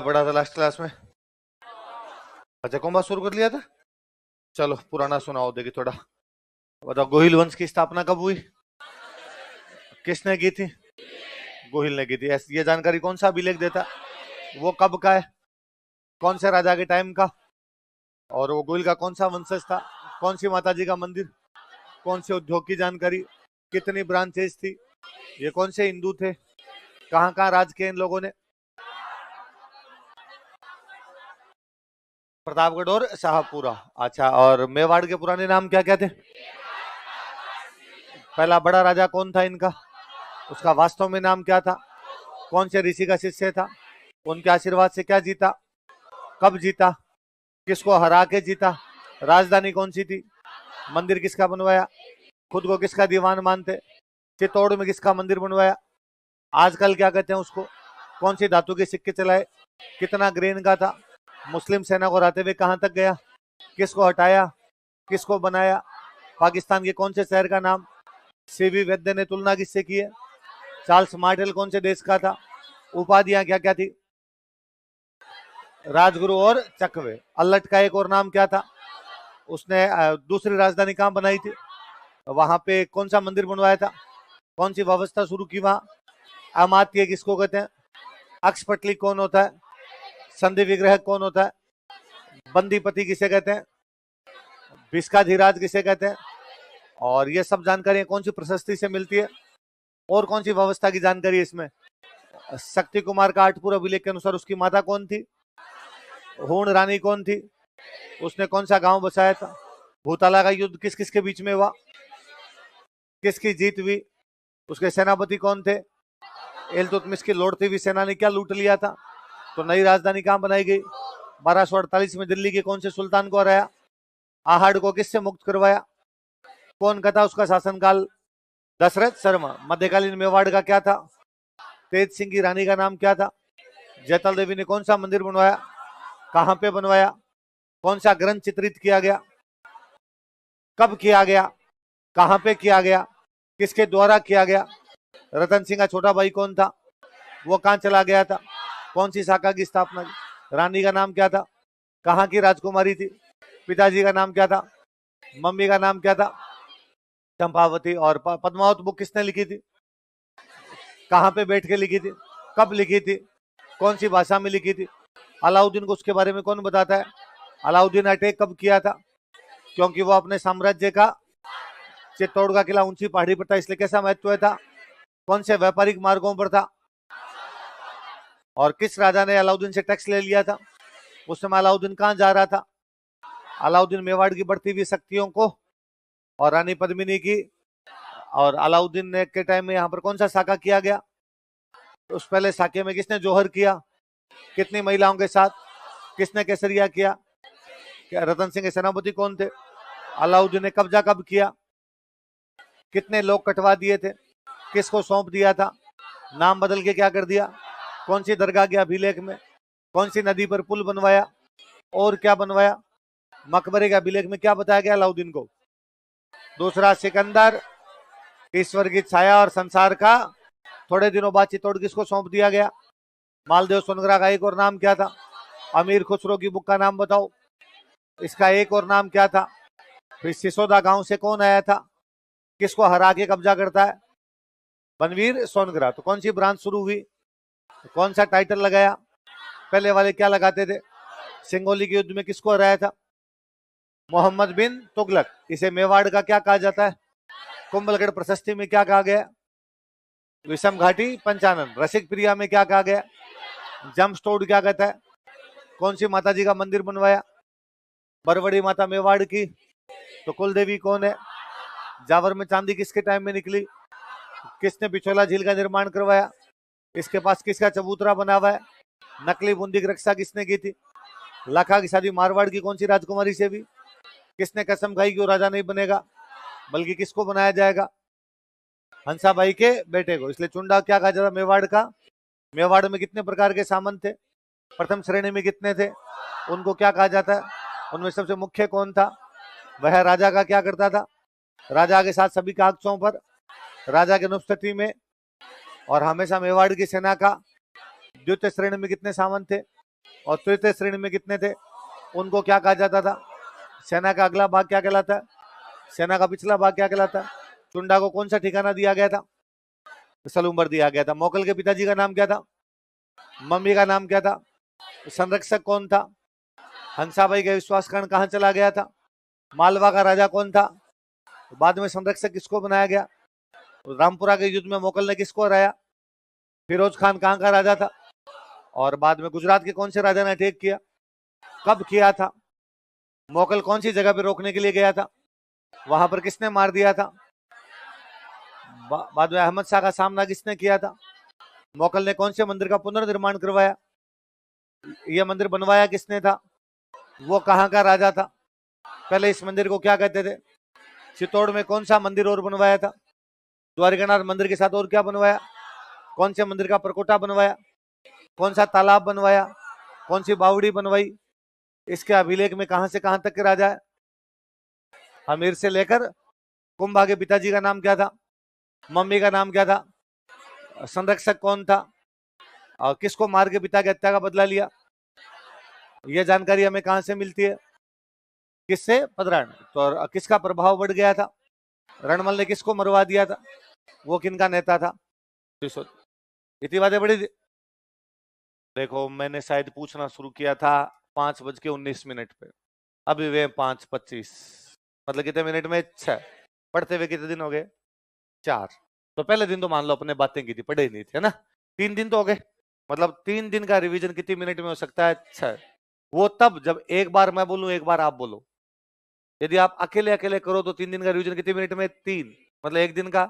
पढ़ा था last class में? अच्छा, कौन बात शुरू कर लिया था? चलो पुराना सुनाओ, देखिए थोड़ा बताओ। गोहिल वंश की स्थापना कब हुई? किसने की थी? गोहिल ने की थी। ये जानकारी कौन सा अभिलेख देता? वो कब का है? कौन से राजा के टाइम का? और वो गोहिल का कौन सा वंशज था? कौन सी माता जी का मंदिर? कौन से उद्योग की जानकारी? कितनी ब्रांचेस थी? ये कौन से हिंदू थे? कहाँ कहाँ राज किए इन लोगों ने? प्रतापगढ़ और शाहपुरा। अच्छा, और मेवाड़ के पुराने नाम क्या क्या थे? पहला बड़ा राजा कौन था इनका? उसका वास्तव में नाम क्या था? कौन से ऋषि का शिष्य था? उनके आशीर्वाद से क्या जीता? कब जीता? किसको हरा के जीता? राजधानी कौन सी थी? मंदिर किसका बनवाया? खुद को किसका दीवान मानते? चित्तौड़ में किसका मंदिर बनवाया? आजकल क्या कहते हैं उसको? कौन सी धातु के सिक्के चलाए? कितना ग्रेन का था? मुस्लिम सेना को हराते हुए कहां तक गया? किसको हटाया? किसको बनाया? पाकिस्तान के कौन से शहर का नाम? सीवी वैद्य ने तुलना किससे की है? चार्ल्स मार्टेल कौन से देश का था? उपाधियां क्या क्या थी? राजगुरु और चकवे। अल्लट का एक और नाम क्या था? उसने दूसरी राजधानी कहां बनाई थी? वहां पे कौन सा मंदिर बनवाया था? कौन सी व्यवस्था शुरू की वहां? अमात्य किसको कहते हैं? अक्षपटली कौन होता है? संधि विग्रह कौन होता है? बंदीपति किसे कहते हैं? भिस्काधिराज किसे कहते हैं? और ये सब जानकारी कौन सी प्रशस्ति से मिलती है? और कौन सी व्यवस्था की जानकारी है इसमें? शक्ति कुमार का आठपुर अभिलेख के अनुसार उसकी माता कौन थी? हूण रानी कौन थी? उसने कौन सा गांव बसाया था? भूताला का युद्ध किस किस के बीच में हुआ? किसकी जीत हुई? उसके सेनापति कौन थे? इल्तुतमिश की लौटती हुई सेना ने क्या लूट लिया था? तो नई राजधानी कहां बनाई गई? 1248 में दिल्ली के कौन से सुल्तान को हराया? आहड़ को किससे मुक्त करवाया? कौन का था उसका शासनकाल? दशरथ शर्मा। मध्यकालीन मेवाड़ का क्या था? तेज सिंह की रानी का नाम क्या था? जैतल देवी ने कौन सा मंदिर बनवाया? कहां पे बनवाया? कौन सा ग्रंथ चित्रित किया गया? कब किया गया? कहां पे किया गया? किसके द्वारा किया गया? रतन सिंह का छोटा भाई कौन था? वो कहां चला गया था? कौन सी शाखा की स्थापना की? रानी का नाम क्या था? कहां की राजकुमारी थी? पिताजी का नाम क्या था? मम्मी का नाम क्या था? चंपावती। और पद्मावत बुक किसने लिखी थी? कहां पे बैठ के लिखी थी? कब लिखी थी? कौन सी भाषा में लिखी थी? अलाउद्दीन को उसके बारे में कौन बताता है? अलाउद्दीन अटैक कब किया था? क्योंकि वो अपने साम्राज्य का चित्तौड़ का किला ऊंची पहाड़ी पर था, इसलिए कैसा महत्व था? कौन से व्यापारिक मार्गों पर था? और किस राजा ने अलाउद्दीन से टैक्स ले लिया था? उस समय अलाउद्दीन कहां जा रहा था? अलाउद्दीन मेवाड़ की बढ़ती हुई शक्तियों को और रानी पद्मिनी की और अलाउद्दीन ने के टाइम में यहाँ पर कौन सा साका किया गया? उस पहले साके में किसने जोहर किया? कितनी महिलाओं के साथ? किसने केसरिया किया? रतन सिंह के सेनापति कौन थे? अलाउद्दीन ने कब्जा कब किया? कितने लोग कटवा दिए थे? किसको सौंप दिया था? नाम बदल के क्या कर दिया? कौन सी दरगाह के अभिलेख में? कौन सी नदी पर पुल बनवाया? और क्या बनवाया? मकबरे के अभिलेख में क्या बताया गया अलाउद्दीन को? दूसरा, सिकंदर ईश्वर की छाया और संसार का थोड़े दिनों बाद चित्तौड़ किसको सौंप दिया गया? मालदेव सोनग्रा का एक और नाम क्या था? अमीर खुसरो की बुक का नाम बताओ, इसका एक और नाम क्या था? फिर सिसोदा गांव से कौन आया था? किसको हरा के कब्जा करता है? बनवीर सोनग्रा। तो कौन सी ब्रांच शुरू हुई? कौन सा टाइटल लगाया? पहले वाले क्या लगाते थे? सिंगोली के युद्ध में किसको हराया था? मोहम्मद बिन तुगलक। इसे मेवाड़ का क्या कहा जाता है? कुंभलगढ़ प्रशस्ति में क्या कहा गया? विषम घाटी पंचानन। रसिक प्रिया में क्या कहा गया? जम्पस्टोड क्या कहता है? कौन सी माता जी का मंदिर बनवाया? बरवड़ी माता मेवाड़ की। तो कुलदेवी कौन है? जावर में चांदी किसके टाइम में निकली? किसने बिछोला झील का निर्माण करवाया? इसके पास किसका चबूतरा बना हुआ है? नकली बूंदी की रक्षा किसने की थी? लाखा की शादी मारवाड़ की कौन सी राजकुमारी से भी? किसने कसम खाई कि वो राजा नहीं बनेगा बल्कि किसको बनाया जाएगा? हंसा भाई के बेटे को। इसलिए चुंडा क्या कहा जाता मेवाड़ का? मेवाड़ में कितने प्रकार के सामंत थे? प्रथम श्रेणी में कितने थे? उनको क्या कहा जाता है? उनमें सबसे मुख्य कौन था? वह राजा का क्या करता था? राजा के साथ सभी कागजों पर राजा की अनुपस्थिति में और हमेशा मेवाड़ की सेना का। द्वितीय श्रेणी में कितने सामंत थे? और तृतीय श्रेणी में कितने थे? उनको क्या कहा जाता था? सेना का अगला भाग क्या कहलाता है? सेना का पिछला भाग क्या कहलाता है? चुंडा को कौन सा ठिकाना दिया गया था? सलूम्बर दिया गया था। मोकल के पिताजी का नाम क्या था? मम्मी का नाम क्या था? संरक्षक कौन था? हंसाबाई का विश्वास कर्ण कहां चला गया था? मालवा का राजा कौन था? बाद में संरक्षक किसको बनाया गया? रामपुरा के युद्ध में मोकल ने किसको हराया? फिरोज खान कहां का राजा था? और बाद में गुजरात के कौन से राजा ने अटैक किया? कब किया था? मोकल कौन सी जगह पे रोकने के लिए गया था? वहां पर किसने मार दिया था? बाद में अहमद शाह का सामना किसने किया था? मोकल ने कौन से मंदिर का पुनर्निर्माण करवाया? यह मंदिर बनवाया किसने था? वो कहां का राजा था? पहले इस मंदिर को क्या कहते थे? चित्तौड़ में कौन सा मंदिर और बनवाया था? द्वारिकानाथ मंदिर के साथ और क्या बनवाया? कौन से मंदिर का परकोटा बनवाया? कौन सा तालाब बनवाया? कौन सी बावड़ी बनवाई? इसके अभिलेख में कहां से कहां तक के राजा है? अमीर से लेकर कुंभा के पिताजी का नाम क्या था? मम्मी का नाम क्या था? संरक्षक कौन था? और किसको मार के पिता की हत्या का बदला लिया? यह जानकारी हमें कहां से मिलती है? किससे? पदराण। तो किसका प्रभाव बढ़ गया था? रणमल ने किसको मरवा दिया था? वो किनका नेता था? इतनी बातें बड़ी थी। देखो मैंने शायद पूछना शुरू किया था 5:19 पे, अभी वे 5:25, मतलब कितने मिनट में? 6। पढ़ते हुए कितने दिन हो गए? 4। तो पहले दिन तो मान लो अपने बातें की थी, पढ़े नहीं थे, है ना? 3 दिन तो हो गए, मतलब 3 दिन का रिवीजन कितने मिनट में हो सकता है? 6। वो तब जब एक बार मैं बोलूं एक बार आप बोलो। यदि आप अकेले अकेले करो तो 3 दिन का रिवीजन कितने मिनट में? 3, मतलब एक दिन का।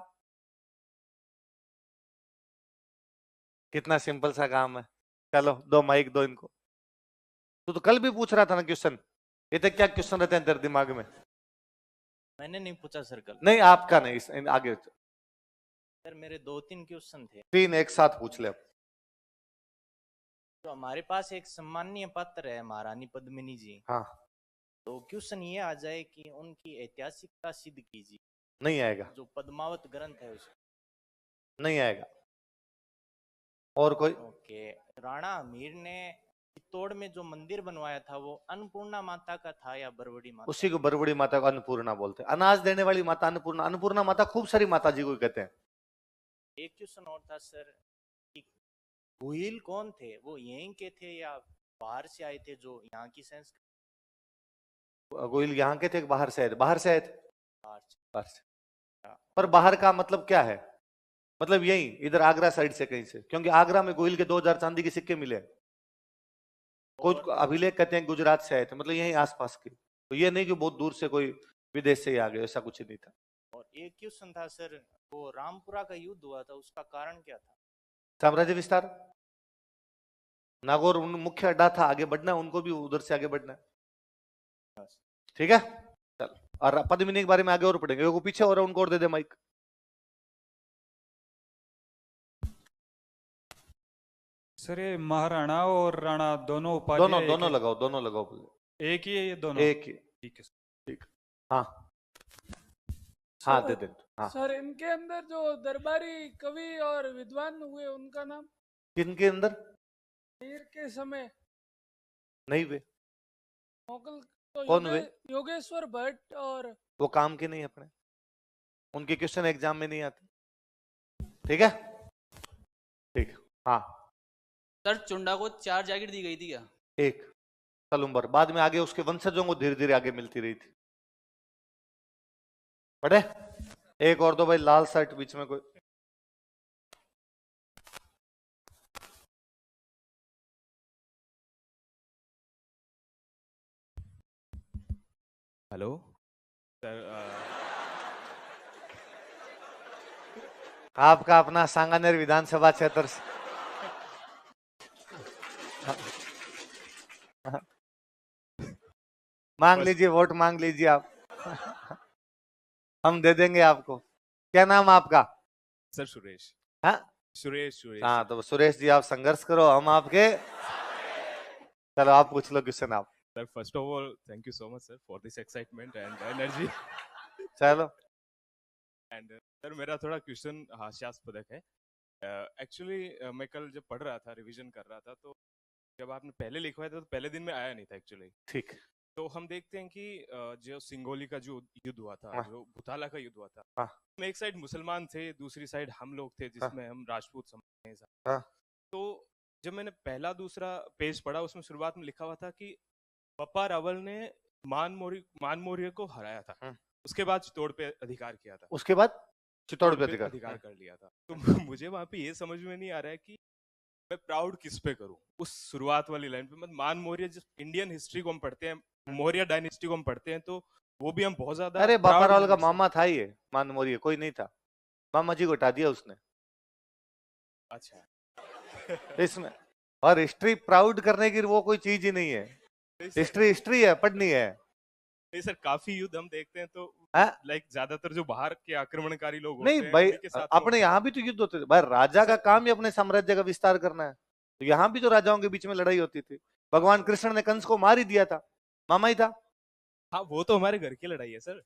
कितना सिंपल सा काम है। चलो दो माइक दो इनको। तो कल भी पूछ रहा था ना क्वेश्चन, ये तो क्या क्वेश्चन रहते हैं तेरे दिमाग में? मैंने नहीं पूछा सर कल। नहीं आपका नहीं, आगे। सर मेरे 2-3 क्वेश्चन थे। 3 एक साथ पूछ ले। तो हमारे पास एक सम्माननीय पात्र है महारानी पद्मिनी जी। हाँ। तो क्वेश्चन ये आ जाए कि उनकी ऐतिहासिकता सिद्ध कीजिए। नहीं आएगा। जो पद्मावत ग्रंथ है उसमें नहीं आएगा। और कोई? ओके। राणा अमीर ने चित्तौड़ में जो मंदिर बनवाया था वो अन्नपूर्णा माता का था या बरवड़ी माता? उसी को बरबड़ी माता को अन्नपूर्णा बोलते हैं। अनाज देने वाली माता अन्नपूर्णा। अन्नपूर्णा माता खूब सारी माता जी को कहते हैं। एक क्वेश्चन और था सर, गोहिल कौन थे? वो यहीं के थे या बाहर से आए थे जो यहाँ की संस्कृति? गोइल यहाँ के थे, बाहर से आए थे? बाहर से आए थे। बाहर से। हाँ। पर बाहर का मतलब क्या है? मतलब यही इधर आगरा साइड से कहीं से, क्योंकि आगरा में गोइल के 2000 चांदी के सिक्के मिले। कुछ अभिलेख कहते हैं गुजरात से आए थे, मतलब यही आसपास के। तो ये नहीं कि बहुत दूर से कोई विदेश से ही आ गए, ऐसा कुछ नहीं था। और एक क्वेश्चन था सर, वो रामपुरा का युद्ध हुआ था उसका कारण क्या था? साम्राज्य विस्तार। नागौर मुख्य अड्डा था, आगे बढ़ना है उनको भी, उधर से आगे बढ़ना है। ठीक है चल। और पद्मिनी के बारे में आगे और पढ़ेंगे। वो पीछे और उनको और दे दे माइक। सर ये महाराणा और राणा दोनों उपाधि दोनों लगाओ, दोनों लगाओ। एक ही है ये दोनों? एक ही। ठीक है ठीक। हाँ हाँ दे दे। हाँ सर इनके अंदर जो दरबारी कवि और विद्वान हुए उनका नाम? किनके अंदर? मीर के समय नहीं वे। मोगल तो कौन वे? योगेश्वर भट्ट। और वो काम के नहीं अपने, उनके क्वेश्चन एग्जाम में नहीं आते। ठीक है ठीक। हाँ सर चुंडा को 4 जैकेट दी गई थी क्या? एक सलूम्बर, बाद में आगे उसके वंशजों को धीरे धीरे आगे मिलती रही थी। पढ़े? एक और दो भाई, लाल शर्ट बीच में कोई। हेलो सर, आपका अपना सांगानेर विधानसभा क्षेत्र से मांग लीजिए, वोट मांग लीजिए आप। हम दे देंगे आपको। क्या नाम आपका? सर सुरेश। हाँ सुरेश सुरेश। हाँ तो सुरेश जी आप संघर्ष करो, हम आपके। चलो आप पूछ लो क्वेश्चन आप। Sir first of all thank you so much sir for this excitement and energy. चलो। एंड सर मेरा थोड़ा क्वेश्चन हास्यास्पद है। एक्चुअली मैं कल जब पढ़ रहा था, रिवीजन कर रहा था, तो जब आपने पहले लिखवाया था तो पहले दिन में आया नहीं था एक्चुअली। ठीक। तो हम देखते हैं कि जो सिंगोली का जो युद्ध हुआ था, हाँ। जो भुताला का युद्ध हुआ था, हाँ। उसमें एक साइड मुसलमान थे, दूसरी साइड हम लोग थे हाँ। जिसमें हम राजपूत समझते हैं सब। हाँ। तो जब मैंने पहला दूसरा पेज पढ़ा, उसमें शुरुआत में लिखा हुआ था कि बप्पा रावल ने मान मौर्य को हराया था, हम्म। उसके बाद चित्तौड़ पे अधिकार किया था, उसके बाद चित्तौड़ पे पे अधिकार। अधिकार कर लिया था। तो मुझे वहां पे ये समझ में नहीं आ रहा है कि मैं प्राउड किस पे करूं उस शुरुआत वाली लाइन पे। मतलब मान मौर्य, जिस इंडियन हिस्ट्री को हम पढ़ते हैं, मौर्य डायनेस्टी को हम पढ़ते हैं, तो वो भी हम बहुत ज्यादा अरे बापा proud रावल का moment से- मामा था ये मान मौर्य, कोई नहीं था। मामा जी को हटा दिया उसने अच्छा। इसमें। और हिस्ट्री प्राउड करने की वो कोई चीज ही नहीं है। नहीं सर, हिस्ट्री हिस्ट्री है, पढ़नी है। नहीं सर, काफी युद्ध हम देखते हैं तो हाँ? लाइक ज्यादातर जो बाहर के आक्रमणकारी लोग नहीं होते हैं भाई, उन्हीं के साथ अपने यहाँ भी तो युद्ध होते थे भाई। राजा का काम ही अपने साम्राज्य का विस्तार करना है। तो यहाँ भी तो राजाओं के बीच में लड़ाई होती थी। भगवान कृष्ण ने कंस को मार ही दिया था, मामा ही था। हाँ, वो तो हमारे घर की लड़ाई है सर।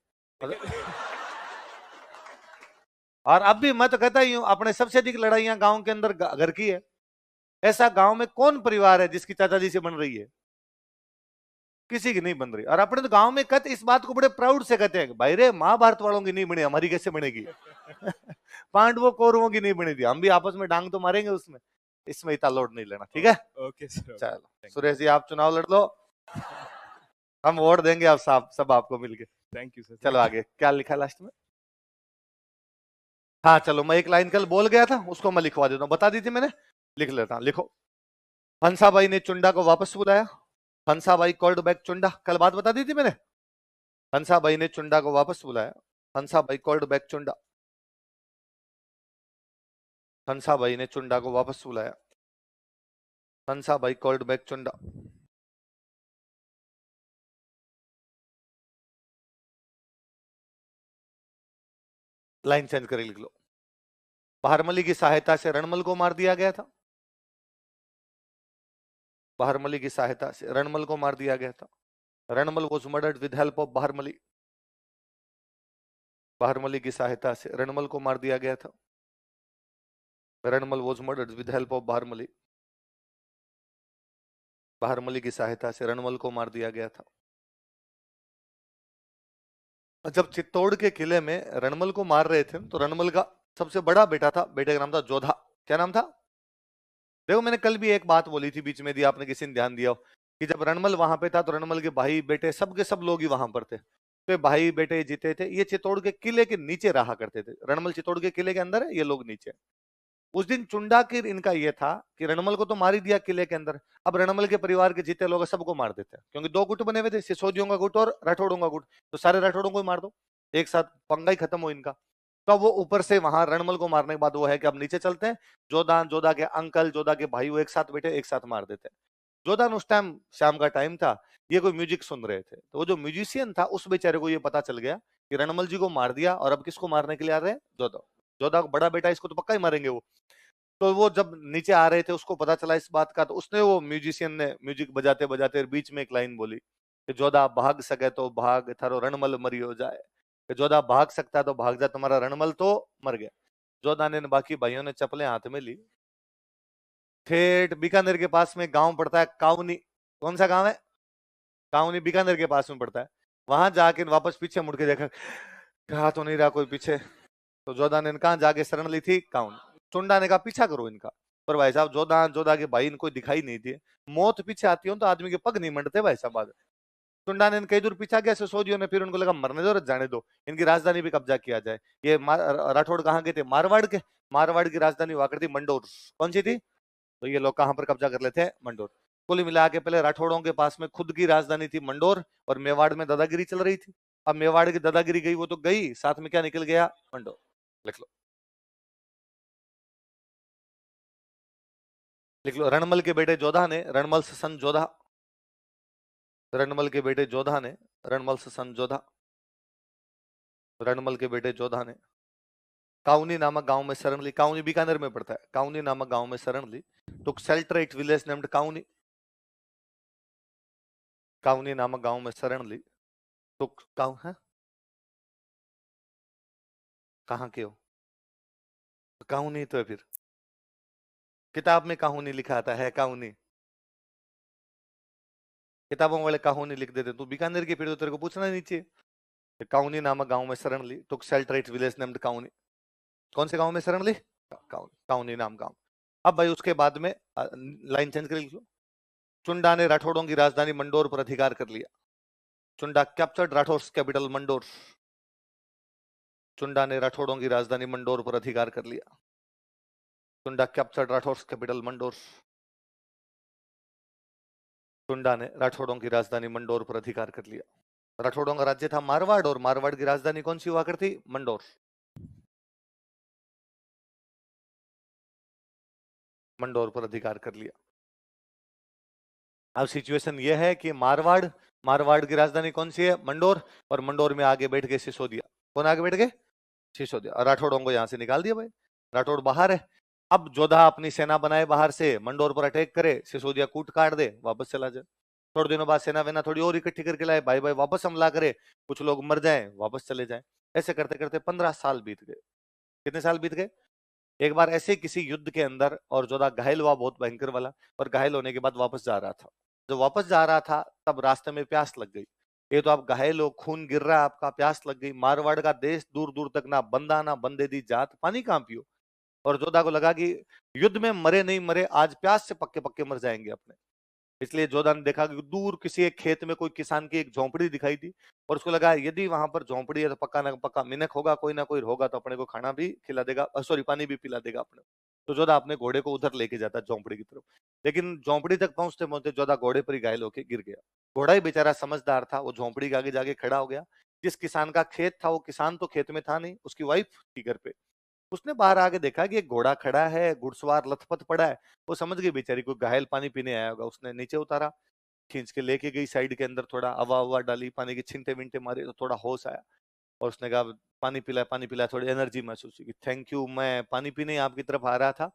और अब भी मैं तो कहता ही हूँ, अपने सबसे अधिक लड़ाइयां गांव के अंदर घर की है। ऐसा गांव में कौन परिवार है जिसकी चाचाजी से बन रही है? किसी की नहीं बन रही। और अपने तो गांव में कहते इस बात को बड़े प्राउड से कहते हैं, भाई रे महाभारत वालों की नहीं बनी, हमारी कैसे बनेगी? पांडवों कौरवों की नहीं बनी थी, हम भी आपस में डांग तो मारेंगे उसमें। इसमें इतना लोड नहीं लेना, ठीक है? Okay sir. चलो सुरेश जी, आप चुनाव लड़ लो, हम वोट देंगे आप सब आपको मिलके। Thank you sir. चलो आगे क्या लिखा है लास्ट में? हाँ चलो, मैं एक लाइन कल बोल गया था, उसको मैं लिखवा देता हूँ। बता दी थी मैंने, लिख लेता हूँ। लिखो, हंसाबाई ने चुंडा को वापस बुलाया। Hansabai called back Chunda. कल बात बता दी थी मैंने। हंसाबाई ने चुंडा को वापस बुलाया। Hansabai called back Chunda. हंसाबाई ने चुंडा को वापस बुलाया। Hansabai called back Chunda. Line change करके लिख लो। बहारमली की सहायता से रणमल को मार दिया गया था। बहारमली की सहायता से रणमल को मार दिया गया था। Ranmal was murdered with help of Baharmali. Baharmali की सहायता से रणमल को मार दिया गया था। Ranmal was murdered with help of Baharmali. Baharmali की सहायता से रणमल को मार दिया गया था। जब चित्तौड़ के किले में रणमल को मार रहे थे तो रणमल का सबसे बड़ा बेटा था, बेटे का नाम था जोधा। क्या नाम था? देखो मैंने कल भी एक बात बोली थी, बीच में दी आपने, किसी ने ध्यान दिया हो, कि जब रणमल वहां पे था तो रणमल के भाई बेटे सब के सब लोग ही वहां पर थे। तो ये भाई बेटे जीते थे। ये चित्तौड़ के किले के नीचे रहा करते थे। रणमल चित्तौड़ के किले के अंदर है, ये लोग नीचे। उस दिन चुंडा की इनका ये था कि रणमल को तो मार ही दिया किले के अंदर, अब रणमल के परिवार के जितने लोग सबको मार देते हैं, क्योंकि दो गुट बने हुए थे, सिसोदियों का गुट और राठौड़ों का गुट। तो सारे राठौड़ों को ही मार दो, एक साथ पंगा ही खत्म हो इनका। तो वो ऊपर से वहां रणमल को मारने के बाद वो है कि अब नीचे चलते हैं। जोधा, जोधा के अंकल, जोधा के भाई, वो एक साथ बैठे, एक साथ मार देते हैं। जोधा उस टाइम शाम का टाइम था, ये कोई म्यूजिक सुन रहे थे। तो वो जो म्यूजिशियन था उस बेचारे को ये पता चल गया कि रणमल जी को मार दिया, और अब किसको मारने के लिए आ रहे हैं? जोधा। जोधा का बड़ा बेटा, इसको तो पक्का ही मारेंगे वो। तो वो जब नीचे आ रहे थे, उसको पता चला इस बात का, तो उसने, वो म्यूजिशियन ने म्यूजिक बजाते बजाते बीच में एक लाइन बोली कि जोधा भाग सके तो भाग, थारो रणमल मरी हो जाए। कि जोधा भाग सकता है तो भाग जा, तुम्हारा रणमल तो मर गया। जोधा ने, बाकी भाइयों ने चप्पलें हाथ में ली, ठेठ बीकानेर के पास में गांव पड़ता है काउनी। कौन सा गांव है? काउनी बीकानेर के पास में पड़ता है। वहां जाके वापस पीछे मुड़ के देखा, कहा तो नहीं रहा कोई पीछे। तो जोधा ने कहा जाके शरण ली थी काउनी। चुंडा ने कहा पीछा करो इनका, पर भाई साहब जोधा, जोधा के भाई इनको दिखाई नहीं दिए। मौत पीछे आती हो तो आदमी के पग नहीं मंडते भाई साहब। बाद चुंडा ने कई दूर पीछा गया सिसोदियों ने, फिर उनको लगा मरने दो, जाने दो, इनकी राजधानी भी कब्जा किया जाए। ये राठौड़ कहाँ के थे? मारवाड़ के। मारवाड़ की राजधानी हुआ करती मंडोर। कौन सी थी? तो ये लोग कहां पर कब्जा कर लेते हैं? मंडोर। कुल मिला के पहले राठौड़ों के पास में खुद की राजधानी थी मंडोर, और मेवाड़ में दादागिरी चल रही थी। अब मेवाड़ की दादागिरी गई वो तो गई, साथ में क्या निकल गया? मंडोर। लिख लो, लिख लो। रणमल के बेटे जोधा ने, रणमल से सन जोधा, रणमल के बेटे जोधा ने, रणमल से सन जोधा, रणमल के बेटे जोधा ने काउनी नामक गांव में शरण ली। काउनी बीकानेर में पड़ता है। काउनी नामक गांव में शरण ली। तो सेल्ट्रेट विलेज नेम्ड काउनी। काउनी नामक गांव में शरण ली। तो गांव है कहाँ के हो? काउनी तो है, फिर किताब में काउनी लिखा आता है, काउनी। किताबों वाले कहानी लिख देते, तू बीकानेर की फिर तो तेरे को पूछना ही नहीं चाहिए। काउनी नामक गांव में शरण ली, टुक शेल्टर विलेज नेम्ड काउनी। कौन से गांव में शरण ली? काउनी नाम गांव। अब भाई उसके बाद में लाइन चेंज कर लीजिए। चुंडा ने राठौड़ों की राजधानी मंडोर पर अधिकार कर लिया। Chunda captured Rathores capital Mandore. चुंडा ने राठौड़ों की राजधानी मंडोर पर अधिकार कर लिया। Chunda captured Rathores capital Mandore. चुंडा ने राठौड़ों की राजधानी मंडोर पर अधिकार कर लिया। राठौड़ों का राज्य था मारवाड़ और मारवाड़ की राजधानी कौन सी हुआ करती? मंडोर। मंडोर पर अधिकार कर लिया। अब सिचुएशन यह है कि मारवाड़ की राजधानी कौन सी है? मंडोर। और मंडोर में आगे बैठ गए सिसोदिया। कौन आगे बैठ गए? सिसोदिया। और राठौड़ों को यहां से निकाल दिया भाई, राठौड़ बाहर है। अब जोधा अपनी सेना बनाए बाहर से, मंडोर पर अटैक करे, सिसोदिया कूट काट दे, वापस चला जाए। थोड़े दिनों बाद सेना वेना थोड़ी और इकट्ठी करके लाए, भाई भाई वापस हमला करे, कुछ लोग मर जाएं, वापस चले जाएं। ऐसे करते करते 15 साल बीत गए। कितने साल बीत गए? एक बार ऐसे किसी युद्ध के अंदर और जोधा घायल हुआ, बहुत भयंकर वाला, और घायल होने के बाद वापस जा रहा था। जब वापस जा रहा था तब रास्ते में प्यास लग गई। ये तो आप घायल हो, खून गिर रहा है आपका, प्यास लग गई, मारवाड़ का देश दूर दूर तक, ना बंदा ना बंदे दी जात, पानी कहां पियो। और जोधा को लगा कि युद्ध में मरे नहीं मरे, आज प्यास से पक्के पक्के मर जाएंगे अपने। इसलिए जोधा ने देखा कि दूर किसी एक खेत में कोई किसान की एक झोंपड़ी दिखाई दी, और उसको लगा यदि वहां पर झोंपड़ी है तो पक्का ना पक्का मिनक होगा, कोई ना कोई होगा तो अपने को खाना भी खिला देगा, सॉरी पानी भी पिला देगा अपने। तो जोधा अपने घोड़े को उधर लेके जाता झोंपड़ी की तरफ, लेकिन झोंपड़ी तक पहुंचते पहुंचते जोधा घोड़े पर ही घायल होकर गिर गया। घोड़ा ही बेचारा समझदार था, वो झोंपड़ी के आगे जाके खड़ा हो गया। जिस किसान का खेत था, वो किसान तो खेत में था नहीं, उसकी वाइफ थी घर पे। उसने बाहर आके देखा कि एक घोड़ा खड़ा है, घुड़सवार लथपथ पड़ा है। वो समझ गई बेचारी कोई घायल पानी पीने आया होगा, उसने नीचे उतारा, खींच के लेके गई साइड के अंदर, थोड़ा हवा हवा डाली, पानी के छींटे विंटे मारे तो थोड़ा होश आया। और उसने कहा पानी पिलाया, थोड़ी एनर्जी महसूस की, थैंक यू, मैं पानी पीने ही आपकी तरफ आ रहा था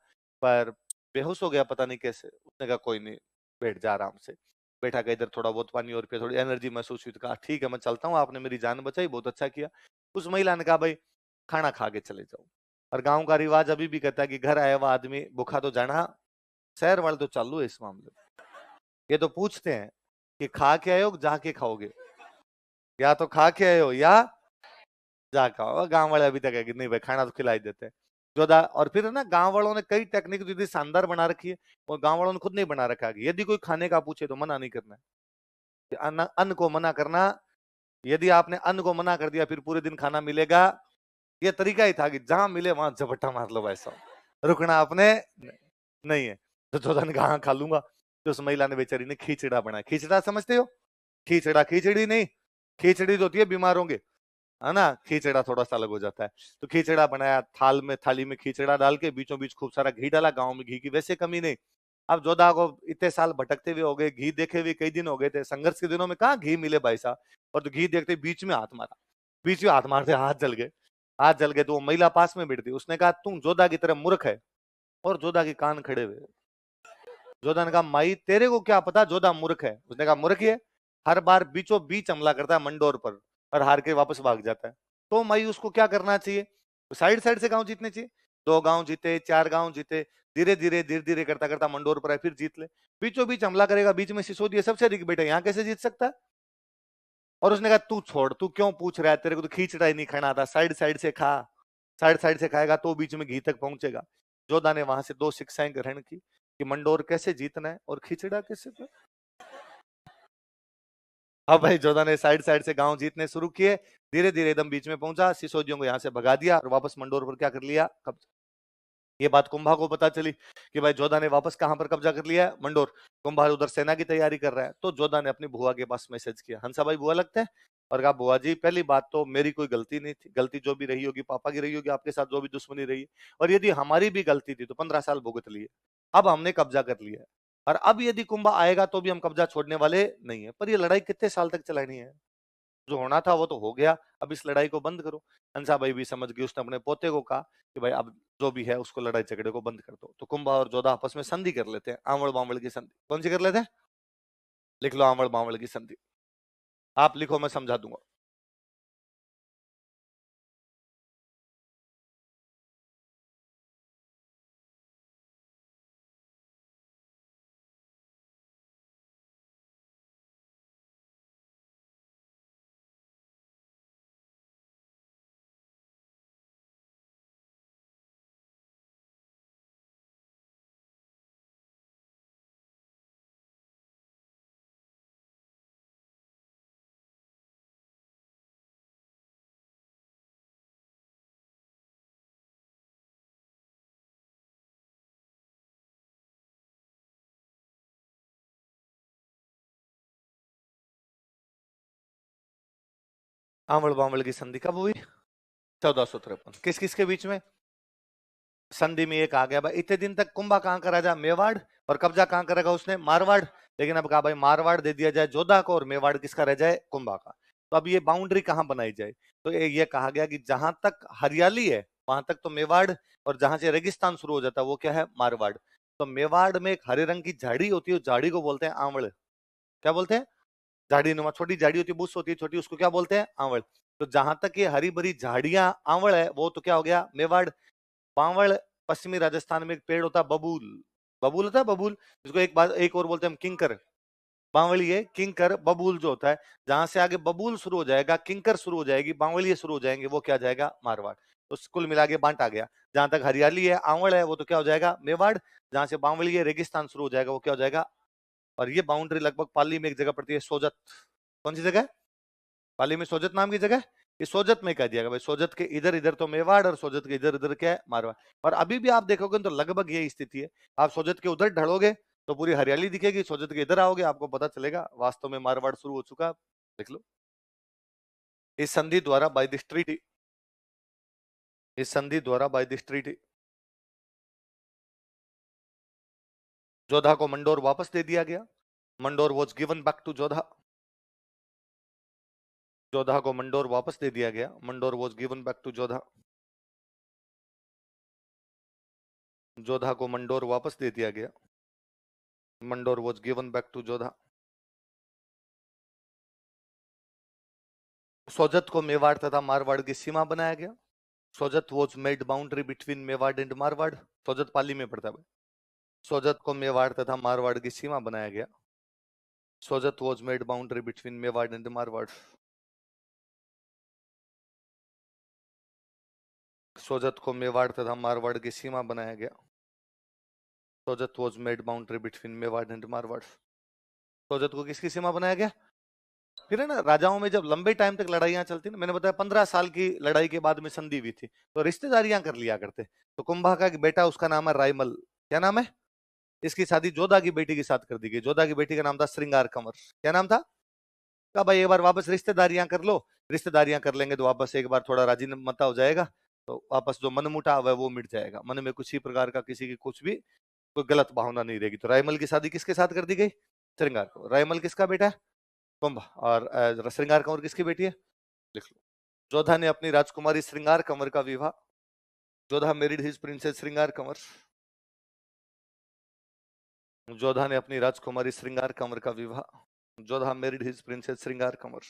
पर बेहोश हो गया पता नहीं कैसे। उसने कहा कोई नहीं, बैठ जा आराम से। बैठा गया इधर, थोड़ा बहुत पानी और पिया, थोड़ी एनर्जी महसूस हुई तो कहा ठीक है मैं चलता हूँ, आपने मेरी जान बचाई, बहुत अच्छा किया। उस महिला ने कहा भाई खाना खा के चले जाओ। और गांव का रिवाज अभी भी कहता है कि घर आया हुआ आदमी भूखा तो जाना, शहर वाले तो चालू है इस मामले में। ये तो पूछते हैं कि खा के आए हो जाके खाओगे, या तो खा के आए हो या जा खाओ। गांव वाले अभी तक है कि नहीं भाई खाना तो खिला ही देते हैं। जोधा और फिर है ना, गांव वालों ने कई टेक्निक जो इतनी शानदार बना रखी है, और गांव वालों ने खुद नहीं बना रखा है कि यदि कोई खाने का पूछे तो मना नहीं करना है। कि अन्न को मना करना, यदि आपने अन्न को मना कर दिया फिर पूरे दिन खाना मिलेगा, ये तरीका ही था कि जहां मिले वहां झपट्टा मार लो भाई साहब, रुकना आपने नहीं है। तो जोधा ने कहा "हाँ, खा लूंगा"। तो उस महिला ने बेचारी ने खिचड़ा बनाया। खिचड़ा समझते हो? खिचड़ा खिचड़ी नहीं, खिचड़ी तो होती है बीमारों के, है ना, खिचड़ा थोड़ा सा अलग हो जाता है। तो खिचड़ा बनाया, थाली में खिचड़ा डाल के बीचों बीच खूब सारा घी डाला, गांव में घी की वैसे कमी नहीं। अब जोधा को इतने साल भटकते हुए हो गए, घी देखे हुए कई दिन हो गए थे, संघर्ष के दिनों में कहाँ घी मिले भाई साहब। और तो घी देखते बीच में हाथ मारा, बीच में हाथ मारते हाथ जल गए, हाथ जल गए। तो वो महिला पास में बैठती, उसने कहा तुम जोधा की तरह मूर्ख है, और जोधा के कान खड़े हुए। जोधा ने कहा माई तेरे को क्या पता जोधा मूर्ख है। उसने कहा मूर्ख है, हर बार बीचों बीच हमला करता है मंडोर पर और हार के वापस भाग जाता है। तो माई उसको क्या करना चाहिए? साइड साइड से गांव जीतने चाहिए। 2 गांव जीते, 4 गांव जीते, धीरे धीरे करता करता मंडोर पर आए, फिर जीत ले। बीचों बीच हमला करेगा, बीच में सिसोदिया सबसे अधिक बेटा, यहाँ कैसे जीत सकता है? और उसने कहा तू छोड़, तू क्यों पूछ रहा है, तेरे को तो खींचड़ा ही नहीं खाना आता, साइड साइड से खा, साइड साइड से खाएगा तो बीच में घी तक पहुंचेगा। जोधा ने वहां से 2 शिक्षाएं ग्रहण की कि मंडोर कैसे जीतना है और खिचड़ा कैसे। अब भाई जोधा ने साइड साइड से गांव जीतने शुरू किए, धीरे धीरे एकदम बीच में पहुंचा, सिसोदियों को यहां से भगा दिया और वापस मंडोर पर क्या कर लिया, कब्जा। ये बात कुंभा को पता चली कि भाई जोधा ने वापस कहां पर कब्जा कर लिया है, मंडोर। कुंभा उधर सेना की तैयारी कर रहा है, तो जोधा ने अपनी बुआ के पास मैसेज किया, हंसा भाई बुआ लगते हैं, और कहा बुआ जी पहली बात तो मेरी कोई गलती नहीं थी, गलती जो भी रही होगी पापा की रही होगी, आपके साथ जो भी दुश्मनी रही, और यदि हमारी भी गलती थी तो 15 साल भुगत लिए, अब हमने कब्जा कर लिया है, और अब यदि कुंभा आएगा तो भी हम कब्जा छोड़ने वाले नहीं है। पर ये लड़ाई कितने साल तक चलानी है? जो होना था वो तो हो गया, अब इस लड़ाई को बंद करो। हंसा भाई भी समझ गई, उसने अपने पोते को कहा कि भाई अब जो भी है उसको लड़ाई झगड़े को बंद कर दो। तो कुंभा और जोधा आपस में संधि कर लेते हैं, आंवड़ बांवड़ की संधि। कौन सी कर लेते हैं? लिख लो, आंवड़ बांवड़ की संधि। आप लिखो, मैं समझा दूंगा। आंवल बांवल की संधि कब हुई? 1453। किस किस के बीच में संधि में? एक आ गया भाई, इतने दिन तक कुंभा कहां का राजा? मेवाड़। और कब्जा कहां करेगा उसने? मारवाड़। लेकिन अब कहा भाई मारवाड़ दे दिया जाए जोधा को और मेवाड़ किसका रह जाए? कुंभा का। तो अब ये बाउंड्री कहां बनाई जाए? तो ये कहा गया कि जहां तक हरियाली है वहां तक तो मेवाड़, और जहां से रेगिस्तान शुरू हो जाता है वो क्या है? मारवाड़। तो मेवाड़ में एक हरे रंग की झाड़ी होती है, उस झाड़ी को बोलते हैं आंवल। क्या बोलते हैं? झाड़ी नुमा छोटी झाड़ी होती है, बुश होती है छोटी, उसको क्या बोलते हैं? आंवल। तो जहां तक ये हरी भरी झाड़ियां आंवल है वो तो क्या हो गया? मेवाड़। बावल पश्चिमी राजस्थान में एक पेड़ होता है बबूल। बबूल होता है बबूल, जिसको एक बार एक और बोलते हैं हम किंकर। बावलिए किंकर बबूल जो होता है, जहां से आगे बबूल शुरू हो जाएगा, किंकर शुरू हो जाएगी, बावलिए शुरू हो जाएंगे, वो क्या जाएगा? मारवाड़। तो कुल मिला के बांटा गया। जहां तक हरियाली है आंवल है वो तो क्या हो जाएगा? मेवाड़। जहां से बावलिए रेगिस्तान शुरू हो जाएगा वो क्या हो जाएगा? और ये बाउंड्री लगभग पाली में एक जगह पड़ती है, सोजत। कौन सी जगह? पाली में सोजत नाम की जगह। इस सोजत में कह दिया गया भाई सोजत के इधर इधर तो मेवाड़ और सोजत के इधर इधर क्या है? मारवाड़। और अभी भी आप देखोगे तो लगभग यही स्थिति है। आप सोजत के उधर ढलोगे तो पूरी हरियाली दिखेगी, सोजत के इधर आओगे आपको पता चलेगा वास्तव में मारवाड़ शुरू हो चुका। देख लो। इस संधि द्वारा बाय दिस ट्रीटी, इस संधि द्वारा बाय दिस ट्रीटी जोधा को मंडोर वापस दे दिया गया। Mandore was given back to Jodha. Jodha को मंडोर वापस दे दिया गया। Mandore was given back to Jodha. Jodha को मंडोर वापस दे दिया गया। Mandore was given back to Jodha. Sojat को मेवाड़ तथा मारवाड़ की सीमा बनाया गया। Sojat was made boundary between Mewar and Marwar. Sojat Pali में पड़ता है। सोजत को मेवाड़ तथा मारवाड़ की सीमा बनाया गया। Sojat was made boundary between Mewar and Marwar. Sojat को मेवाड़ तथा मारवाड़ की सीमा बनाया गया। Sojat was made boundary between Mewar and Marwar. Sojat को किसकी सीमा बनाया गया? फिर है ना, राजाओं में जब लंबे टाइम तक लड़ाइयां चलती ना, मैंने बताया 15 साल की लड़ाई के बाद में संधि हुई थी, तो रिश्तेदारियां कर लिया करते। तो कुंभा का एक बेटा, उसका नाम है रायमल। क्या नाम है? इसकी शादी जोधा की बेटी के साथ कर दी गई। जोधा की बेटी का नाम था श्रृंगार कंवर। क्या नाम था? कहा भाई एक बार वापस रिश्तेदारियां कर लो। रिश्तेदारियां कर लेंगे तो वापस एक बार थोड़ा राजीनामा हो जाएगा, तो वापस जो मनमुटाव है वो मिट जाएगा। मन में कुछ ही प्रकार का किसी की कुछ भी कोई गलत भावना नहीं रहेगी। तो रायमल की शादी किसके साथ कर दी गई? श्रृंगार कंवर। रायमल किसका बेटा है? कुंभ। और श्रृंगार कंवर किसकी बेटी है? लिख लो। जोधा ने अपनी राजकुमारी श्रृंगार कंवर का विवाह, जोधा मैरिड हिज प्रिंसेस श्रृंगार कंवर। जोधा ने अपनी राजकुमारी श्रृंगार कंवर का विवाह, जोधा मैरिड हिज प्रिंसेस श्रृंगार कंवर।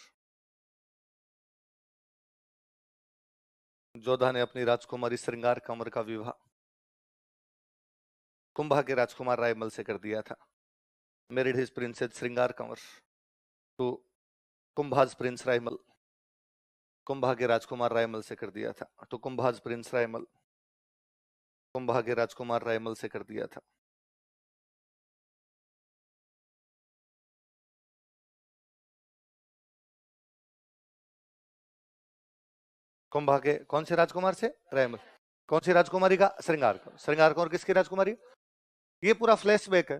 जोधा ने अपनी राजकुमारी श्रृंगार कंवर का विवाह कुंभा के राजकुमार रायमल से कर दिया था। मैरिड हिज प्रिंसेस श्रृंगार कंवर टू कुंभाज प्रिंस रायमल। कुंभा के राजकुमार रायमल से कर दिया था। तो कुंभाज प्रिंस रायमल, कुंभा के राजकुमार रायमल से कर दिया था। कुंभा के कौन से राजकुमार से? रायमल। कौन सी राजकुमारी का? श्रृंगार कंवर। श्रृंगार कंवर किसकी राजकुमारी? ये पूरा फ्लैशबैक है।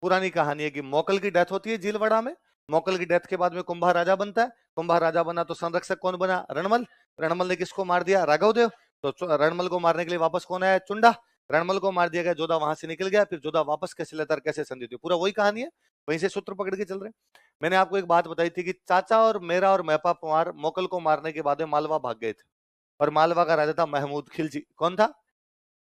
पुरानी कहानी है कि मोकल की डेथ होती है झीलवाड़ा में। मोकल की डेथ के बाद में कुंभा राजा बनता है। कुंभा राजा बना तो संरक्षक कौन बना? रणमल। रणमल ने किसको मार दिया? राघवदेव। तो रणमल को मारने के लिए वापस कौन आया? चुंडा। रणमल को मार दिया गया, जोधा वहां से निकल गया। फिर जोधा वापस कैसे लेता, कैसे संधि हुई, पूरा वही कहानी है। वहीं से सूत्र पकड़ के चल रहे हैं। मैंने आपको एक बात बताई थी कि चाचा और मेरा और महपा पंवार मोकल को मारने के बाद मालवा भाग गए थे, और मालवा का राजा था महमूद खिलजी। कौन था?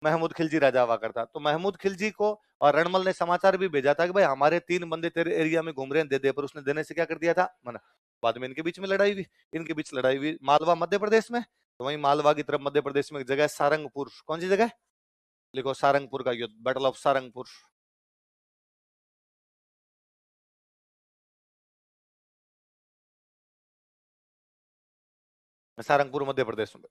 महमूद खिलजी राजा हुआ करता। तो महमूद खिलजी को और रणमल ने समाचार भी भेजा था कि भाई हमारे 3 बंदे तेरे एरिया में घूम रहे हैं, दे दे। पर उसने देने से क्या कर दिया था? मना। बाद में इनके बीच में लड़ाई हुई। इनके बीच लड़ाई हुई मालवा मध्य प्रदेश में। तो वहीं मालवा की तरफ मध्य प्रदेश में एक जगह है सारंगपुर। कौन सी जगह? लिखो, सारंगपुर का युद्ध, बैटल ऑफ सारंगपुर। सारंगपुर मध्य प्रदेश में।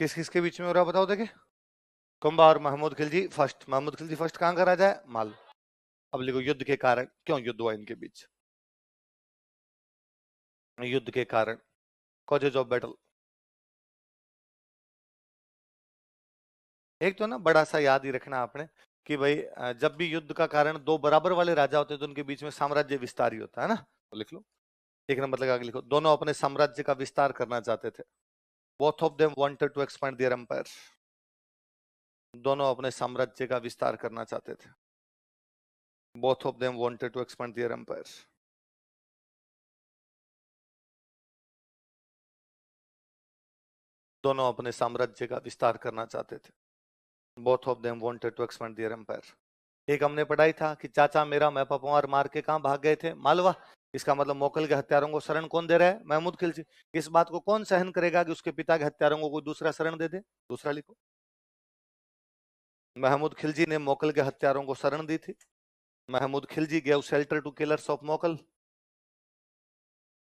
किस किस के बीच में हो रहा है बताओ देखे। कुंभा और महमूद खिलजी फर्स्ट। महमूद खिलजी फर्स्ट कहां का राजा है? माल। अब लिखो युद्ध के कारण, क्यों युद्ध हुआ इनके बीच? युद्ध के कारण, कॉजेज ऑफ बैटल। एक तो ना बड़ा सा याद ही रखना आपने कि भाई जब भी युद्ध का कारण दो बराबर वाले राजा होते हैं तो उनके बीच में साम्राज्य विस्तार ही होता है ना। तो लिख लो, एक नंबर लगा के लिखो, दोनों अपने साम्राज्य का विस्तार करना चाहते थे। Both of them wanted to expand their empire. दोनों अपने साम्राज्य का विस्तार करना चाहते थे। Both of them wanted to expand their empire. दोनों अपने साम्राज्य का विस्तार करना चाहते थे। Both of them wanted to expand their empire. एक हमने पढ़ाई था कि चाचा मेरा मैं पपवार मार के कहां भाग गए थे? मालवा। इसका मतलब मोकल के हत्यारों को शरण कौन दे रहा है? महमूद खिलजी। इस बात को कौन सहन करेगा कि उसके पिता के हत्यारों को कोई दूसरा शरण दे दे? दूसरा लिखो, महमूद खिलजी ने मोकल के हत्यारों को शरण दी थी। Mahmud Khilji gave shelter to killers of Mokal.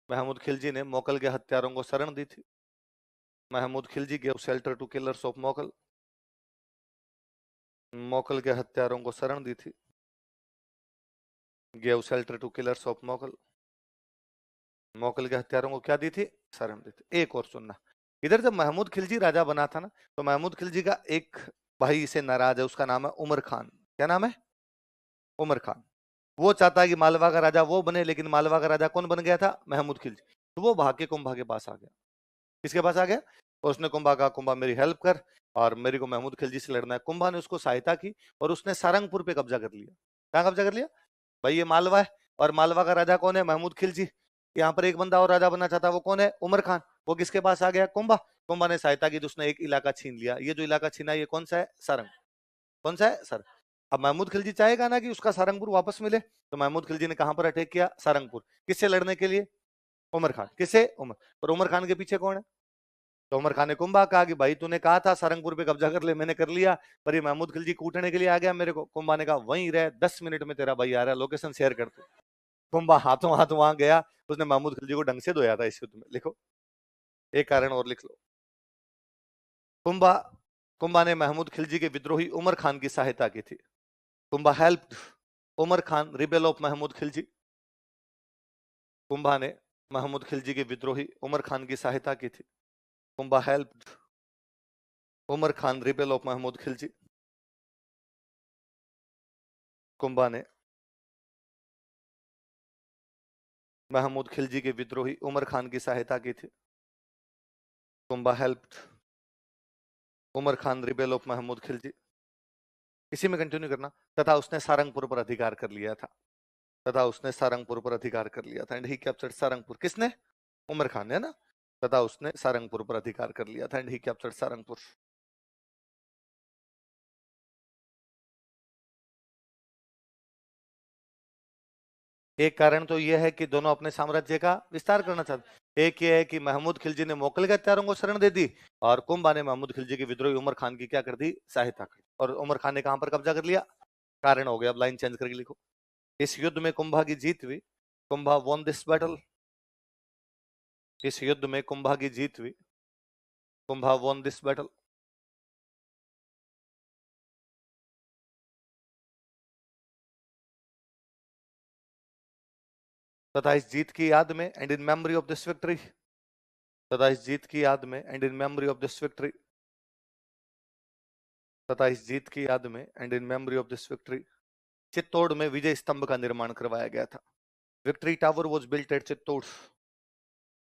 Mahmud Khilji ने मोकल के हत्यारों को शरण दी थी। Mahmud Khilji gave shelter to killers of Mokal. Mokal के हत्यारों को शरण दी थी। Gave shelter to killers of Mokal. Mokal के हत्यारों को क्या दी थी? शरण दी थी। एक और सुनना, इधर जब महमूद खिलजी राजा बना था ना, तो महमूद खिलजी का एक भाई से नाराज है, उसका नाम है उमर खान। क्या नाम है? उमर खान। वो चाहता है कि मालवा का राजा वो बने, लेकिन मालवा का राजा कौन बन गया था? महमूद खिलजी। तो वो भाग के कुंभा के पास आ गया। किसके पास आ गया? और उसने कुंभा कहा, कुंभा मेरी हेल्प कर और मेरे को महमूद खिलजी से लड़ना है। कुंभा ने उसको सहायता की और उसने सारंगपुर पे कब्जा कर लिया। कहाँ कब्जा कर लिया भाई? ये मालवा है और मालवा का राजा कौन है? महमूद खिलजी। यहाँ पर एक बंदा और राजा बनना चाहता है, वो कौन है? उमर खान। वो किसके पास आ गया? कुंभा। कुंभा ने सहायता की तो उसने एक इलाका छीन लिया। ये जो इलाका छीना ये कौन सा है? सारंग। कौन सा है? सर। अब महमूद खिलजी चाहेगा ना कि उसका सारंगपुर वापस मिले, तो महमूद खिलजी ने कहां पर अटैक किया? सारंगपुर। किससे लड़ने के लिए? उमर खान। किससे? उमर। और उमर खान के पीछे कौन है? तो उमर खान ने कुंभा कहा कि भाई तूने कहा था सारंगपुर पे कब्जा कर ले, मैंने कर लिया, पर ये महमूद खिलजी कूटने के लिए आ गया मेरे को। कुंभा ने कहा वहीं रह, 10 मिनट में तेरा भाई आ रहा है, लोकेशन शेयर कर दो। कुंभा हाथों हाथ वहां गया, उसने महमूद खिलजी को ढंग से धोया था इस युद्ध में। लिखो, एक कारण और लिख लो। कुंभा कुंभा ने महमूद खिलजी के विद्रोही उमर खान की सहायता की थी। Kumbha helped Umar Khan rebel of Mahmud Khilji. Kumbha ने महमूद खिलजी के विद्रोही उमर खान की सहायता की थी। Kumbha helped Umar Khan rebel of Mahmud Khilji. Kumbha ने महमूद खिलजी के विद्रोही उमर खान की सहायता की थी। Kumbha helped Umar Khan rebel of Mahmud Khilji. इसी में कंटिन्यू करना। तथा उसने सारंगपुर पर अधिकार कर लिया था। तथा उसने सारंगपुर पर अधिकार कर लिया था। And he captured Sarangpur. किसने? उमर खान ने ना। तथा उसने सारंगपुर पर अधिकार कर लिया था। And he captured Sarangpur. एक कारण तो यह है कि दोनों अपने साम्राज्य का विस्तार करना चाहते। एक यह है कि महमूद खिलजी ने मोकल के हत्यारों को शरण दे दी और कुंभा ने महमूद खिलजी के विद्रोही उमर खान की क्या कर दी? सहायता कर। और उमर खान ने कहां पर कब्जा कर लिया? कारण हो गया। अब लाइन चेंज करके लिखो, इस युद्ध में कुंभा की जीत हुई। Kumbha von this battle. इस युद्ध में कुंभा की जीत हुई। Kumbha von this battle. तथा इस जीत की याद में and in memory of this victory. तथा इस जीत की याद में and in memory of this victory. तथा इस जीत की याद में and in memory of this victory Chittor में विजय स्तंभ का निर्माण करवाया गया था। Victory tower was built at Chittor.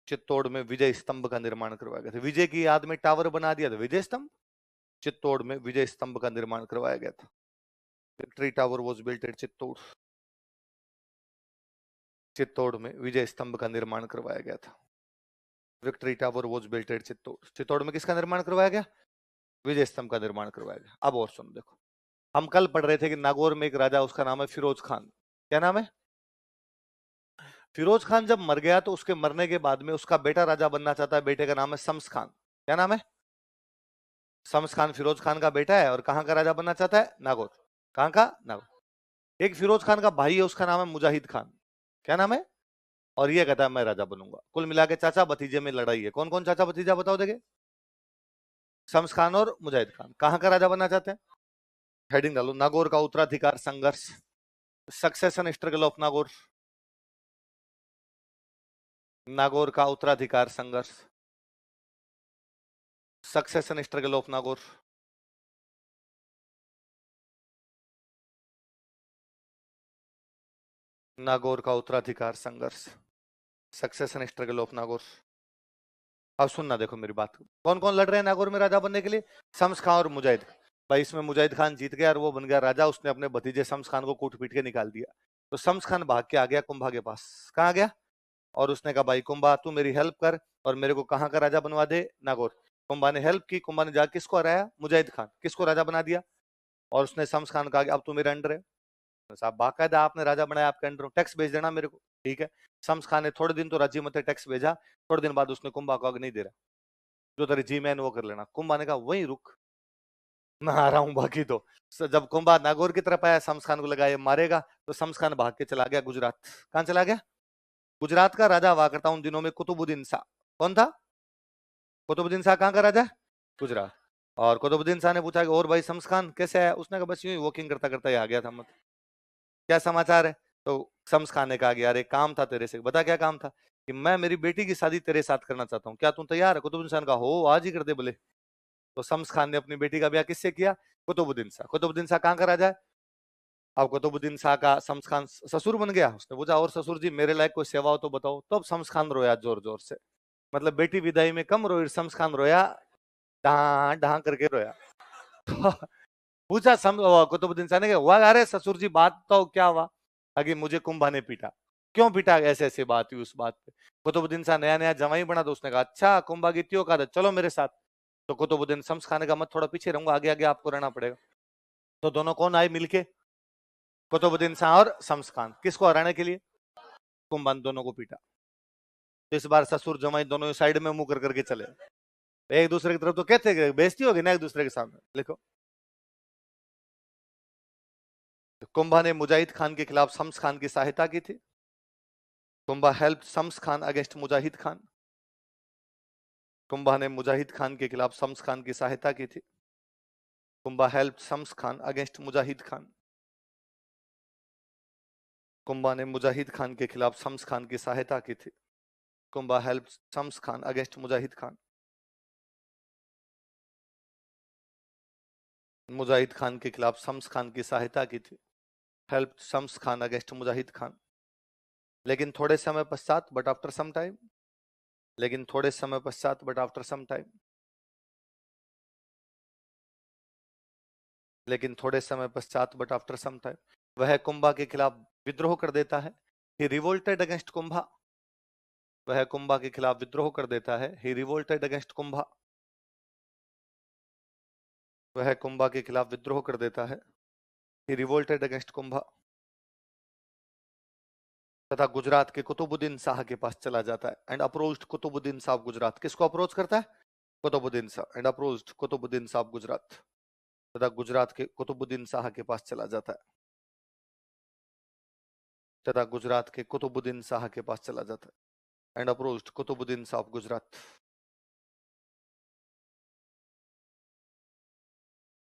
Chittor में विजय स्तंभ का निर्माण करवाया गया था। विजय की याद में टावर बना दिया था, विजय स्तंभ। चित्तौड़ में विजय स्तंभ का निर्माण करवाया गया था। Victory tower was built at Chittor. Chittor में विजय स्तंभ का निर्माण करवाया गया था। Victory tower was built at Chittor. Chittor में किसका निर्माण करवाया गया? विजय स्तंभ का निर्माण करवाया गया। अब और सुन देखो, हम कल पढ़ रहे थे कि नागौर में एक राजा, उसका नाम है फिरोज खान। क्या नाम है? फिरोज खान जब मर गया तो उसके मरने के बाद में उसका बेटा राजा बनना चाहता है। बेटे का नाम है शम्स खान। क्या नाम है? शम्स खान फिरोज खान का बेटा है और कहां का राजा बनना चाहता है? नागौर। कहां का? नागौर। एक फिरोज खान का भाई है, उसका नाम है मुजाहिद खान। क्या नाम है? और ये कहता है मैं राजा बनूंगा। कुल मिला के चाचा भतीजे में लड़ाई है। कौन कौन चाचा भतीजा बताओ देखे? शम्स खान और मुजाहिद खान कहाँ का राजा बनना चाहते हैं? हेडिंग डालो, नागौर का उत्तराधिकार संघर्ष, succession struggle of Nagaur, Nagaur का उत्तराधिकार संघर्ष, succession struggle of Nagaur, Nagaur का उत्तराधिकार संघर्ष, सक्सेशन स्ट्रगल ऑफ नागौर। अब सुनना, देखो मेरी बात, कौन कौन लड़ रहे हैं नागौर में राजा बनने के लिए? शम्स खान और मुजाहिद। भाई इसमें मुजाहिद खान जीत गया और वो बन गया राजा, उसने अपने भतीजे शम्स खान को कूट पीट के निकाल दिया। तो शम्स खान भाग के आ गया कुंभा के पास। कहाँ गया? और उसने कहा भाई कुंभा तू मेरी हेल्प कर और मेरे को कहाँ का राजा बनवा दे? नागौर। कुंभा ने हेल्प की, कुंभा ने जाकर किसको हराया? मुजाहिद खान। किसको राजा बना दिया? और उसने शम्स खान कहा अब तू मेरे अंडर है। साहब बाकायदा आपने राजा बनाया, आपके अंडर हूं, टैक्स भेज देना मेरे को। ठीक है, शम्स खान ने थोड़े दिन तो राजी मत टैक्स भेजा, थोड़े दिन बाद उसने कुंभा को आग नहीं दे रहा, जो तेरे जी मैन वो कर लेना। कुंभा ने कहा वहीं रुक, मैं आ रहा हूं बाकी तो। जब कुंभा नागौर की तरफ आया, शम्स खान को लगा ये मारेगा, तो शम्स खान भाग के चला गया गुजरात। कहां चला गया? गुजरात का राजा हुआ करता उन दिनों में कुतुबुद्दीन शाह। कौन था? कुतुबुद्दीन शाह कहां का राजा? गुजरात। और कुतुबुद्दीन शाह ने पूछा कि और भाई शम्स खान कैसे है? उसने कहा बस यूं ही वॉकिंग करता करता ही आ गया था, मत क्या समाचार है? तो शम्स खान ने कहा कि यार एक काम था तेरे से। बता क्या काम था? कि मैं मेरी बेटी की शादी तेरे साथ करना चाहता हूँ, क्या तू तैयार है? कुतुबुद्दीन शाह ने कहा हो आज ही कर दे बोले। तो शम्स खान ने अपनी बेटी का ब्याह किससे किया? कुतुबुद्दीन शाह। कुतुबुद्दीन शाह कहाँ का राजा है? अब कुतुबुद्दीन शाह का शम्स खान ससुर बन गया। उसने पूछा और ससुर जी मेरे लायक कोई सेवा हो तो बताओ। तो अब शम्स खान रोया जोर जोर से, मतलब बेटी विदाई में कम रोई, शम्स खान रोया ढहा ढहा करके रोया। पूछा कुतुबुद्दीन शाह ने, हुआ अरे ससुर जी बात तो क्या हुआ? आगे मुझे कुंभा ने पीटा। क्यों पीटा? ऐसे ऐसे बात हुई उस बात पे। कुतुबुद्दीन शाह नया नया जवाई बना, तो उसने कहा अच्छा कुंभा की त्यों का चलो मेरे साथ। तो कुतुबुद्दीन शम्स खान का मत थोड़ा पीछे रहूंगा, आगे आगे आपको रहना पड़ेगा। तो दोनों कौन आए मिलके? कुतुबुद्दीन शाह और शम्स खान। किसको हराने के लिए? कुंभा ने दोनों को पीटा। तो इस बार ससुर जमाई दोनों साइड में मुंह कर करके चले एक दूसरे की तरफ। तो कहते बेइज्जती होगी ना एक दूसरे के सामने। लिखो, कुंभा ने मुजाहिद खान के खिलाफ शम्स खान की सहायता की थी। कुंभा हेल्प शम्स खान अगेंस्ट मुजाहिद खान। कुंभा ने मुजाहिद खान के खिलाफ शम्स खान की सहायता की थी। कुंभा हेल्प शम्स खान अगेंस्ट मुजाहिद खान। कुंभा ने मुजाहिद खान के खिलाफ शम्स खान की सहायता की थी। कुंभा हेल्प शम्स खान अगेंस्ट मुजाहिद खान। मुजाहिद खान के खिलाफ शम्स खान की सहायता की थी, हेल्प शम्स खान अगेंस्ट मुजाहिद खान। लेकिन थोड़े समय पश्चात, बट आफ्टर सम टाइम, लेकिन थोड़े समय पश्चात बट आफ्टर सम टाइम, लेकिन थोड़े समय पश्चात बट आफ्टर सम टाइम, वह कुंभा के खिलाफ विद्रोह कर देता है। ही रिवोल्टेड अगेंस्ट कुंभा। वह कुंभा के खिलाफ विद्रोह कर देता है। ही रिवोल्टेड अगेंस्ट कुंभा। वह कुंभा के खिलाफ विद्रोह कर देता है। ही रिवोल्टेड अगेंस्ट कुंभा। तथा गुजरात के कुतुबुद्दीन शाह के पास चला जाता है एंड अप्रोच्ड कुतुबुद्दीन शाह गुजरात। किसको अप्रोच करता है? कुतुबुद्दीन शाह। And approached Qutbuddin Shah Gujarat. तथा गुजरात के कुतुबुद्दीन शाह के पास चला जाता है। तथा गुजरात के कुतुबुद्दीन शाह के पास चला जाता है एंड अप्रोच्ड कुतुबुद्दीन शाह गुजरात।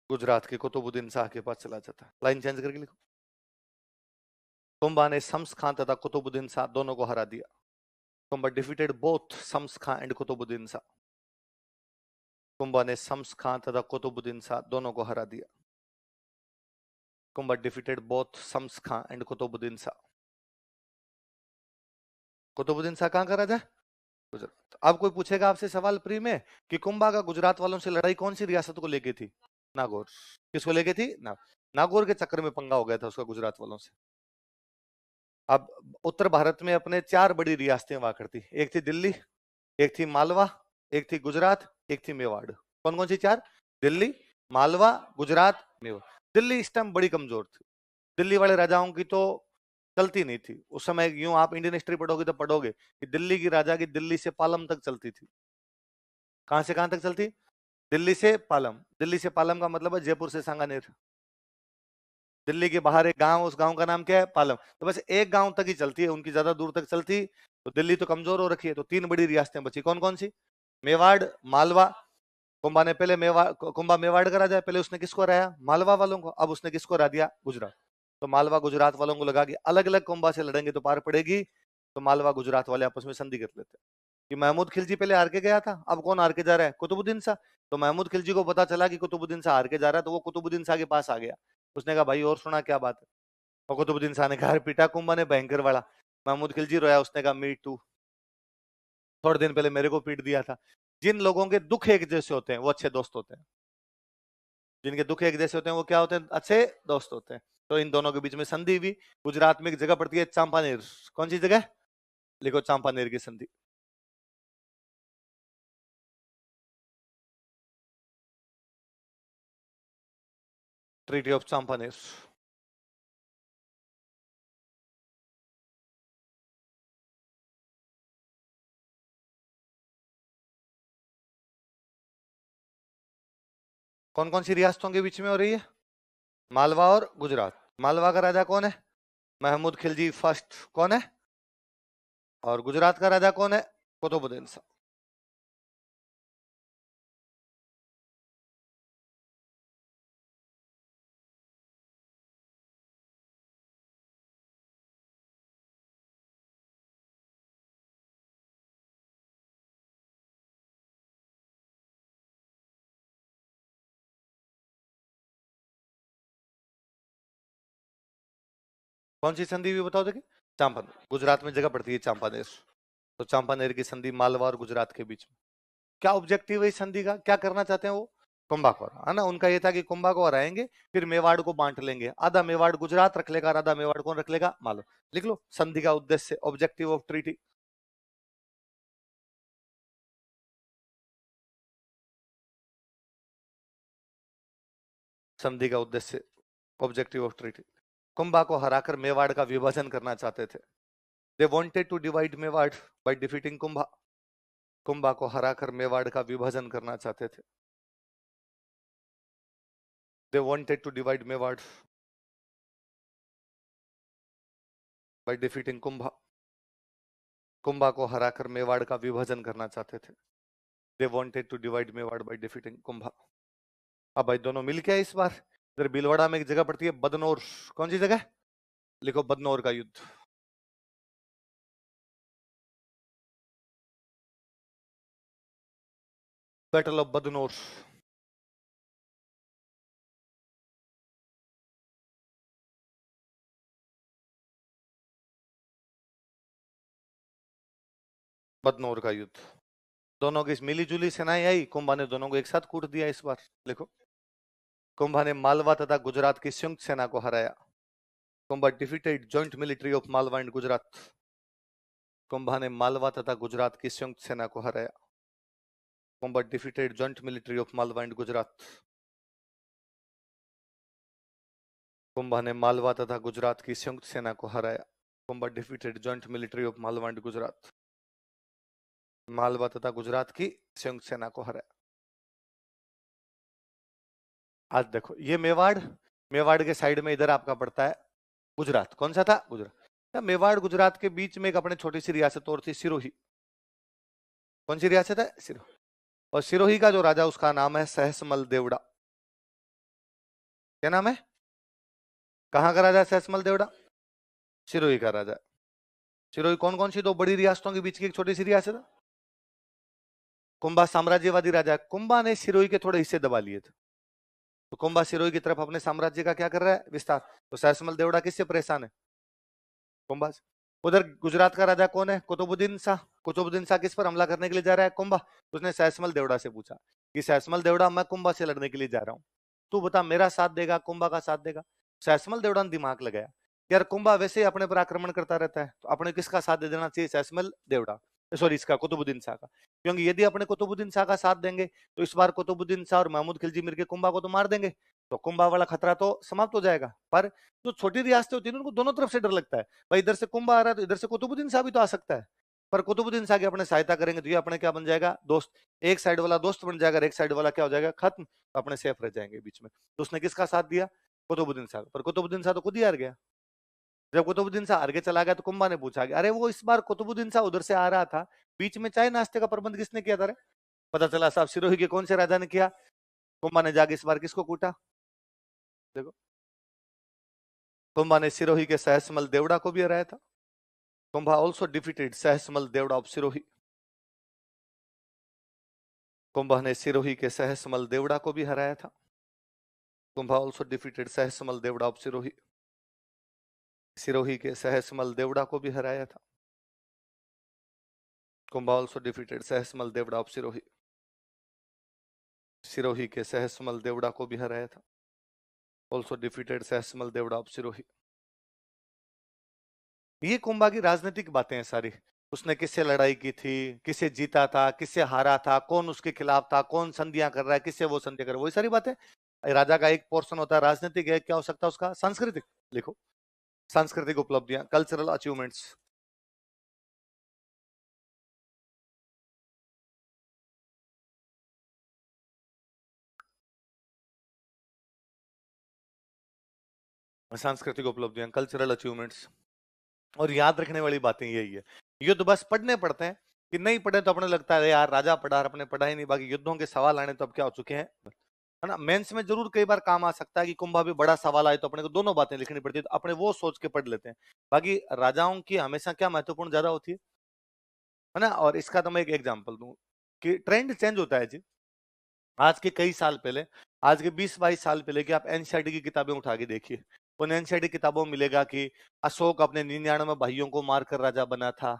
गुजरात के कुतुबुद्दीन शाह के पास चला जाता है। लाइन चेंज करके लिखो। कुंभा ने शम्स खान तथा कुतुबुद्दीन शाह दोनों को हरा दिया। Kumbha defeated both Shams Khan and Qutbuddin Shah. Kumbha ने शम्स खान तथा कुतुबुद्दीन शाह दोनों को हरा दिया। Kumbha defeated both Shams Khan and Qutbuddin Shah. Qutbuddin Shah कहां का राजा? गुजरात। अब कोई पूछेगा आपसे सवाल प्री में कि कुंभा का गुजरात वालों से लड़ाई कौन सी रियासत को लेके थी? नागौर। किसको लेके थी? नागौर के चक्कर में पंगा हो गया था उसका गुजरात वालों से। अब उत्तर भारत में अपने 4 बड़ी रियासतें हुआ करती। एक थी दिल्ली, एक थी मालवा, एक थी गुजरात, एक थी मेवाड़। कौन कौन सी 4? दिल्ली, मालवा, गुजरात, मेवाड़। दिल्ली इस टाइम बड़ी कमजोर थी। दिल्ली वाले राजाओं की तो चलती नहीं थी उस समय। यूं आप इंडियन हिस्ट्री पढ़ोगे तो पढ़ोगे कि दिल्ली की राजा की दिल्ली से पालम तक चलती थी। कहां से कहां तक चलती? दिल्ली से पालम। दिल्ली से पालम का मतलब है जयपुर से सांगानेर। दिल्ली के बाहर एक गांव, उस गांव का नाम क्या है? पालम। तो बस एक गांव तक ही चलती है, उनकी ज्यादा दूर तक चलती। तो दिल्ली तो कमजोर हो रखी है। तो 3 बड़ी रियासतें बची। कौन कौन सी? मेवाड़, मालवा, कुंभा मेवाड़ का राजा है, पहले उसने किसको हराया? मालवा वालों को। अब उसने किसको हरा दिया? गुजरात। तो मालवा गुजरात वालों को लगा कि अलग अलग कुंभा से लड़ेंगे तो पार पड़ेगी, तो मालवा गुजरात वाले आपस में संधि कर लेते कि महमूद खिलजी पहले हार के गया था, अब कौन हार के जा रहा है? कुतुबुद्दीन शाह। तो महमूद खिलजी को पता चला कि कुतुबुद्दीन शाह हार के जा रहा है, तो वो कुतुबुद्दीन शाह के पास आ गया। उसने कहा भाई और सुना क्या बात है? और कुतुबुद्दीन शाह ने कहा पीटा कुंभा ने भयंकर वाला। महमूद खिलजी रोया, उसने कहा मी टू, थोड़े दिन पहले मेरे को पीट दिया था। जिन लोगों के दुख एक जैसे होते हैं वो अच्छे दोस्त होते हैं, जिनके दुख एक जैसे होते हैं वो क्या होते हैं? अच्छे दोस्त होते हैं। तो इन दोनों के बीच में संधि हुई। गुजरात में एक जगह पड़ती है चांपानेर। कौन सी जगह? लिखो, चांपानेर की संधि। Treaty of Champaner. कौन कौन सी रियासतों के बीच में हो रही है? मालवा और गुजरात। मालवा का राजा कौन है? महमूद खिलजी फर्स्ट। कौन है? और गुजरात का राजा कौन है? कुतुबुद्दीन शाह। कौन सी संधि भी बताओ देखिए? चांपानेर। गुजरात में जगह पड़ती है चांपानेर। तो चांपानेर की संधि मालवा और गुजरात के बीच में। क्या ऑब्जेक्टिव है इस संधि का? क्या करना चाहते हैं वो? कुंभा को हरा, है ना? उनका ये था कि कुंभा को हराएंगे, फिर मेवाड़ को बांट लेंगे। आधा मेवाड़ गुजरात रख लेगा, आधा मेवाड़ कौन रख लेगा? मालवा। लिख लो संधि का उद्देश्य, ऑब्जेक्टिव ऑफ ट्रीटी। संधि का उद्देश्य, ऑब्जेक्टिव ऑफ ट्रीटी। कुंभा को हराकर मेवाड़ का विभाजन करना चाहते थे। They wanted to divide Mewar by defeating Kumbha. Kumbha को हराकर मेवाड़ का विभाजन करना चाहते थे। They wanted to divide Mewar by defeating Kumbha. Kumbha को हराकर मेवाड़ का विभाजन करना चाहते थे। They wanted to divide Mewar by defeating Kumbha. अब भाई दोनों मिल के इस बार इधर भीलवाड़ा में एक जगह पड़ती है बदनौर। कौन सी जगह? लिखो बदनौर का युद्ध। Battle of Badnore. बदनौर का युद्ध। दोनों की मिली जुली सेनाएं आई, कुंभा ने दोनों को एक साथ कूट दिया इस बार। लिखो, कुंभा ने मालवा तथा गुजरात की संयुक्त सेना को हराया। Kumbha defeated joint military of Malwa and Gujarat. Kumbha ने मालवा तथा गुजरात की संयुक्त सेना को हराया। Kumbha defeated joint military of Malwa and Gujarat. Kumbha ने मालवा तथा गुजरात की संयुक्त सेना को हराया। Kumbha defeated joint military of Malwa and Gujarat. Malwa तथा गुजरात की संयुक्त सेना को हराया। आज देखो ये मेवाड़, मेवाड़ के साइड में इधर आपका पड़ता है गुजरात। कौन सा था? गुजरात। मेवाड़ गुजरात के बीच में एक अपने छोटी सी रियासत और थी, सिरोही। कौन सी रियासत है? सिरोही। और सिरोही का जो राजा उसका नाम है सहसमल देवड़ा। क्या नाम है? कहां का राजा? सहसमल देवड़ा, सिरोही का राजा। सिरोही कौन कौन सी दो बड़ी रियासतों के बीच की एक छोटी सी रियासत है। कुंभा साम्राज्यवादी राजा है। कुंभा ने सिरोही के थोड़े हिस्से दबा लिए थे, तो कुंभा सिरोही की तरफ अपने साम्राज्य का क्या कर रहा है? विस्तार। तो सहसमल देवड़ा किससे परेशान है? कुंभा से। उधर गुजरात का राजा कौन है? कुतुबुद्दीन शाह। कुतुबुद्दीन शाह किस पर हमला करने के लिए जा रहा है? कुंभा। उसने सहसमल देवड़ा से पूछा कि सहसमल देवड़ा, मैं कुंभा से लड़ने के लिए जा रहा हूँ, तू बता मेरा साथ देगा कुंभा का साथ देगा? सहसमल देवड़ा ने दिमाग लगाया, यार कुंभा वैसे ही अपने पर आक्रमण करता रहता है, तो अपने किसका साथ दे देना चाहिए? सहसमल देवड़ा, सॉरी इसका कुतुबुद्दीन शाह का। क्योंकि यदि अपने कुतुबुद्दीन शाह का साथ देंगे तो इस बार कुतुबुद्दीन शाह और महमूद खिलजी मिलकर कुंभा को तो मार देंगे, तो कुंभा वाला खतरा तो समाप्त हो जाएगा। पर जो छोटी रियासतें होती है उनको दोनों तरफ से डर लगता है, भाई इधर से कुंभा आ रहा है तो इधर से कुतुबुद्दीन शाह भी तो आ सकता है। पर कुतुबुद्दीन शाह की अपने सहायता करेंगे तो ये अपने क्या बन जाएगा? दोस्त। एक साइड वाला दोस्त बन जाएगा, एक साइड वाला क्या हो जाएगा? खत्म। तो अपने सेफ रह जाएंगे बीच में। तो उसने किसका साथ दिया? कुतुबुद्दीन शाह। पर कुतुबुद्दीन शाह तो खुद ही हार गया। जब कुतुबुद्दीन शाह हार के चला गया तो कुंभा ने पूछा कि अरे वो इस बार कुतुबुद्दीन शाह उधर से आ रहा था, बीच में चाय नाश्ते का प्रबंध किसने किया था रे? पता चला साहब सिरोही के कौन से राजा ने किया? कुंभा ने जाके इस बार किसको कूटा? देखो, कुंभा ने सिरोही के सहसमल देवड़ा को भी हराया था। Kumbha also defeated Sahasmal Deora of Sirohi. Kumbha ने सिरोही के सहसमल देवड़ा को भी हराया था। Kumbha also defeated Sahasmal Deora of Sirohi. Sirohi के सहसमल देवड़ा को भी हराया था। Kumbha also defeated Sahasmal Deora of Sirohi. Sirohi के सहसमल देवड़ा को भी हराया था। Also defeated Sahasmal Deora of Sirohi. ये कुंभा की राजनीतिक बातें हैं सारी। उसने किससे लड़ाई की थी, किसे जीता था, किससे हारा था, कौन उसके खिलाफ था, कौन संधियां कर रहा है, किससे वो संधियां कर रहा है, वही सारी बातें। राजा का एक पोर्शन होता है राजनीतिक, है क्या हो सकता है उसका? सांस्कृतिक। लिखो, सांस्कृतिक उपलब्धियां, कल्चरल अचीवमेंट्स। सांस्कृतिक उपलब्धियां, कल्चरल अचीवमेंट्स। और याद रखने वाली बातें यही है। युद्ध बस पढ़ने पड़ते हैं, कि नहीं पढ़े तो अपने लगता है यार राजा पढ़ा, अपने पढ़ा ही नहीं। बाकी युद्धों के सवाल आने तो अब क्या हो चुके हैं, है ना। मेंस में जरूर कई बार काम आ सकता है कि कुंभा भी बड़ा सवाल आए तो अपने को दोनों बातें लिखनी पड़ती है, तो अपने वो सोच के पढ़ लेते हैं। बाकी राजाओं की हमेशा क्या महत्वपूर्ण ज्यादा होती है ना। और इसका तो मैं एक एग्जाम्पल दूं कि ट्रेंड चेंज होता है जी। आज के कई साल पहले, आज के 20-22 साल पहले की आप एनसीईआरटी की किताबें उठा के देखिए, उन एनसीईआरटी किताबों में मिलेगा कि अशोक अपने 99 भाइयों को मारकर राजा बना था।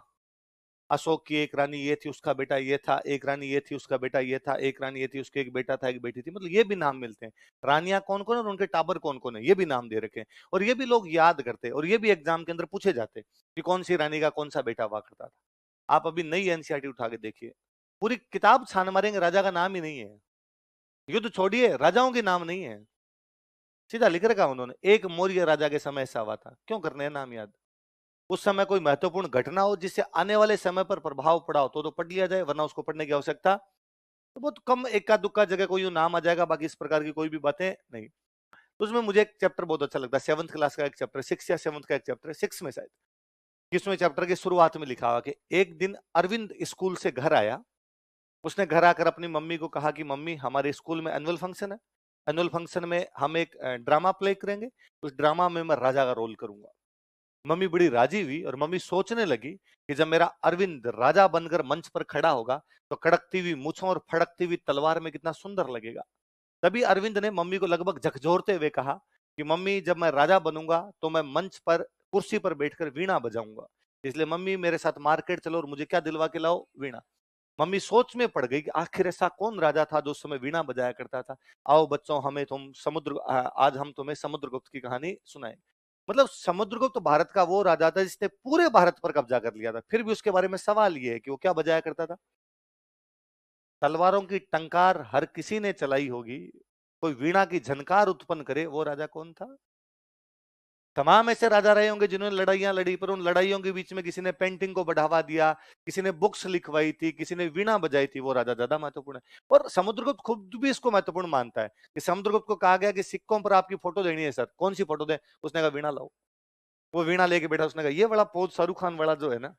अशोक की एक रानी ये थी, उसका बेटा ये था, एक रानी ये थी, उसका बेटा ये था, एक रानी ये थी, उसके एक बेटा था, एक बेटी थी। मतलब ये भी नाम मिलते हैं। रानियां कौन कौन है और उनके टाबर कौन कौन है, ये भी नाम दे रखे हैं। और ये भी लोग याद करते हैं, और ये भी एग्जाम के अंदर पूछे जाते हैं कि कौन सी रानी का कौन सा बेटा हुआ करता था। आप अभी नई एनसीईआरटी उठा के देखिए, पूरी किताब छान मारेंगे, राजा का नाम ही नहीं है। युद्ध छोड़िए, राजाओं के नाम नहीं है, सीधा लिख रखा उन्होंने, एक मौर्य राजा के समय ऐसा हुआ था। क्यों करने हैं नाम याद? उस समय कोई महत्वपूर्ण घटना हो जिससे आने वाले समय पर प्रभाव पड़ा हो तो पढ़ लिया जाए, वरना उसको पढ़ने की आवश्यकता तो बहुत कम, इक्का दुक्का जगह कोई नाम आ जाएगा, बाकी इस प्रकार की कोई भी बातें नहीं। तो उसमें मुझे एक चैप्टर बहुत अच्छा लगता है, 7th क्लास का एक चैप्टर, 6 या 7th का एक चैप्टर, 6 में शायद। इसमें चैप्टर की शुरुआत में लिखा हुआ कि एक दिन अरविंद स्कूल से घर आया। उसने घर आकर अपनी मम्मी को कहा कि मम्मी, हमारे स्कूल में एनुअल फंक्शन है, एनुअल फंक्शन में हम एक ड्रामा प्ले करेंगे, उस ड्रामा में मैं राजा का रोल करूंगा। मम्मी बड़ी राजी हुई और मम्मी सोचने लगी कि जब मेरा अरविंद राजा बनकर मंच पर खड़ा होगा तो कड़कती हुई मूछों और फड़कती हुई तलवार में कितना सुंदर लगेगा। तभी अरविंद ने मम्मी को लगभग झकझोरते हुए कहा कि मम्मी, जब मैं राजा बनूंगा तो मैं मंच पर कुर्सी पर बैठकर वीणा बजाऊंगा, इसलिए मम्मी मेरे साथ मार्केट चलो और मुझे क्या दिलवा के लाओ? वीणा। मम्मी सोच में पड़ गई कि आखिर ऐसा कौन राजा था जो उस समय वीणा बजाया करता था। आओ बच्चों, हमें तुम आज हम तुम्हें समुद्रगुप्त की कहानी सुनाएं। मतलब समुद्रगुप्त भारत का वो राजा था जिसने पूरे भारत पर कब्जा कर लिया था, फिर भी उसके बारे में सवाल ये है कि वो क्या बजाया करता था? तलवारों की टंकार हर किसी ने चलाई होगी, कोई वीणा की झनकार उत्पन्न करे, वो राजा कौन था? तमाम ऐसे राजा रहे होंगे जिन्होंने लड़ाइयां लड़ी, पर उन लड़ाइयों के बीच में किसी ने पेंटिंग को बढ़ावा दिया, किसी ने बुक्स लिखवाई थी, किसी ने वीणा बजाई थी, वो राजा ज्यादा महत्वपूर्ण है। और समुद्रगुप्त खुद भी इसको महत्वपूर्ण मानता है कि समुद्रगुप्त को कहा गया कि सिक्कों पर आपकी फोटो लेनी है सर, कौन सी फोटो दे? उसने कहा वीणा लाओ। वो वीणा लेके बैठा, उसने कहा ये वाला पोज शाहरुख खान वाला जो है ना,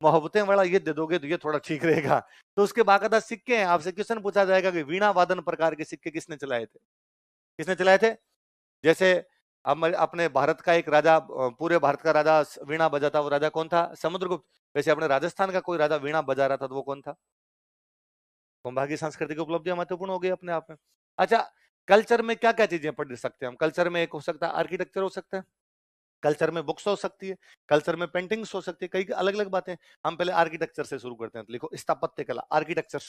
मोहब्बतें वाला, ये दे दोगे तो ये थोड़ा ठीक रहेगा। तो उसके बाकायदा सिक्के हैं, आपसे क्वेश्चन पूछा जाएगा कि वीणा वादन प्रकार के सिक्के किसने चलाए थे? किसने चलाए थे? जैसे अपने भारत का एक राजा, पूरे भारत का राजा वीणा बजाता, वो राजा कौन था? समुद्रगुप्त। वैसे अपने राजस्थान का कोई राजा वीणा बजा रहा था तो वो कौन था? कुंभा की सांस्कृतिक उपलब्धियां महत्वपूर्ण हो गई अपने आप में। अच्छा, कल्चर में क्या क्या चीजें पढ़ सकते हैं हम? कल्चर में एक हो सकता है आर्किटेक्चर हो सकता है, कल्चर में बुक्स हो सकती है, कल्चर में पेंटिंग्स हो सकती है, कई अलग अलग बातें। हम पहले आर्किटेक्चर से शुरू करते हैं, तो लिखो स्थापत्य कला, आर्किटेक्चर,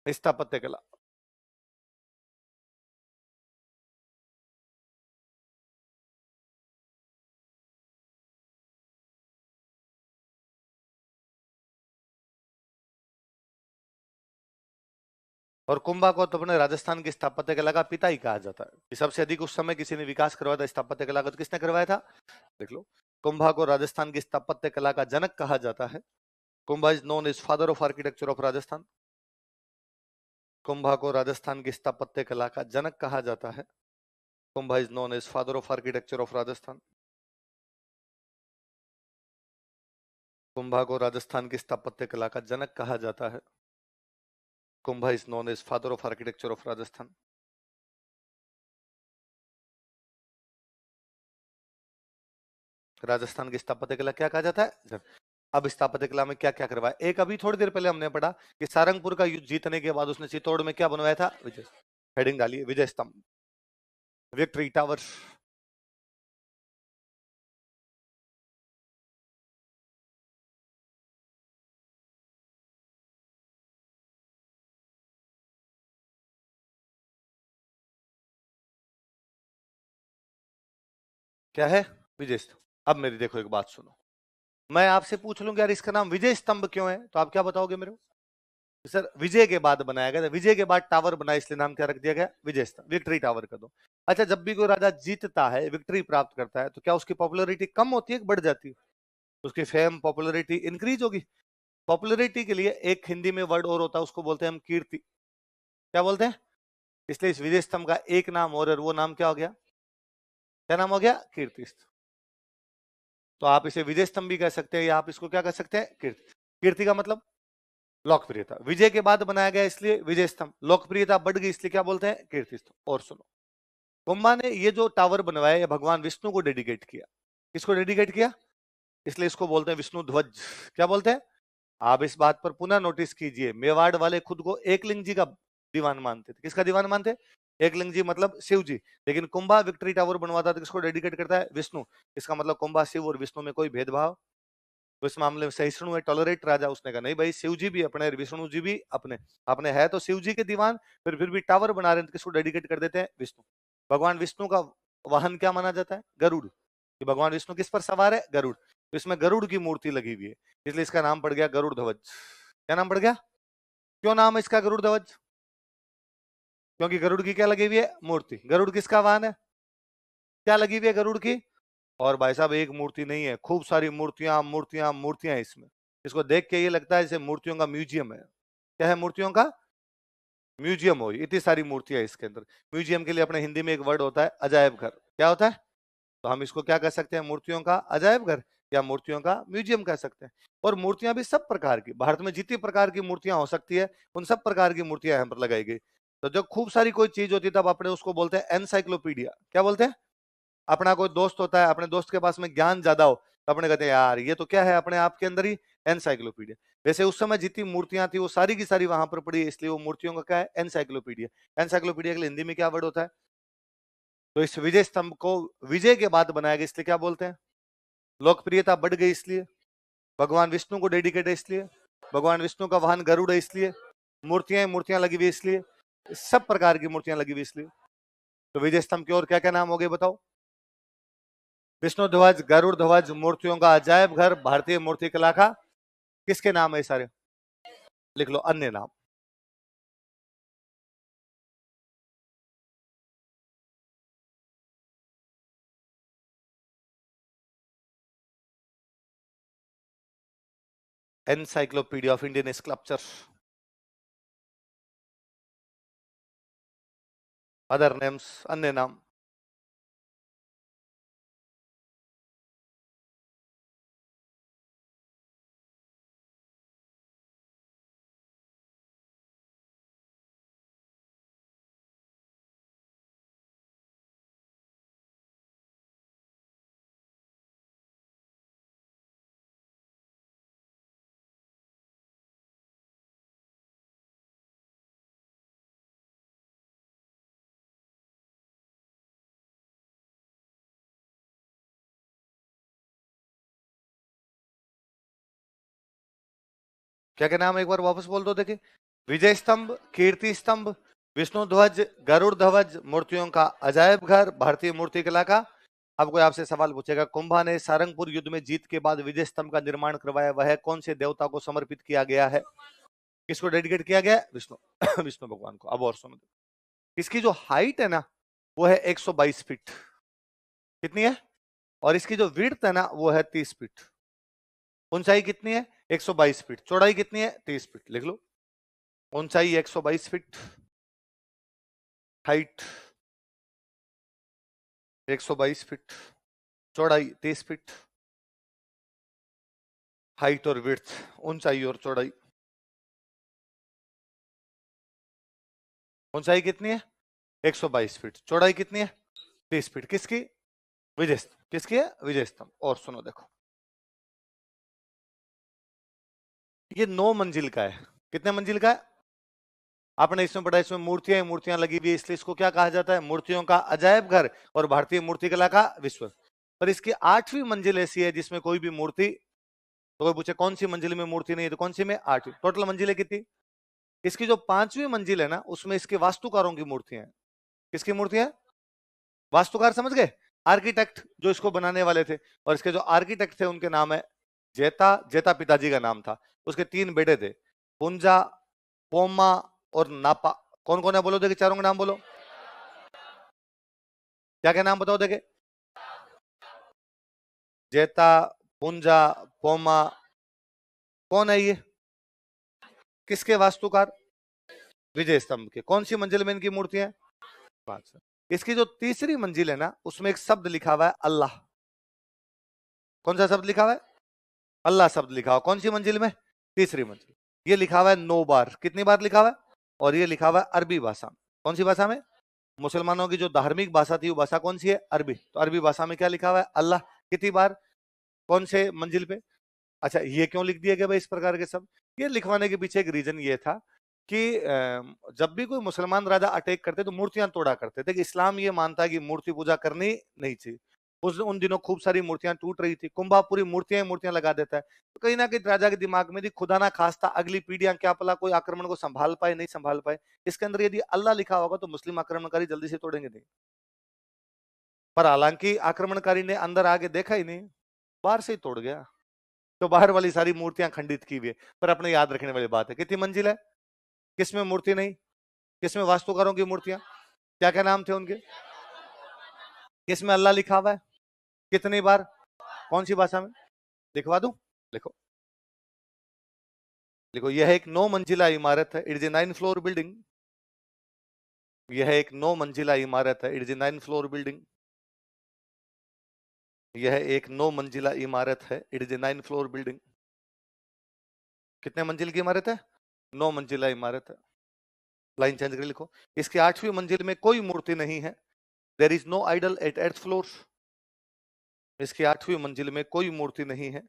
स्थापत्य कला। और कुंभा को तो अपने राजस्थान की स्थापत्य कला का पिता ही कहा जाता है, कि सबसे अधिक उस समय किसी ने विकास करवाया था स्थापत्य कला का, तो किसने करवाया था? देख लो, कुंभा को राजस्थान की स्थापत्य कला का जनक कहा जाता है। Kumbha is known as father of architecture of Rajasthan. Kumbha को राजस्थान की स्थापत्य कला का जनक कहा जाता है। Kumbha is known as father of architecture of Rajasthan. Kumbha को राजस्थान की स्थापत्य कला का जनक कहा जाता है। Kumbha is known as father of architecture of Rajasthan. Rajasthan की स्थापत्य कला क्या कहा जाता है? अब स्थापत्य कला में क्या क्या करवाया? एक अभी थोड़ी देर पहले हमने पढ़ा कि सारंगपुर का युद्ध जीतने के बाद उसने चित्तौड़ में क्या बनवाया था? विजय। हेडिंग डालिए, विजय स्तंभ, विक्ट्री टावर। क्या है? विजय स्तंभ। अब मेरी देखो एक बात सुनो, मैं आपसे पूछ लूंगा यार इसका नाम विजय स्तंभ क्यों है, तो आप क्या बताओगे मेरे को? सर विजय के बाद बनाया गया था, विजय के बाद टावर बना, इसलिए नाम क्या रख दिया गया? विजय स्तंभ, विक्ट्री टावर कर दो। अच्छा, जब भी कोई राजा जीतता है, विक्ट्री प्राप्त करता है, तो क्या उसकी पॉपुलैरिटी कम होती है कि बढ़ जाती है? उसकी फेम, पॉपुलैरिटी इंक्रीज होगी। पॉपुलैरिटी के लिए एक हिंदी में वर्ड और होता है, उसको बोलते हैं हम कीर्ति। क्या बोलते हैं? इसलिए इस विजय स्तंभ का एक नाम और है, वो नाम क्या हो गया? क्या नाम हो गया? कीर्ति स्तंभ। तो आप इसे विजय स्तंभ भी कह सकते हैं, या आप इसको क्या कह सकते हैं? कीर्ति। कीर्ति का मतलब लोकप्रियता। विजय के बाद बनाया गया इसलिए विजय स्तंभ, लोकप्रियता बढ़ गई इसलिए क्या बोलते हैं? कीर्ति स्तंभ। और सुनो, कुंभा ने ये जो टावर बनवाया ये भगवान विष्णु को डेडिकेट किया। किसको डेडिकेट किया? इसलिए इसको बोलते हैं विष्णु ध्वज। क्या बोलते हैं? आप इस बात पर पुनः नोटिस कीजिए, मेवाड़ वाले खुद को एकलिंग जी का दीवान मानते थे। किसका दीवान मानते? एकलिंग जी मतलब शिव जी। लेकिन कुंभा विक्ट्री टावर बनवाता तो किसको डेडिकेट करता है? विष्णु। इसका मतलब कुंभा शिव और विष्णु में कोई भेदभाव। तो इस मामले में सहिष्णु है, टॉलरेट राजा। उसने कहा नहीं भाई, शिव जी भी अपने, विष्णु जी भी अपने। अपने है तो शिव जी के दीवान, फिर भी टावर बना रहे हैं तो किसको डेडिकेट कर देते हैं? विष्णु। भगवान विष्णु का वाहन क्या माना जाता है? गरुड़। कि भगवान विष्णु किस पर सवार है? गरुड़। तो इसमें गरुड़ की मूर्ति लगी हुई है, इसलिए इसका नाम पड़ गया गरुड़ ध्वज। क्या नाम पड़ गया? क्यों नाम है इसका गरुड़ ध्वज? क्योंकि गरुड़ की क्या लगी हुई है? मूर्ति। गरुड़ किसका वाहन है? क्या लगी हुई है गरुड़ की? और भाई साहब एक मूर्ति नहीं है, खूब सारी मूर्तियां मूर्तियां मूर्तियां इसमें। इसको देख के ये लगता है जैसे मूर्तियों का म्यूजियम है। क्या है? मूर्तियों का म्यूजियम हो, इतनी सारी मूर्तियां इसके अंदर। म्यूजियम के लिए अपने हिंदी में एक वर्ड होता है अजायब घर। क्या होता है? तो हम इसको क्या कह सकते हैं? मूर्तियों का अजायब घर या मूर्तियों का म्यूजियम कह सकते हैं। और मूर्तियां भी सब प्रकार की, भारत में जितनी प्रकार की मूर्तियां हो सकती है उन सब प्रकार की मूर्तियां यहाँ पर लगाई गई। तो जब खूब सारी कोई चीज होती है तब अपने उसको बोलते हैं एनसाइक्लोपीडिया। क्या बोलते हैं? अपना कोई दोस्त होता है, अपने दोस्त के पास में ज्ञान ज्यादा हो तो अपने कहते हैं यार ये तो क्या है, अपने आप के अंदर ही एनसाइक्लोपीडिया। वैसे उस समय जितनी मूर्तियां थी वो सारी की सारी वहां पर पड़ी है, इसलिए वो मूर्तियों का क्या है? एनसाइक्लोपीडिया। एनसाइक्लोपीडिया के लिए हिंदी में क्या वर्ड होता है? तो इस विजय स्तंभ को विजय के बाद बनाया गया, इसलिए क्या बोलते हैं? लोकप्रियता बढ़ गई इसलिए, भगवान विष्णु को डेडिकेट है इसलिए, भगवान विष्णु का वाहन गरुड़ है इसलिए, मूर्तियां मूर्तियां लगी हुई इसलिए, सब प्रकार की मूर्तियां लगी हुई इसलिए। तो विजय स्तंभ के और क्या क्या नाम हो गए बताओ? विष्णु ध्वज, गरुड़ ध्वज, मूर्तियों का अजायब घर, भारतीय मूर्ति कला का। किसके नाम है सारे? लिख लो अन्य नाम। Encyclopedia of Indian sculpture. Other names, अन्य नाम। क्या क्या नाम एक बार वापस बोल दो देखिए। विजय स्तंभ, कीर्ति स्तंभ, विष्णु ध्वज, गरुड़ ध्वज, मूर्तियों का अजायब घर, भारतीय मूर्ति कला का। अब कोई आपसे सवाल पूछेगा, कुंभा ने सारंगपुर युद्ध में जीत के बाद विजय स्तंभ का निर्माण करवाया, वह कौन से देवता को समर्पित किया गया है? किसको डेडिकेट किया गया है? विष्णु। विष्णु भगवान को। अब और सुनो, इसकी जो हाइट है ना वो है 122 फीट। कितनी है? और इसकी जो विड्थ है ना वो है 30 फीट। ऊंचाई कितनी है? 122 फीट। चौड़ाई कितनी है? 30 फीट। लिख लो, ऊंचाई 122 फीट, हाइट 122 फीट, चौड़ाई 30 फीट। हाइट और विड्थ, ऊंचाई और चौड़ाई। ऊंचाई कितनी है? 122 फीट। चौड़ाई कितनी है? 30 फीट। किसकी? विजय स्तंभ। किसकी है? विजय स्तंभ। और सुनो देखो, ये 9 मंजिल का है। कितने मंजिल का है? आपने इसमें पढ़ा, इसमें मूर्तियां मूर्तियां लगी हुई है, इसलिए इसको क्या कहा जाता है? मूर्तियों का अजायब घर और भारतीय मूर्तिकला का विश्व। पर इसकी 8वीं मंजिल ऐसी है जिसमें कोई भी मूर्ति, तो कोई पूछे कौन सी मंजिल में मूर्ति नहीं है, तो कौन सी में? 8वीं। टोटल मंजिलें कितनी? इसकी जो 5वीं मंजिल है ना, उसमें इसके वास्तुकारों की मूर्तियां हैं। किसकी मूर्तियां? वास्तुकार, समझ गए? आर्किटेक्ट जो इसको बनाने वाले थे। और इसके जो आर्किटेक्ट थे उनके नाम है जेता। जेता पिताजी का नाम था। उसके 3 बेटे थे, पुंजा, पोमा और नापा। कौन कौन है बोलो देखे, चारों का नाम बोलो। क्या क्या नाम बताओ देखे? जेता, पुंजा, पोमा। कौन है ये? किसके वास्तुकार? विजय स्तंभ के। कौन सी मंजिल में इनकी मूर्तियां हैं? 5। इसकी जो तीसरी मंजिल है ना, उसमें एक शब्द लिखा हुआ है अल्लाह। कौन सा शब्द लिखा हुआ है? अल्लाह शब्द लिखा हुआ। कौन सी मंजिल में? तीसरी मंजिल। ये लिखा हुआ है 9 बार। कितनी बार लिखा हुआ है? और ये लिखा हुआ है अरबी भाषा में। कौन सी भाषा में? मुसलमानों की जो धार्मिक भाषा थी वो भाषा कौन सी है? अरबी। तो अरबी भाषा में क्या लिखा हुआ है? अल्लाह। कितनी बार? कौन से मंजिल पे? अच्छा, ये क्यों लिख दिया गया भाई इस प्रकार के शब्द? ये लिखवाने के पीछे एक रीजन ये था कि जब भी कोई मुसलमान राजा अटैक करते तो मूर्तियां तोड़ा करते थे कि इस्लाम ये मानता है कि मूर्ति पूजा करनी नहीं चाहिए। उन दिनों खूब सारी मूर्तियां टूट रही थी। कुंभा पूरी मूर्तियां लगा देता है। तो कहीं ना कहीं राजा के दिमाग में थी, खुदा ना खास्ता अगली पीढ़ियां क्या पला कोई आक्रमण को संभाल पाए, नहीं संभाल पाए। इसके अंदर यदि अल्लाह लिखा होगा तो मुस्लिम आक्रमणकारी जल्दी से तोड़ेंगे नहीं। पर हालांकि आक्रमणकारी ने अंदर आके देखा ही नहीं, बाहर से ही तोड़ गया। तो बाहर वाली सारी मूर्तियां खंडित की हुई है। पर अपने याद रखने वाली बात है, कितनी मंजिल है, किसमें मूर्ति नहीं, किसमें वास्तुकारों की मूर्तियां, क्या क्या नाम थे उनके, किसमें अल्लाह लिखा हुआ है, कितनी बार, कौन सी भाषा में? लिखवा दूं? लिखो लिखो। यह एक 9 मंजिला इमारत है। It is a 9 floor building. यह एक 9 मंजिला इमारत है। It is a 9 floor building. यह एक 9 मंजिला इमारत है। It is a 9 floor building. कितने मंजिल की इमारत है? 9 मंजिला इमारत है। लाइन चेंज करके लिखो। इसकी 8वीं मंजिल में कोई मूर्ति नहीं है। There is no idol at 8th floor. इसकी 8वीं मंजिल में कोई मूर्ति नहीं है।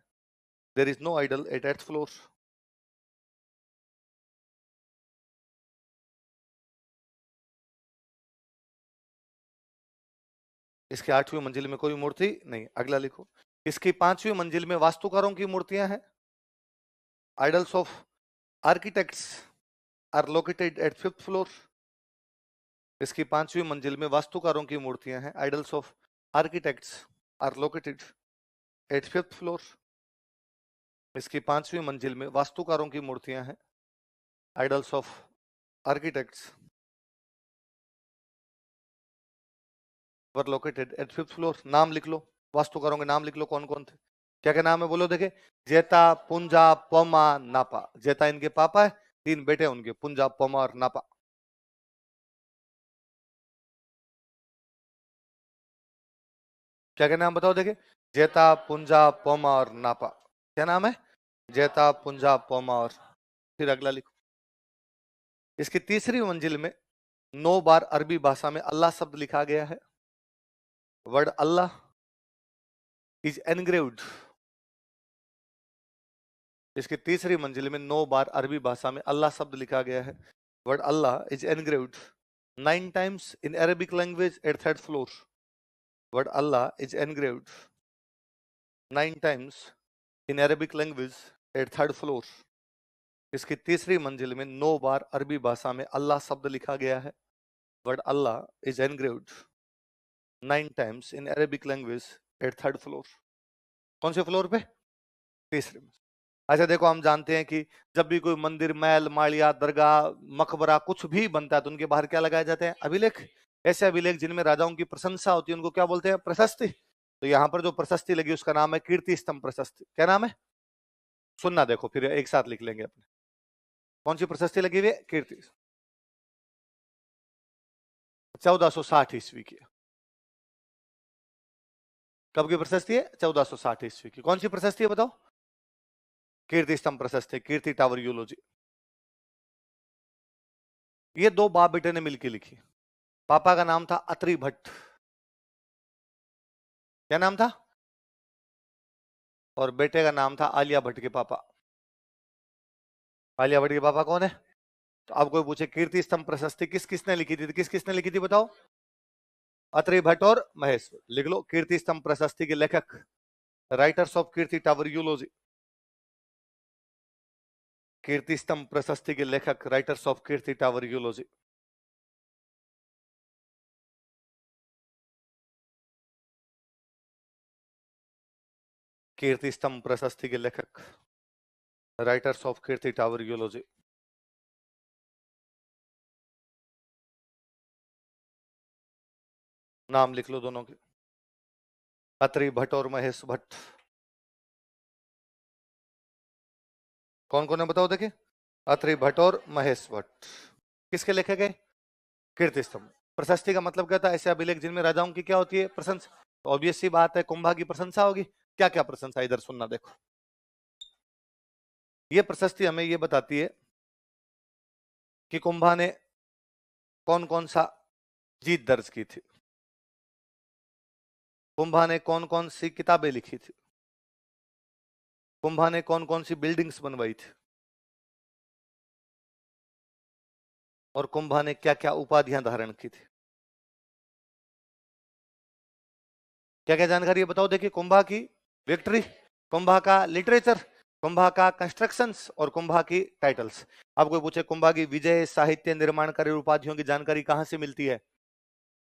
There is no idol at 8th floor. इसकी 8वीं मंजिल में कोई मूर्ति नहीं। अगला लिखो। इसकी 5वीं मंजिल में वास्तुकारों की मूर्तियां हैं। Idols of architects are located at 5th floor. इसकी 5वीं मंजिल में वास्तुकारों की मूर्तियां हैं। Idols of architects are located at 5th floor. इसकी 5वीं मंजिल में वास्तुकारों की मूर्तियां हैं। Idols of architects were located at 5th floor. नाम लिख लो, वास्तुकारों के नाम लिख लो, कौन कौन थे, क्या क्या नाम है बोलो देखे। जेता, पुंजा, पोमा, नापा। जेता इनके पापा है, 3 बेटे उनके, पुंजा, पोमा और नापा। क्या क्या नाम बताओ देखे। जेता, पुंजा, पोमा और नापा। क्या नाम है? जेता, पुंजा, पोमा और, फिर अगला लिखो। इसकी तीसरी मंजिल में 9 बार अरबी भाषा में अल्लाह शब्द लिखा गया है। Word Allah is engraved. इसकी तीसरी मंजिल में 9 बार अरबी भाषा में अल्लाह शब्द लिखा गया है। Word Allah is engraved 9 times in Arabic language eight 3rd floor. Word Allah is engraved 9 times in Arabic language eight 3rd floor. इसकी तीसरी मंजिल में 9 बार अरबी भाषा में अल्लाह शब्द लिखा गया है। Word Allah is engraved 9 times in Arabic language eight 3rd floor. कौन से फ्लोर पे? तीसरे में। अच्छा देखो, हम जानते हैं कि जब भी कोई मंदिर, महल, माड़िया, दरगाह, मकबरा कुछ भी बनता है तो उनके बाहर क्या लगाए जाते हैं? अभिलेख। ऐसे अभिलेख जिनमें राजाओं की प्रशंसा होती है उनको क्या बोलते हैं? प्रशस्ति। तो यहाँ पर जो प्रशस्ति लगी उसका नाम है कीर्ति स्तंभ प्रशस्ति। क्या नाम है? सुनना, देखो फिर एक साथ लिख लेंगे अपने। कौन सी प्रशस्ति लगी हुई है? कीर्ति। 1460 ईस्वी की। कब की प्रशस्ति है? 1460 ईस्वी की। कौन सी प्रशस्ति है बताओ? कीर्ति स्तंभ प्रशस्ति, कीर्ति टावर यूलॉजी। ये दो बाप बेटे ने मिलकर लिखी। पापा का नाम था अत्रि भट्ट, क्या नाम था, और बेटे का नाम था आलिया भट्ट के पापा। आलिया भट्ट के पापा कौन है? तो अब कोई पूछे कीर्ति स्तंभ प्रशस्ति किस किसने लिखी थी, किस किसने लिखी थी बताओ? अत्रि भट्ट और महेश। लिख लो, कीर्ति स्तंभ प्रशस्ति के लेखक, राइटर्स ऑफ कीर्ति टावर यूलॉजी। कीर्ति स्तंभ प्रशस्ति के लेखक, राइटर्स ऑफ कीर्ति टावर यूलॉजी। कीर्ति स्तंभ प्रशस्ति के लेखक, राइटर्स ऑफ कीर्ति टावर यूलॉजी। नाम लिख लो दोनों के, अत्रि भट्ट और महेश भट्ट। कौन कौन है बताओ देखिए? अत्रि भट्ट और महेश भट्ट। किसके लेखक है? कीर्ति स्तंभ प्रशस्ति का मतलब क्या था? ऐसे अभिलेख जिनमें राजाओं की क्या होती है? प्रशंसा। तो ऑब्वियस सी बात है कुंभा की प्रशंसा होगी। क्या क्या प्रशंसा, इधर सुनना देखो। ये प्रशस्ति हमें ये बताती है कि कुंभा ने कौन कौन सा जीत दर्ज की थी, कुंभा ने कौन कौन सी किताबें लिखी थी, कुंभा ने कौन कौन सी बिल्डिंग्स बनवाई थी, और कुंभा ने क्या क्या उपाधियां धारण की थी। क्या क्या जानकारी है बताओ देखिए? कुंभा की विक्ट्री, कुंभा का लिटरेचर, कुंभा का कंस्ट्रक्शंस और कुंभा की टाइटल्स। अब कोई पूछे कुंभा की विजय, साहित्य, निर्माण कार्य, उपाधियों की जानकारी कहां से मिलती है?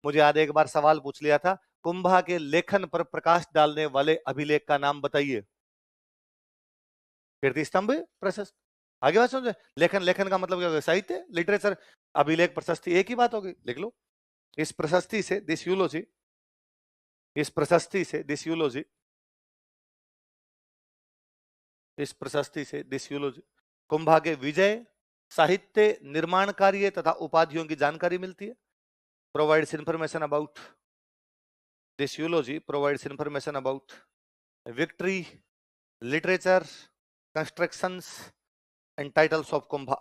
मुझे याद एक बार सवाल पूछ लिया था, कुंभा के लेखन पर प्रकाश डालने वाले अभिलेख का नाम बताइए। कीर्ति स्तंभ प्रशस्ति। आगे बात समझे? लेखन, लेखन का मतलब क्या होगा? साहित्य, लिटरेचर, अभिलेख, प्रशस्ति एक ही बात होगी। लिख लो, इस प्रशस्ति से, दिस यूलॉजी, इस प्रशस्ति से, दिस यूलॉजी, इस प्रशस्ति से, दिस यूलॉजी, कुंभा के विजय, साहित्य, निर्माण कार्य तथा उपाधियों की जानकारी मिलती है। Provides information about, this eulogy provides information about victory, literature, constructions and titles of Kumbha.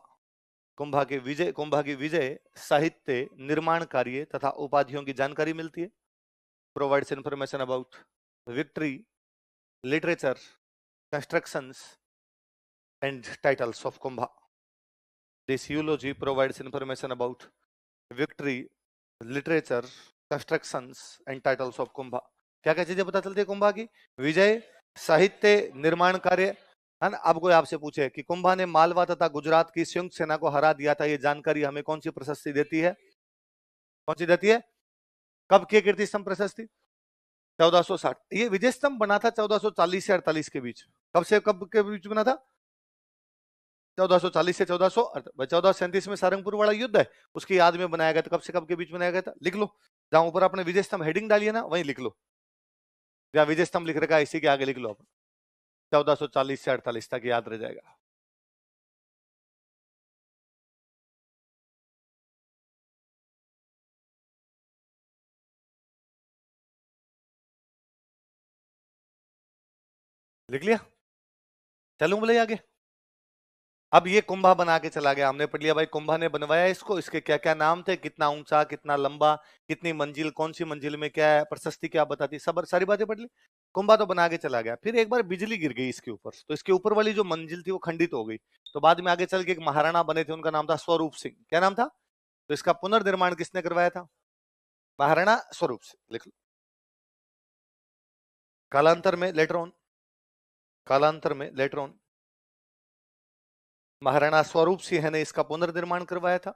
Kumbha के विजय, कुंभा की विजय, साहित्य, निर्माण कार्य तथा उपाधियों की जानकारी मिलती है। Provides information about victory, literature, constructions and titles of Kumbha. This eulogy provides information about victory, literature, constructions and titles of Kumbha. क्या क्या चीजें पता चलती है कुंभा की? विजय, साहित्य, निर्माण कार्य, है ना। अब कोई आपसे पूछे कि कुंभा ने मालवा तथा गुजरात की संयुक्त सेना को हरा दिया था, ये जानकारी हमें कौन सी प्रशस्ति देती है? कौन सी देती है? कब की कीर्ति स्तंभ प्रशस्ति? 1460। ये विजय स्तंभ बना था 1440 से 48 के बीच। कब से कब के बीच बना था? 1440 से 1437 में सारंगपुर वाला युद्ध है, उसकी याद में बनाया गया था। कब से कब के बीच बनाया गया था? लिख लो, जहां ऊपर आपने विजय स्तंभ हेडिंग डाली है ना, वहीं लिख लो। जहां विजय स्तंभ लिख रखा है इसी के आगे लिख लो, 1440 से 48 तक याद रह जाएगा। लिख लिया? चलूं बोले आगे। अब ये कुंभा बना के चला गया, हमने पढ़ लिया भाई कुंभा ने बनवाया इसको, इसके क्या क्या नाम थे, कितना ऊंचा, कितना लंबा, कितनी मंजिल, कौन सी मंजिल में क्या है, प्रशस्ति क्या बताती, सब सारी बातें पढ़ ली। कुंभा तो बना के चला गया। फिर एक बार बिजली गिर गई इसके ऊपर, तो इसके ऊपर वाली जो मंजिल थी वो खंडित हो गई। तो बाद में आगे चल के एक महाराणा बने थे, उनका नाम था स्वरूप सिंह। क्या नाम था? तो इसका पुनर्निर्माण किसने करवाया था? महाराणा स्वरूप सिंह। लिख लो। कालांतर में लेटर ऑन, कालांतर में लेटर ऑन महाराणा स्वरूप सिंह ने इसका पुनर्निर्माण करवाया था।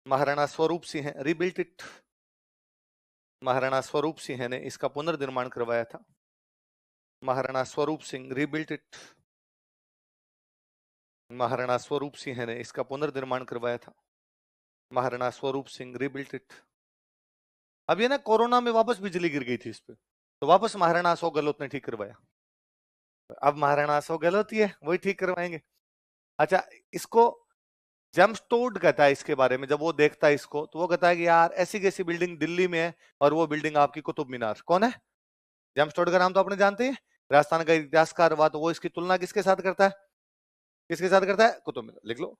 महाराणा स्वरूप सिंह रीबिल्ट इट, महाराणा स्वरूप सिंह ने इसका पुनर्निर्माण करवाया था। महाराणा स्वरूप सिंह रीबिल्ट इट, महाराणा स्वरूप सिंह ने इसका पुनर्निर्माण करवाया था। Maharana Swaroop Singh rebuilt it. अब ये ना कोरोना में वापस बिजली गिर गई थी इस पे, तो वापस महाराणा अशोक गहलोत ने ठीक करवाया। अब महाराणा अशोक गहलोत ही है, वही ठीक करवाएंगे। अच्छा, इसको जेम्सटोड कहता है इसके बारे में, जब वो देखता है इसको तो वो कहता है कि यार ऐसी कैसी बिल्डिंग दिल्ली में है और वो बिल्डिंग आपकी कुतुब मीनार। कौन है? जेम्सटोड का नाम तो आपने जानते हैं, राजस्थान का इतिहासकार हुआ, तो वो इसकी तुलना किसके साथ करता है? किसके साथ करता है? कुतुब मीनार। लिख लो,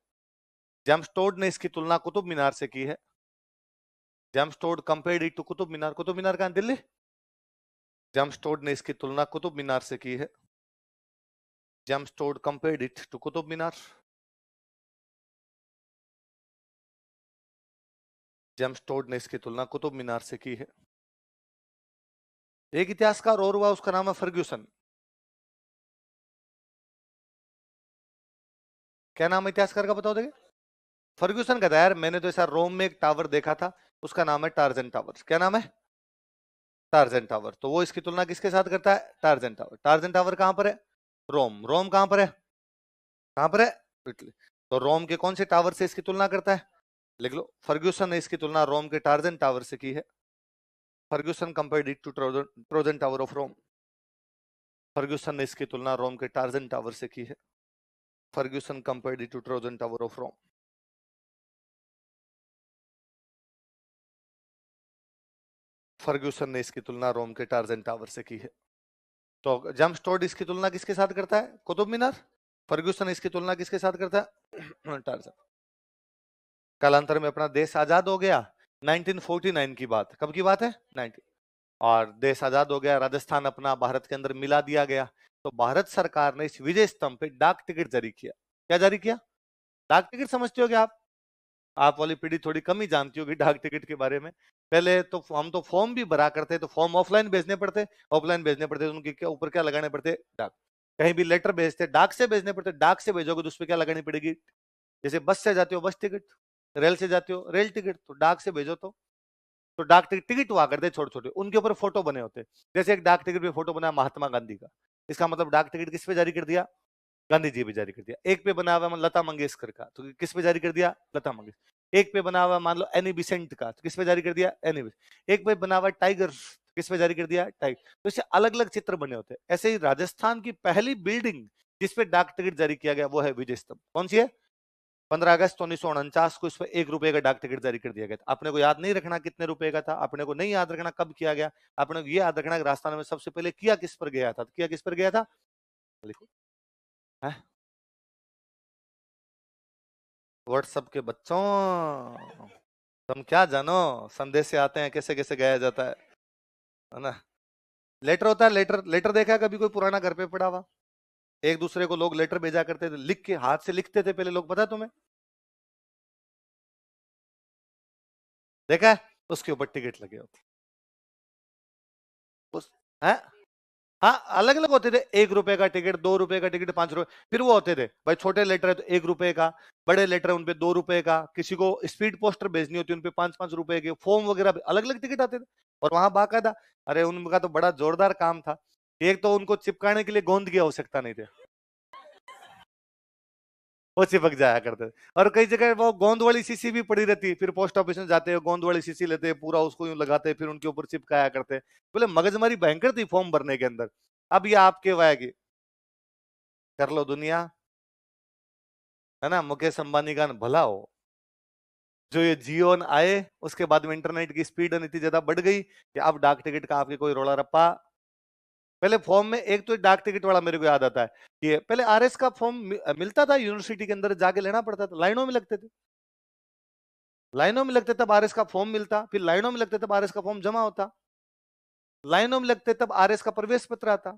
जेम्स टोड ने इसकी तुलना कुतुब मीनार से की है। James Tod compared it to Qutub Minar. Qutub Minar कहां? दिल्ली। जेम्स टोड ने इसकी तुलना कुतुब मीनार से की है। James Tod compared it to Qutub Minar. James Tod ने इसकी तुलना कुतुब मीनार से की है। एक इतिहासकार और हुआ, उसका नाम है फर्ग्यूसन। क्या नाम है इतिहासकार का? बताओ देखिए। फर्ग्यूसन कहता है यार मैंने तो ऐसा रोम में एक टावर देखा था, उसका नाम है टार्जन टावर। क्या नाम है? Torsion tower. तो वो इसकी तुलना किसके साथ करता है? Torsion tower. टार्जन टावर कहां पर है? रोम। रोम कहां पर है? कहां पर है? इटली। तो रोम के कौन से टावर से इसकी तुलना करता है? लिख लो, फर्ग्यूसन ने इसकी तुलना रोम के टार्जन टावर से की है। Fergusson compared it to Trojan tower of Rome. Fergusson ने इसकी तुलना रोम के टार्जन टावर से की है। Fergusson compared it to Trojan tower of Rome. Fergusson ने इसकी तुलना रोम के टार्जन टावर से की है। तो जेम्स टोड इसकी तुलना किसके साथ करता है? कुतुब मीनार। फर्ग्यूसन इसकी तुलना किसके साथ करता है? टार्जन। कालांतर में अपना देश आजाद हो गया, 1949 की बात। कब की बात है? 19। और देश आजाद हो गया, राजस्थान अपना भारत के अंदर मिला दिया गया। तो भारत सरकार ने इस विजय स्तंभ पे डाक टिकट जारी किया। क्या जारी किया? डाक टिकट समझते हो क्या आप वाली पीढ़ी थोड़ी कम ही जानती होगी डाक टिकट के बारे में। पहले तो हम तो फॉर्म भी भरा करते, तो फॉर्म ऑफलाइन भेजने पड़ते, ऑफलाइन भेजने पड़ते, तो उनके ऊपर क्या लगाने पड़ते? डाक। कहीं भी लेटर भेजते, डाक से भेजने पड़ते, डाक से भेजोगे तो उस पर क्या लगानी पड़ेगी? जैसे बस से जाते हो बस टिकट, रेल से जाते हो रेल टिकट, तो डाक से भेजो तो डाक टिकट टिकट हुआ करते छोटे छोटे, उनके ऊपर फोटो बने होते। जैसे एक डाक टिकट पे फोटो बना महात्मा गांधी का, इसका मतलब डाक टिकट किस पे जारी कर दिया? गांधी जी पे जारी कर दिया। एक पे बना हुआ लता मंगेशकर का, तो किस पे जारी कर दिया? लता मंगेशकर। एक पे बना हुआ मान लो एनी बिसेंट का, तो किस पे जारी कर दिया? Any Besant. एक पे बना हुआ टाइगर, किस पे जारी कर दिया? टाइगर। तो इससे अलग अलग चित्र बने होते हैं। ऐसे ही राजस्थान की पहली बिल्डिंग जिसपे डाक टिकट जारी किया गया वो है विजय स्तंभ। कौन सी है? 15 अगस्त 1949 को इस पर 1 रुपए का डाक टिकट जारी कर दिया गया था। अपने को याद नहीं रखना कितने रुपए का था, अपने को नहीं याद रखना कब किया गया, अपने को ये याद रखना कि राजस्थान में सबसे पहले किया किस पर गया था। किया किस पर गया था? लिखो है व्हाट्सएप के बच्चों, तुम क्या जानो संदेश से आते हैं कैसे कैसे गया जाता है ना। लेटर होता है, लेटर। लेटर देखा है कभी कोई पुराना घर पे पड़ा हुआ? एक दूसरे को लोग लेटर भेजा करते थे, लिख के हाथ से लिखते थे पहले लोग, पता है तुम्हें? देखा है? उसके ऊपर टिकट लगे होते उस है। हाँ अलग अलग होते थे, 1 रुपए का टिकट, 2 रुपए का टिकट, 5 रुपए। फिर वो होते थे भाई छोटे लेटर है तो 1 रुपए का, बड़े लेटर है उनपे 2 रुपए का, किसी को स्पीड पोस्टर भेजनी होती है उनपे 5-5 रुपए के, फॉर्म वगैरह अलग अलग टिकट आते थे। और वहां बाकायदा, अरे उनका तो बड़ा जोरदार काम था। एक तो उनको चिपकाने के लिए गोंद की आवश्यकता नहीं थी, वो चिपक जाया करते थे। और कई जगह वो गोंद वाली शीशी भी पड़ी रहती, फिर पोस्ट ऑफिस में जाते हैं गोंद वाली शीशी लेते, पूरा उसको यूं लगाते, फिर उनके ऊपर चिपकाया करते। बोले मगजमारी भयंकर थी फॉर्म भरने के अंदर। अब ये आपके वायगी कर लो दुनिया, है ना। मुकेश अंबानी का भला हो, जो ये जियो आए उसके बाद में इंटरनेट की स्पीड इतनी ज्यादा बढ़ गई कि अब डाक टिकट का आपके कोई रोला रप्पा। पहले फॉर्म में एक तो डाक टिकट वाला मेरे को याद आता है कि पहले आरएस का फॉर्म मिलता था, यूनिवर्सिटी के अंदर जाके लेना पड़ता था, लाइनों में लगते थे, लाइनों में लगते तब आरएस का फॉर्म मिलता, फिर लाइनों में लगते तब आरएस का फॉर्म जमा होता, लाइनों में लगते तब आरएस का प्रवेश पत्र आता।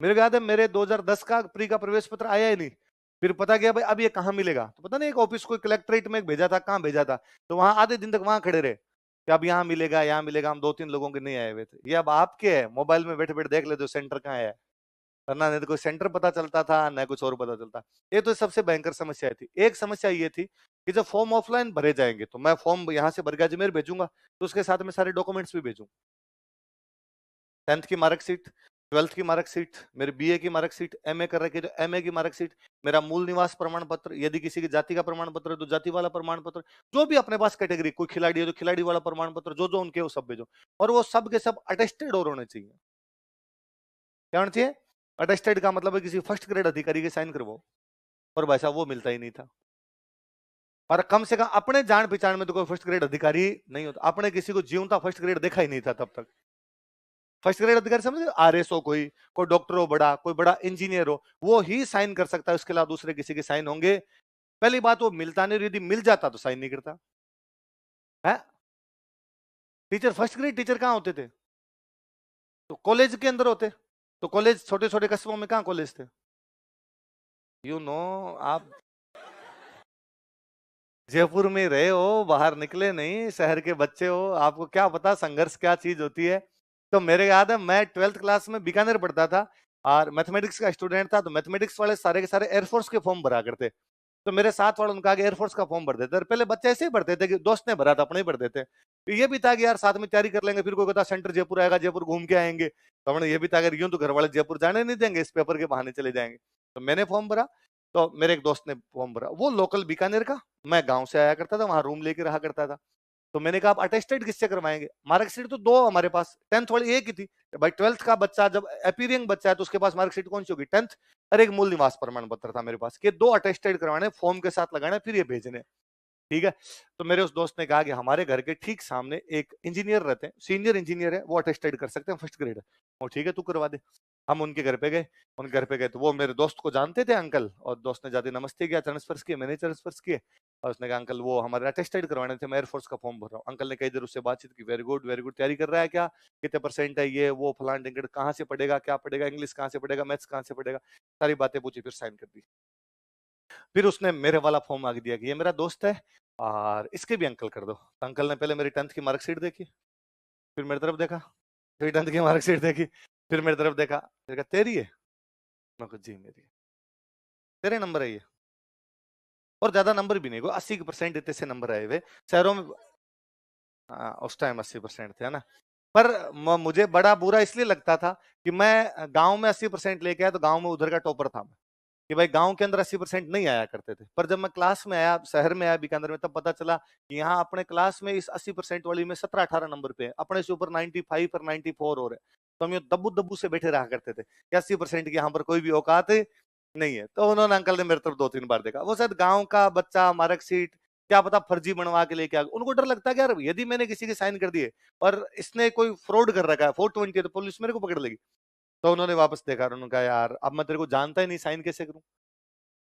मेरे को याद है मेरे 2010 का प्री का प्रवेश पत्र आया ही नहीं। फिर पता गया भाई अब ये कहाँ मिलेगा, तो पता नहीं एक ऑफिस को कलेक्ट्रेट में भेजा था, कहाँ भेजा था, तो वहां आधे दिन तक वहां खड़े रहे कि अब यहाँ मिलेगा यहाँ मिलेगा। हम 2-3 लोगों के नहीं आए हुए थे। ये अब आपके है, मोबाइल में बैठे बैठे देख लेते हो सेंटर कहाँ है, वरना नहीं तो कोई सेंटर पता चलता था न कुछ और पता चलता। ये तो सबसे भयंकर समस्या थी। एक समस्या ये थी कि जब फॉर्म ऑफलाइन भरे जाएंगे तो मैं फॉर्म यहाँ से भर के अजमेर भेजूंगा, तो उसके साथ में सारे डॉक्यूमेंट्स भी भेजूंगा, 10th की मार्कशीट, 12th की मार्कशीट, मेरे बीए की मार्कशीट, एमए कर रखे तो एमए की मार्कशीट, मेरा मूल निवास प्रमाण पत्र, यदि किसी की जाति का प्रमाण पत्र है तो जाति वाला प्रमाण पत्र, जो भी अपने पास कैटेगरी, कोई खिलाड़ी है तो खिलाड़ी वाला प्रमाण पत्र, जो जो उनके वो सब भेजो। और वो सब के सब अटेस्टेड और होने चाहिए। क्या होना चाहिए? अटेस्टेड का मतलब है किसी फर्स्ट ग्रेड अधिकारी के साइन करवाओ, और भाई साहब वो मिलता ही नहीं था। और कम से कम अपने जान पहचान में तो कोई फर्स्ट ग्रेड अधिकारी नहीं होता, अपने किसी को जीवता फर्स्ट ग्रेड देखा ही नहीं था तब तक। फर्स्ट ग्रेड अधिकारी समझ, RS हो, कोई डॉक्टर हो बड़ा, कोई बड़ा इंजीनियर हो, वो ही साइन कर सकता है, उसके अलावा दूसरे किसी के साइन होंगे? पहली बात वो मिलता नहीं, यदि मिल जाता तो साइन नहीं करता है। टीचर फर्स्ट ग्रेड टीचर कहां होते थे? तो कॉलेज के अंदर होते। तो कॉलेज छोटे छोटे कस्बों में कहां कॉलेज थे? आप जयपुर में रहे हो, बाहर निकले नहीं, शहर के बच्चे हो, आपको क्या पता संघर्ष क्या चीज होती है। तो मेरे याद है, मैं 12th क्लास में बीकानेर पढ़ता था और मैथमेटिक्स का स्टूडेंट था, तो मैथमेटिक्स वाले सारे के सारे एयरफोर्स के फॉर्म भरा करते। तो मेरे साथ वालों ने कहा कि एयरफोर्स का फॉर्म भर देते। पहले बच्चे ऐसे ही भरते थे कि दोस्त ने भरा था, अपने ही भर देते। तो ये भी था कि यार साथ में तैयारी कर लेंगे, फिर कोई कहता सेंटर जयपुर आएगा, जयपुर घूम के आएंगे। तो हमने ये भी था कि यूं तो घर वाले जयपुर जाने नहीं देंगे, इस पेपर के बहाने चले जाएंगे। तो मैंने फॉर्म भरा, तो मेरे एक दोस्त ने फॉर्म भरा, वो लोकल बीकानेर का, मैं गांव से आया करता था, वहां रूम लेके रहा करता था। तो मैंने कहा आप अटेस्टेड किससे करवाएंगे? मार्कशीट तो 2 हमारे पास, 10th वाली एक ही थी भाई। 12th का बच्चा जब अपीयरिंग बच्चा है तो उसके पास मार्कशीट कौन सी होगी? 10th। और एक मूल निवास प्रमाण पत्र था मेरे पास, कि 2 अटेस्टेड करवाने, फॉर्म के साथ लगाने, फिर ये भेजने। ठीक है। तो मेरे उस दोस्त ने कहा कि हमारे घर के ठीक सामने एक इंजीनियर रहते हैं, सीनियर इंजीनियर है, वो अटेस्टेड कर सकते हैं, फर्स्ट ग्रेड है। वो ठीक है, तू करवा दे। हम उनके घर पे गए। उनके घर पे गए तो वो मेरे दोस्त को जानते थे अंकल, और दोस्त ने जाते नमस्ते किया, चरण स्पर्श किए, मैंने चरण स्पर्श किए, और उसने कहा अंकल वो हमारे अटेस्टेड करवाने थे, मैं एयरफोर्स का फॉर्म भर रहा हूँ। अंकल ने कई देर उससे बातचीत की, वेरी गुड वेरी गुड, तैयारी कर रहा है क्या, कितने परसेंट है, ये वो फलान टिकट, कहाँ से पढ़ेगा, क्या पढ़ेगा, इंग्लिश कहाँ से पढ़ेगा, मैथ्स कहाँ से पढ़ेगा, सारी बातें पूछी, फिर साइन कर दी। फिर उसने मेरे वाला फॉर्म आगे दिया कि ये मेरा दोस्त है और इसके भी अंकल कर दो। तो अंकल ने पहले मेरी 10th की मार्कशीट देखी, फिर मेरी तरफ देखा, फिर 10th की मार्कशीट देखी, फिर मेरी तरफ देखा, फिर कहा तेरी है? मैं कहा जी मेरी है। तेरे नंबर है ये? और ज्यादा नंबर भी नहीं, कोई 80% इतने से नंबर आए हुए शहरों में। उस टाइम 80% थे, है ना। पर मुझे बड़ा बुरा इसलिए लगता था कि मैं गांव में 80% लेके आया, तो गांव में उधर का टॉपर था मैं, कि भाई गांव के अंदर 80% नहीं आया करते थे। पर जब मैं क्लास में आया, शहर में आया बीकानेर में, तब पता चला कि यहाँ अपने क्लास में इस 80% वाली में 17-18 नंबर पे है, अपने से ऊपर 95 और 94 हो रहे। तो हम ये दब्बू दब्बू से बैठे रहा करते थे कि 80% की यहाँ पर कोई भी औकात नहीं है। तो उन्होंने, अंकल ने मेरे तरफ 2-3 बार देखा, वो शायद गाँव का बच्चा मार्कशीट क्या पता फर्जी बनवा के लेके आ गया। उनको डर लगता है कि यार यदि मैंने किसी के साइन कर दिए और इसने कोई फ्रॉड कर रखा है 420, तो पुलिस मेरे को पकड़ लेगी। तो उन्होंने वापस देखा, उन्होंने कहा यार अब मैं तेरे को जानता ही नहीं, साइन कैसे करूं?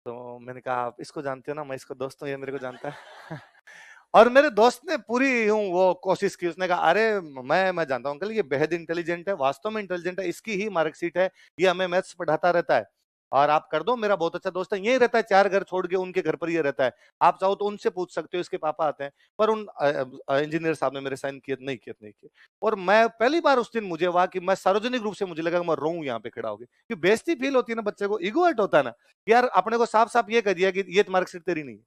तो मैंने कहा आप इसको जानते हो ना, मैं इसको दोस्त हूँ, ये मेरे को जानता है। और मेरे दोस्त ने पूरी यूं वो कोशिश की, उसने कहा अरे मैं जानता हूँ अंकल, ये बेहद इंटेलिजेंट है, वास्तव में इंटेलिजेंट है, इसकी ही मार्कशीट है, ये हमें मैथ्स पढ़ाता रहता है, और आप कर दो, मेरा बहुत अच्छा दोस्त है, यही रहता है, 4 घर छोड़ के उनके घर पर ये रहता है, आप चाहो तो उनसे पूछ सकते हो, इसके पापा आते हैं। पर उन इंजीनियर साहब ने मेरे साइन किए नहीं किए। और मैं पहली बार उस दिन मुझे हुआ कि मैं सार्वजनिक रूप से, मुझे लगा कि मैं रोऊं यहाँ पे खड़ा होके, कि बेइज्जती फील होती है ना, बच्चे को ईगो हर्ट होता है ना, यार अपने को साफ साफ ये कह दिया कि ये मार्कशीट तेरी नहीं है,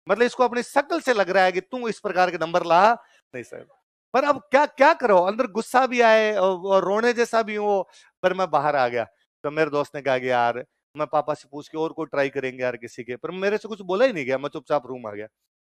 मतलब इसको अपनी शक्ल से लग रहा है कि तू इस प्रकार के नंबर ला नहीं सर। पर अब क्या क्या करो, अंदर गुस्सा भी आए और रोने जैसा भी हो, पर मैं बाहर आ गया। तो मेरे दोस्त ने कहा कि यार मैं पापा से पूछ के और कोई ट्राई करेंगे यार किसी के, पर मेरे से कुछ बोला ही नहीं गया, मैं चुपचाप रूम आ गया।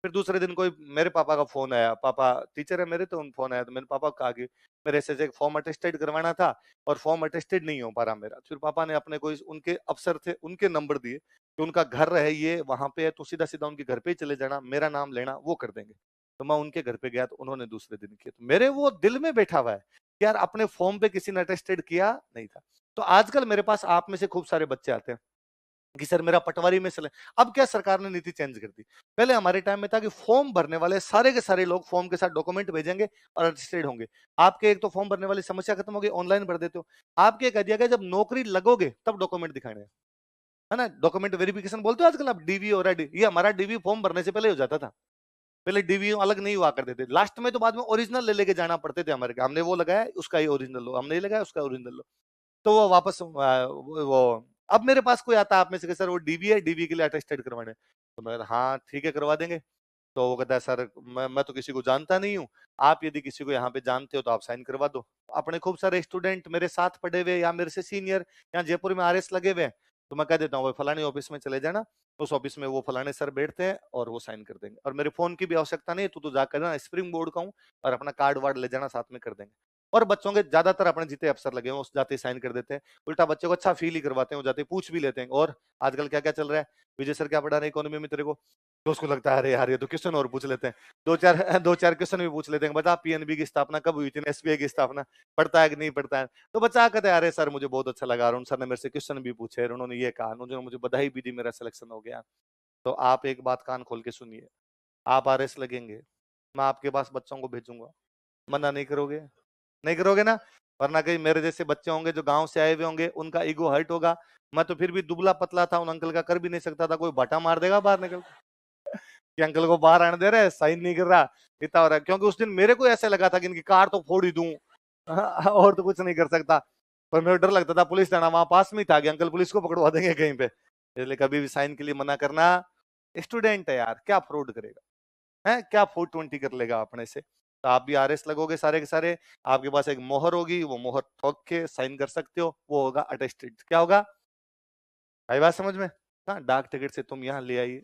फिर दूसरे दिन कोई मेरे पापा का फोन आया, पापा टीचर है मेरे, तो उन फोन आया, तो मैंने पापा को कहा कि मेरे ऐसे एक फॉर्म अटेस्टेड करवाना था और फॉर्म अटेस्टेड नहीं हो पा रहा मेरा। फिर पापा ने अपने कोई उनके अफसर थे, उनके नंबर दिए कि उनका घर है ये वहां पे है, तो सीधा सीधा उनके घर पे ही चले जाना, मेरा नाम लेना, वो कर देंगे। तो मैं उनके घर पे गया, तो उन्होंने दूसरे दिन किया। तो मेरे वो दिल में बैठा हुआ है कि यार अपने फॉर्म पे किसी ने अटेस्टेड किया नहीं था। तो आजकल मेरे पास आप में से खूब सारे बच्चे आते हैं कि सर मेरा पटवारी में चले। अब क्या सरकार ने नीति चेंज कर दी, पहले हमारे टाइम में था कि फॉर्म भरने वाले सारे के सारे लोग फॉर्म के साथ डॉक्यूमेंट भेजेंगे और अटेस्टेड होंगे। आपके एक तो फॉर्म भरने वाली समस्या खत्म हो गई, ऑनलाइन भर देते हो। आपके कह दिया गया जब नौकरी लगोगे तब डॉक्यूमेंट दिखाने हैं, है ना, डॉक्यूमेंट वेरिफिकेशन बोलते हो आजकल आप, डीवी और ये हमारा डीवी फॉर्म भरने से पहले हो जाता था, पहले डीवी अलग नहीं हुआ करते थे, लास्ट में तो बाद में ओरिजिनल ले लेके जाना पड़ते थे हमारे, हमने वो लगाया उसका ही ओरिजिनल लो, हमने ये लगाया उसका ओरिजिनल लो। तो वो वापस वो अब मेरे पास कोई आता है आप में से कि सर वो डीवी है, डीवी के लिए अटेस्टेड करवाने, तो मैं हाँ ठीक है करवा देंगे। तो वो कहता है सर मैं तो किसी को जानता नहीं हूँ, आप यदि किसी को यहाँ पे जानते हो तो आप साइन करवा दो। अपने खूब सारे स्टूडेंट मेरे साथ पढ़े हुए या मेरे से सीनियर यहाँ जयपुर में RS लगे हुए हैं, तो मैं कह देता हूँ फलानी ऑफिस में चले जाना, उस ऑफिस में वो फलाने सर बैठते हैं और वो साइन कर देंगे, और मेरे फोन की भी आवश्यकता नहीं है, तू तो जाकर ना स्प्रिंग बोर्ड का हूँ और अपना कार्ड वार्ड ले जाना, साथ में कर देंगे। और बच्चों के ज्यादातर अपने जितने अफसर लगे हैं उस जाते ही साइन कर देते हैं, उल्टा बच्चे को अच्छा फील ही करवाते हैं, वो जाते पूछ भी लेते हैं। और आजकल क्या क्या चल रहा है, विजय सर क्या पढ़ा रहे हैं इकोनॉमी में तेरे को, तो उसको लगता है अरे यार ये तो क्वेश्चन और पूछ लेते हैं, दो चार क्वेश्चन भी पूछ लेते हैं, बता पीएनबी की स्थापना कब हुई थी, एसबीआई की स्थापना पढ़ता है कि नहीं पढ़ता है। तो बच्चा कहता है अरे सर मुझे बहुत अच्छा लगा, अरुण सर ने मेरे से क्वेश्चन भी पूछे, उन्होंने ये कहा, उन्होंने मुझे बधाई भी दी, मेरा सिलेक्शन हो गया। तो आप एक बात कान खोल के सुनिए, आप आरएस लगेंगे, मैं आपके पास बच्चों को भेजूंगा, मना नहीं करोगे? नहीं करोगे ना? वरना कहीं मेरे जैसे बच्चे होंगे जो गांव से आए हुए होंगे, उनका ईगो हर्ट होगा। मैं तो फिर भी दुबला पतला था, उन अंकल का कर भी नहीं सकता था, कोई बटा मार देगा बाहर निकल कि अंकल को बाहर आने दे रहे, साइन नहीं कर रहा, इतना हो रहा है। क्योंकि उस दिन मेरे को ऐसा लगा था कि इनकी कार तो फोड़ ही दूं और तो कुछ नहीं कर सकता, पर मेरे डर लगता था, पुलिस थाना वहां पास में था कि अंकल पुलिस को पकड़वा देंगे कहीं पे, इसलिए कभी भी साइन के लिए मना करना। स्टूडेंट है यार, क्या फ्रॉड करेगा, है क्या 420 कर लेगा अपने से। तो आप भी आरएस लगोगे सारे के सारे, आपके पास एक मोहर होगी, वो मोहर ठोक के साइन कर सकते हो, वो होगा अटेस्टेड। क्या होगा, आई बात समझ में? हाँ, डाक टिकट से तुम यहाँ ले आइए।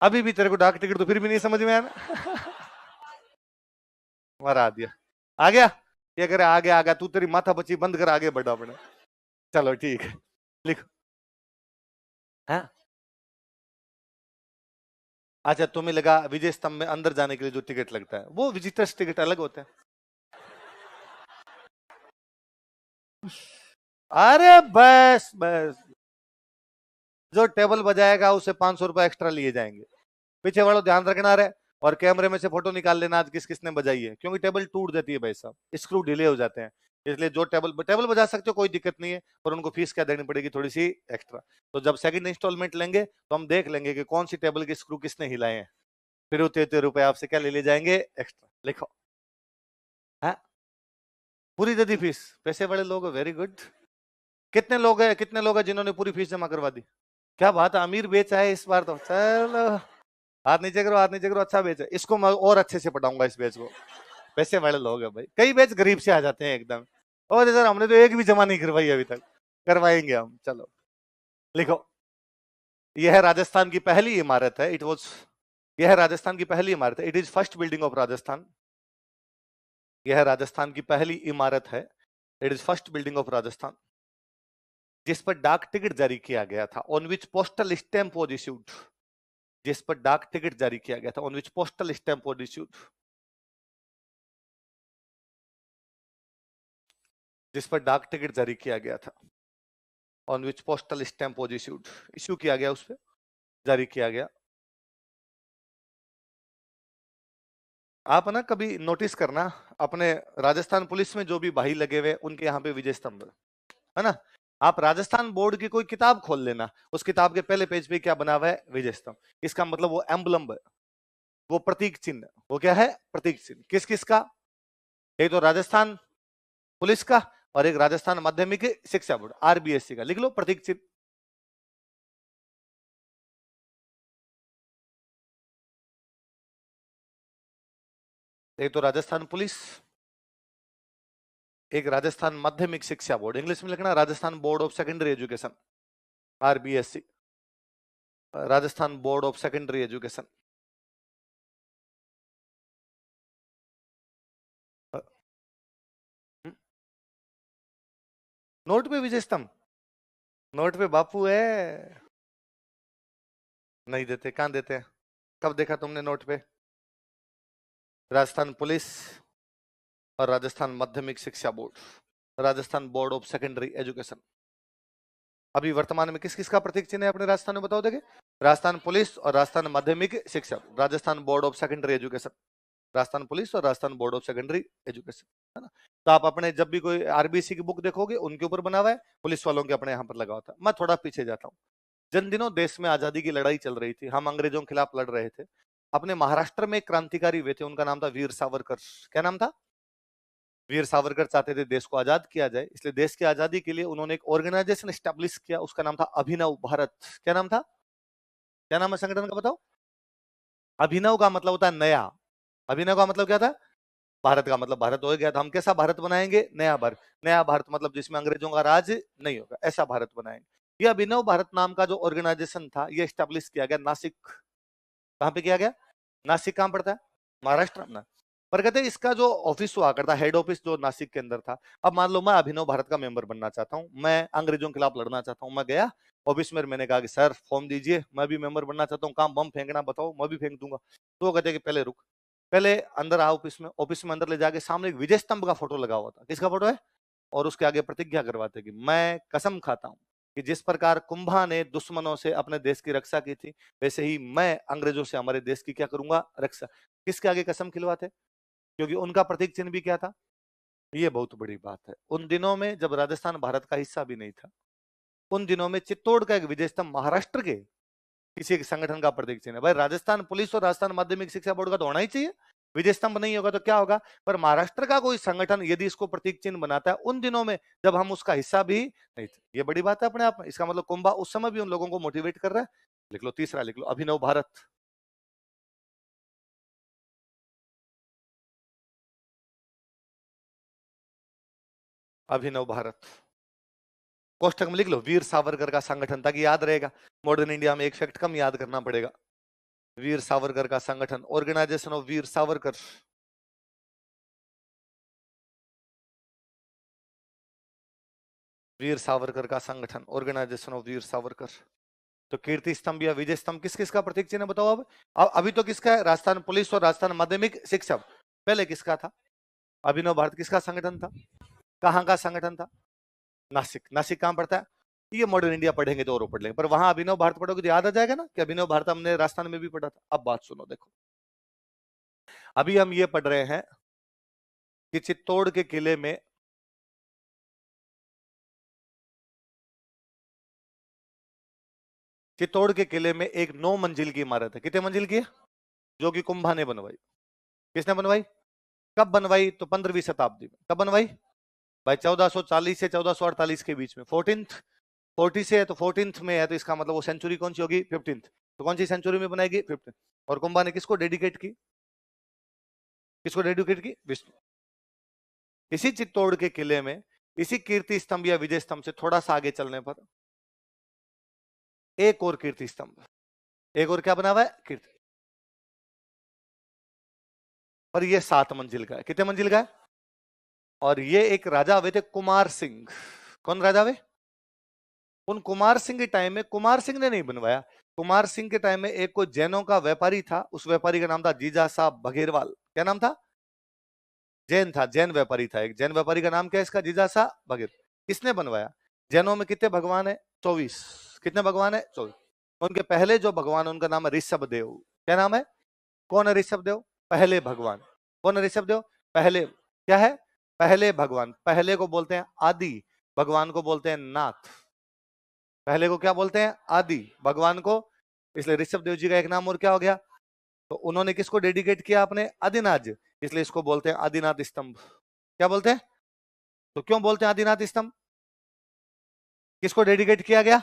अभी भी तेरे को डाक टिकट तो फिर भी नहीं समझ में आया मरा दिया, आ गया, ये करे आगे आ गया, तू तेरी माथा बची बंद कर, आगे बढ़ा अपने। चलो ठीक है, लिखो। हाँ अच्छा, तुम्हें लगा विजय स्तंभ में अंदर जाने के लिए जो टिकट लगता है वो विजिटर्स टिकट अलग होता है। अरे बस बस, जो टेबल बजाएगा उसे 500 रुपए एक्स्ट्रा लिए जाएंगे। पीछे वालों ध्यान रखना रहे, और कैमरे में से फोटो निकाल लेना आज किस किसने बजाई है, क्योंकि टेबल टूट जाती है भाई साहब, स्क्रू ढीले हो जाते हैं। इसलिए जो टेबल बजा सकते हो कोई दिक्कत नहीं है, पर उनको फीस क्या देनी पड़ेगी, थोड़ी सी एक्स्ट्रा। तो जब सेकंड इंस्टॉलमेंट लेंगे तो हम देख लेंगे कि कौन सी टेबल के स्क्रू किसने हिलाए हैं, फिर उतने रुपए आपसे क्या ले जाएंगे एक्स्ट्रा। लिखो, है पूरी दे दी फीस, पैसे वाले लोग वेरी गुड। कितने लोग हैं जिन्होंने पूरी फीस जमा करवा दी? क्या बात है, अमीर बेच है इस बार तो, चलो हाथ नीचे करो, हाथ नीचे करो, अच्छा बेच है, इसको मैं और अच्छे से पढ़ाऊंगा इस बेच को। पैसे वाले लोग हैं भाई, कई बेच गरीब से आ जाते हैं एकदम, और सर हमने तो एक भी जमा नहीं करवाई अभी तक, करवाएंगे हम। चलो लिखो, यह राजस्थान की पहली इमारत है, यह राजस्थान की पहली इमारत है, it is first building of Rajasthan. यह राजस्थान की पहली इमारत है, it is first building of Rajasthan, जिस पर डाक टिकट जारी किया गया था, on which postal stamp was issued. जिस पर डाक टिकट जारी किया गया था, on which postal stamp was issued. जिस पर डाक टिकट जारी किया गया था, on which postal stamp was issued, issue किया गया, उस पर जारी किया गया। आप ना कभी नोटिस करना, अपने राजस्थान पुलिस में जो भी भाई लगे हुए उनके यहाँ पे विजय स्तंभ है ना, आप राजस्थान बोर्ड की कोई किताब खोल लेना, उस किताब के पहले पेज पे क्या बना हुआ है, विजय स्तंभ। इसका मतलब वो एम्बलम है, वो प्रतीक चिन्ह, वो क्या है, प्रतीक चिन्ह। किस किस का, एक तो राजस्थान पुलिस का और एक राजस्थान माध्यमिक शिक्षा बोर्ड आरबीएससी का, लिख लो प्रतीक चिन्ह। एक तो राजस्थान पुलिस, एक राजस्थान माध्यमिक शिक्षा बोर्ड, इंग्लिश में लिखना Rajasthan board of secondary education, RBSC, Rajasthan board of secondary education. Note पे विजय स्तंभ, नोट पे बापू है, नहीं देते, कहां देते हैं, कब देखा तुमने नोट पे? राजस्थान पुलिस और राजस्थान माध्यमिक शिक्षा board, Rajasthan board of secondary education. अभी वर्तमान में किस किस का प्रतीक चिन्ह है अपने राजस्थान में, बताओ देखे? राजस्थान पुलिस और राजस्थान माध्यमिक शिक्षा, Rajasthan board of secondary education, Rajasthan police और Rajasthan board of secondary education, है ना। तो आप अपने जब भी कोई आरबीसी की बुक देखोगे उनके ऊपर बना हुआ है, पुलिस वालों के अपने यहाँ पर लगा होता है। मैं थोड़ा पीछे जाता हूँ, जिन दिनों देश में आजादी की लड़ाई चल रही थी, हम अंग्रेजों के खिलाफ लड़ रहे थे, अपने महाराष्ट्र में एक क्रांतिकारी हुए थे, उनका नाम था वीर सावरकर। क्या नाम था? वीर सावरकर चाहते थे देश को आजाद किया जाए, इसलिए देश की आजादी के लिए उन्होंने एक ऑर्गेनाइजेशन स्टैब्लिश किया, उसका नाम था अभिनव भारत। क्या नाम था? क्या नाम है संगठन का, बताओ? अभिनव का मतलब होता है नया, अभिनव का मतलब क्या था? भारत का मतलब भारत हो गया, तो हम कैसा भारत बनाएंगे? नया भारत। नया भारत मतलब जिसमें अंग्रेजों का राज नहीं होगा, ऐसा भारत बनाएंगे। ये अभिनव भारत नाम का जो ऑर्गेनाइजेशन था, ये स्टैब्लिश किया गया नासिक। कहां पे किया गया? नासिक कहां पड़ता है? महाराष्ट्र में। पर कहते हैं इसका जो ऑफिस हुआ करता, हेड ऑफिस जो नासिक के अंदर था, अब मान लो मैं अभिनव भारत का मेंबर बनना चाहता हूँ, मैं अंग्रेजों के खिलाफ लड़ना चाहता हूँ, मैं गया ऑफिस में, मैंने कहा कि सर फॉर्म दीजिए, मैं भी मेंबर बनना चाहता हूँ, काम बम फेंकना बताओ, मैं भी फेंक दूंगा। तो वो कहते हैं कि पहले रुक, पहले अंदर आ ऑफिस में अंदर ले जाके सामने एक विजय स्तंभ का फोटो लगा हुआ था। किसका फोटो है? और उसके आगे प्रतिज्ञा करवाते कि मैं कसम खाता हूं कि जिस प्रकार कुंभा ने दुश्मनों से अपने देश की रक्षा की थी, वैसे ही मैं अंग्रेजों से हमारे देश की क्या करूंगा, रक्षा। किसके आगे कसम खिलवाते? क्योंकि उनका प्रतीक चिन्ह भी क्या था? ये बहुत बड़ी बात है। उन दिनों में जब राजस्थान भारत का हिस्सा भी नहीं था, उन दिनों में चित्तौड़ का एक विजय स्तंभ महाराष्ट्र के किसी एक संगठन का प्रतीक चिन्ह है। भाई राजस्थान पुलिस और राजस्थान माध्यमिक शिक्षा बोर्ड का तो होना ही चाहिए, विजय स्तंभ नहीं होगा तो क्या होगा? पर महाराष्ट्र का कोई संगठन यदि इसको प्रतीक चिन्ह बनाता है उन दिनों में जब हम उसका हिस्सा भी नहीं थे, ये बड़ी बात है अपने आप में। इसका मतलब कुंभा उस समय भी उन लोगों को मोटिवेट कर रहा है। लिख लो, तीसरा लिख लो, अभिनव भारत। अभिनव भारत कोष्टक में लिख लो, वीर सावरकर का संगठन, ताकि याद रहेगा। मॉडर्न इंडिया में एक फैक्ट कम याद करना पड़ेगा। वीर सावरकर का संगठन, ऑर्गेनाइजेशन ऑफ वीर सावरकर। वीर सावरकर का संगठन, ऑर्गेनाइजेशन ऑफ वीर सावरकर। तो कीर्ति स्तंभ या विजय स्तंभ किस किस का प्रतीक चिन्ह बताओ अब? अभी तो किसका है? राजस्थान पुलिस और राजस्थान माध्यमिक शिक्षा। पहले किसका था? अभिनव भारत किसका संगठन था? कहाँ का संगठन था? नासिक। नासिक कहाँ पड़ता है? ये मॉडर्न इंडिया पढ़ेंगे तो और पढ़ लेंगे, पर वहां अभिनव भारत पढ़ोगे तो याद आ जाएगा ना कि अभिनव भारत हमने राजस्थान में भी पढ़ा था। अब बात सुनो, देखो अभी हम ये पढ़ रहे हैं कि चित्तौड़ के किले में एक 9 मंजिल की इमारत है। कितने मंजिल की है? जो कि कुंभा ने बनवाई। किसने बनवाई? कब बनवाई? तो 15वीं शताब्दी में। कब बनवाई भाई? 1440 से 1448 के बीच में। 40 से है तो 14th में है, तो इसका मतलब वो सेंचुरी कौन सी होगी? 15th। तो कौन सी सेंचुरी में बनाएगी? 15th। और कुंभा ने किसको डेडिकेट की? किसको डेडिकेट की? विष्णु। इसी चित्तौड़ के किले में, इसी कीर्ति स्तंभ या विजय स्तंभ से थोड़ा सा आगे चलने पर एक और कीर्ति स्तंभ, एक और क्या बना हुआ है? कीर्ति। और ये 7 मंजिल का है। कितने मंजिल का है? और ये एक राजा हुए थे कुमार सिंह। कौन राजा हुए? उन कुमार सिंह के टाइम में, कुमार सिंह ने नहीं बनवाया, कुमार सिंह के टाइम में एक कोई जैनों का व्यापारी था, उस व्यापारी का नाम था जीजा साहब बघेरवाल। क्या नाम था? जैन था, जैन व्यापारी था एक। जैन व्यापारी का नाम क्या है इसका? जीजा साहब बघेर। किसने बनवाया? जैनों में कितने भगवान है? 24। कितने भगवान है? 24। उनके पहले जो भगवान उनका नाम है ऋषभ देव। क्या नाम है? कौन है ऋषभ देव? पहले भगवान। कौन है ऋषभ देव? पहले। क्या है? पहले भगवान। पहले को बोलते हैं आदि, भगवान को बोलते हैं नाथ। पहले को क्या बोलते हैं? आदि, भगवान को। इसलिए ऋषभ देव जी का एक नाम और क्या हो गया? तो उन्होंने किसको डेडिकेट किया? अपने आदिनाथ, इसलिए इसको बोलते हैं आदिनाथ स्तंभ। क्या बोलते हैं? तो क्यों बोलते हैं आदिनाथ स्तंभ? किसको डेडिकेट किया गया?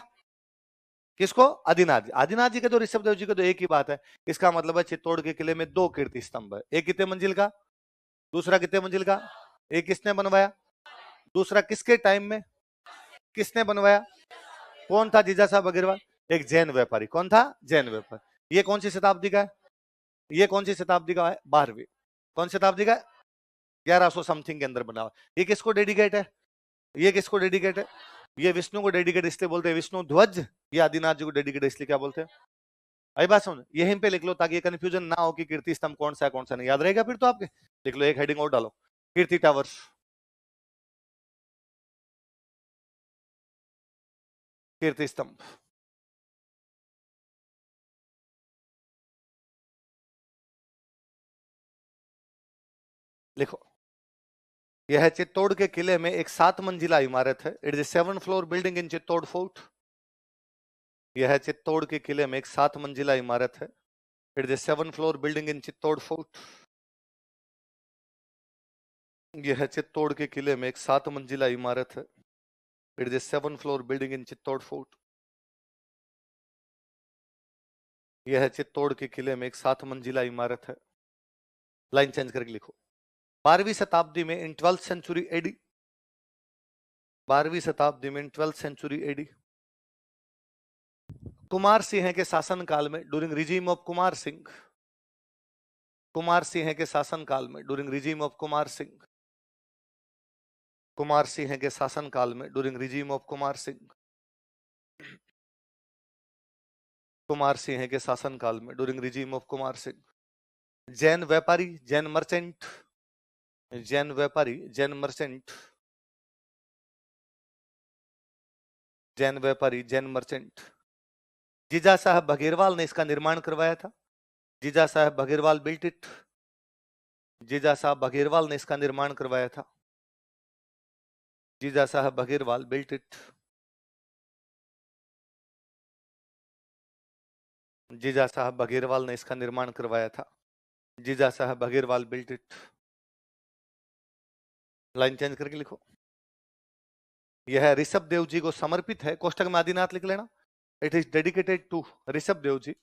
किसको? आदिनाथ जी। आदिनाथ जी के तो ऋषभ देव जी के तो एक ही बात है। इसका मतलब है चित्तौड़ के किले में 2 कीर्ति स्तंभ है। एक कितने मंजिल का, दूसरा कितने मंजिल का? एक किसने बनवाया, दूसरा किसके टाइम में, किसने बनवाया? कौन था? जीजा साहब अग्रवाल, एक जैन व्यापारी। कौन था? जैन व्यापारी। ये कौन सी शताब्दी का है? ये कौन सी शताब्दी का है? 12वीं। कौन सी शताब्दी का है? 1100 समथिंग के अंदर बना हुआ। ये किसको डेडिकेट है? ये किसको डेडिकेट है? ये विष्णु को डेडिकेट इसलिए बोलते हैं विष्णु ध्वज। ये आदिनाथ जी को डेडिकेट इसलिए क्या बोलते हैं? आई बात समझ? यहीं पे लिख लो ताकि ये कंफ्यूजन ना हो कि कीर्ति स्तंभ कौन सा है कौन सा नहीं। याद रहेगा फिर तो आपके। लिख लो, एक हेडिंग और डालो, कीर्ति टावर्स। कीर्ति स्तंभ। लिखो, यह चित्तौड़ के किले में एक 7 मंजिला इमारत है। It is 7 floor building in Chittor fort. यह चित्तौड़ के किले में एक 7 मंजिला इमारत है। It is 7 floor building in Chittor fort. यह चित्तौड़ के किले में एक 7 मंजिला इमारत है। It is 7 floor building in Chittor fort. यह चित्तौड़ के किले में एक 7 मंजिला इमारत है। लाइन चेंज करके लिखो, 12वीं शताब्दी में इन 12th सेंचुरी एडी, 12वीं शताब्दी में in 12th century AD Kumar Singh के शासन काल में, during regime of Kumar Singh, Kumar Singh के शासनकाल में, during regime of Kumar Singh, Kumar Singh के शासनकाल में, during regime of Kumar Singh, Kumar Singh के शासनकाल में, during regime of Kumar Singh. Jain व्यापारी, जैन मर्चेंट, जैन व्यापारी, जैन मर्चेंट, जैन व्यापारी, जैन मर्चेंट। जीजा साहब बघेरवाल ने इसका निर्माण करवाया था। जीजा साहब बघेरवाल बिल्ट इट, जीजा साहब बघेरवाल ने इसका निर्माण करवाया था। जीजा साहब बघेरवाल बिल्ट इट, जीजा साहब बघेरवाल ने इसका निर्माण करवाया था। जीजा साहब Bagherwal built it. Line change करके लिखो। यह ऋषभ देव जी को समर्पित है, कोष्टक में आदिनाथ लिख लेना। It is dedicated to Rishabh Dev ji,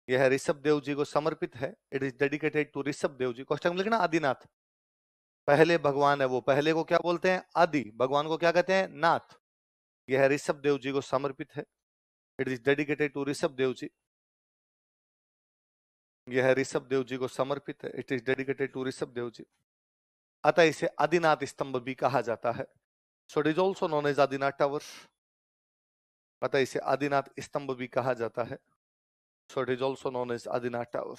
यह ऋषभ देव जी को समर्पित है। It is dedicated to Rishabh Dev ji, कोष्टक में लिखना आदिनाथ। पहले भगवान है वो, पहले को क्या बोलते हैं? आदि। भगवान को क्या कहते हैं? नाथ। यह ऋषभ देव जी को समर्पित है। It is dedicated to Rishabh Dev ji, यह ऋषभ देव जी को समर्पित है। It is dedicated to Rishabh Dev ji. अतः इसे आदिनाथ स्तंभ भी कहा जाता है। So it is also known as Adinath tower. अतः इसे आदिनाथ स्तंभ भी कहा जाता है। So it is also known as Adinath tower.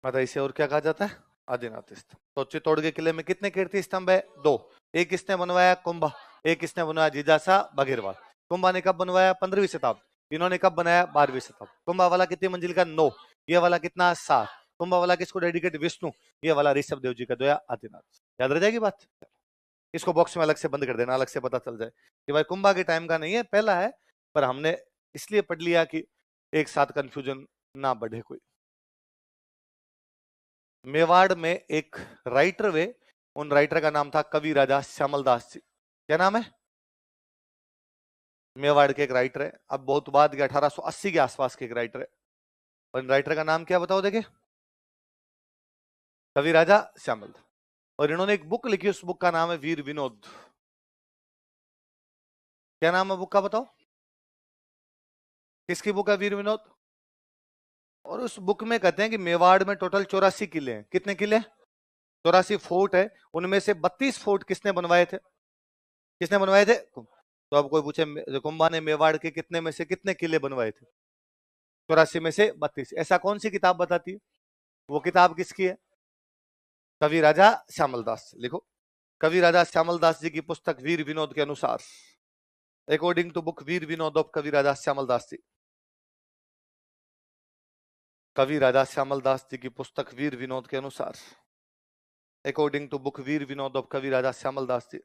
अतः इसे और क्या कहा जाता है? आदिनाथ स्तंभ। तो चित्तौड़ के किले में कितने कीर्ति स्तंभ है? 2। एक किसने बनवाया? कुंभा। एक किसने बनवाया? जीजासा बघेरवाल। कुंभा ने कब बनवाया? 15वीं शताब्दी। इन्होंने कब बनाया? 12वीं शताब्दी। कुंभा वाला कितनी मंजिल का? 9। ये वाला कितना? 7। कुंभा वाला किसको डेडिकेट? विष्णु। ये वाला ऋषभ देव जी का दोया आदिनाथ। याद रह जाएगी बात? इसको बॉक्स में अलग से बंद कर देना, अलग से पता चल जाए कि भाई कुंभा के टाइम का नहीं है, पहला है, पर हमने इसलिए पढ़ लिया कि एक साथ कंफ्यूजन ना बढ़े कोई। मेवाड़ में एक राइटर वे, उन राइटर का नाम था कवि राजा श्यामल दास जी। क्या नाम है? मेवाड़ के एक राइटर है, अब बहुत बाद के 1880 के आसपास के एक राइटर है। और इन राइटर का नाम क्या बताओ? देखे, कवि राजा श्यामल। और इन्होंने एक बुक लिखी, उस बुक का नाम है वीर विनोद। क्या नाम है बुक का बताओ? किसकी बुक है? वीर विनोद। और उस बुक में कहते हैं कि मेवाड़ में टोटल 84 किले हैं। कितने किले? 84 फोर्ट है। उनमें से 32 फोर्ट किसने बनवाए थे? किसने बनवाए थे? तो अब कोई पूछे कुंभा ने मेवाड़ के कितने में से कितने किले बनवाए थे? 84 में से 32। ऐसा कौन सी किताब बताती है? वो किताब किसकी है? कवि राजा श्यामल दास। लिखो, कवि राजा श्यामल दास जी की पुस्तक वीर विनोद के अनुसार, according to book Veer Vinod of Kavi Raja Shyamal Das ji, कवि राजा श्यामल दास जी की पुस्तक वीर विनोद के अनुसार, according to book Veer Vinod of Kavi Raja Shyamal Das ji,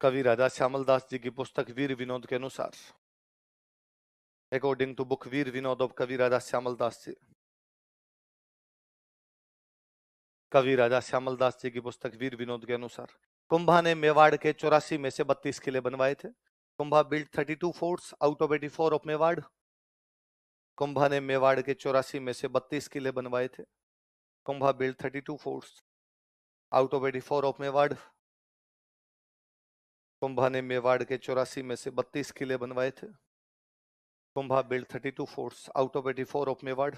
कवि राजा श्यामल दास जी की पुस्तक वीर विनोद के अनुसार, according to book Veer Vinod of Kavi Raja Shyamal Das ji, कवि राजा श्यामल दास जी की पुस्तक वीर विनोद के अनुसार, कुंभा ने मेवाड़ के 84 में से 32 किले बनवाए थे। Kumbha build 32 forts out of 84 of Mewar. Kumbha ने मेवाड़ के 84 में से 32 किले बनवाए थे। Kumbha build 32 forts out of 84 of Mewar. Kumbha ने मेवाड़ के 84 में से 32 किले बनवाए थे। Kumbha build 32 forts out of 84 of Mewar.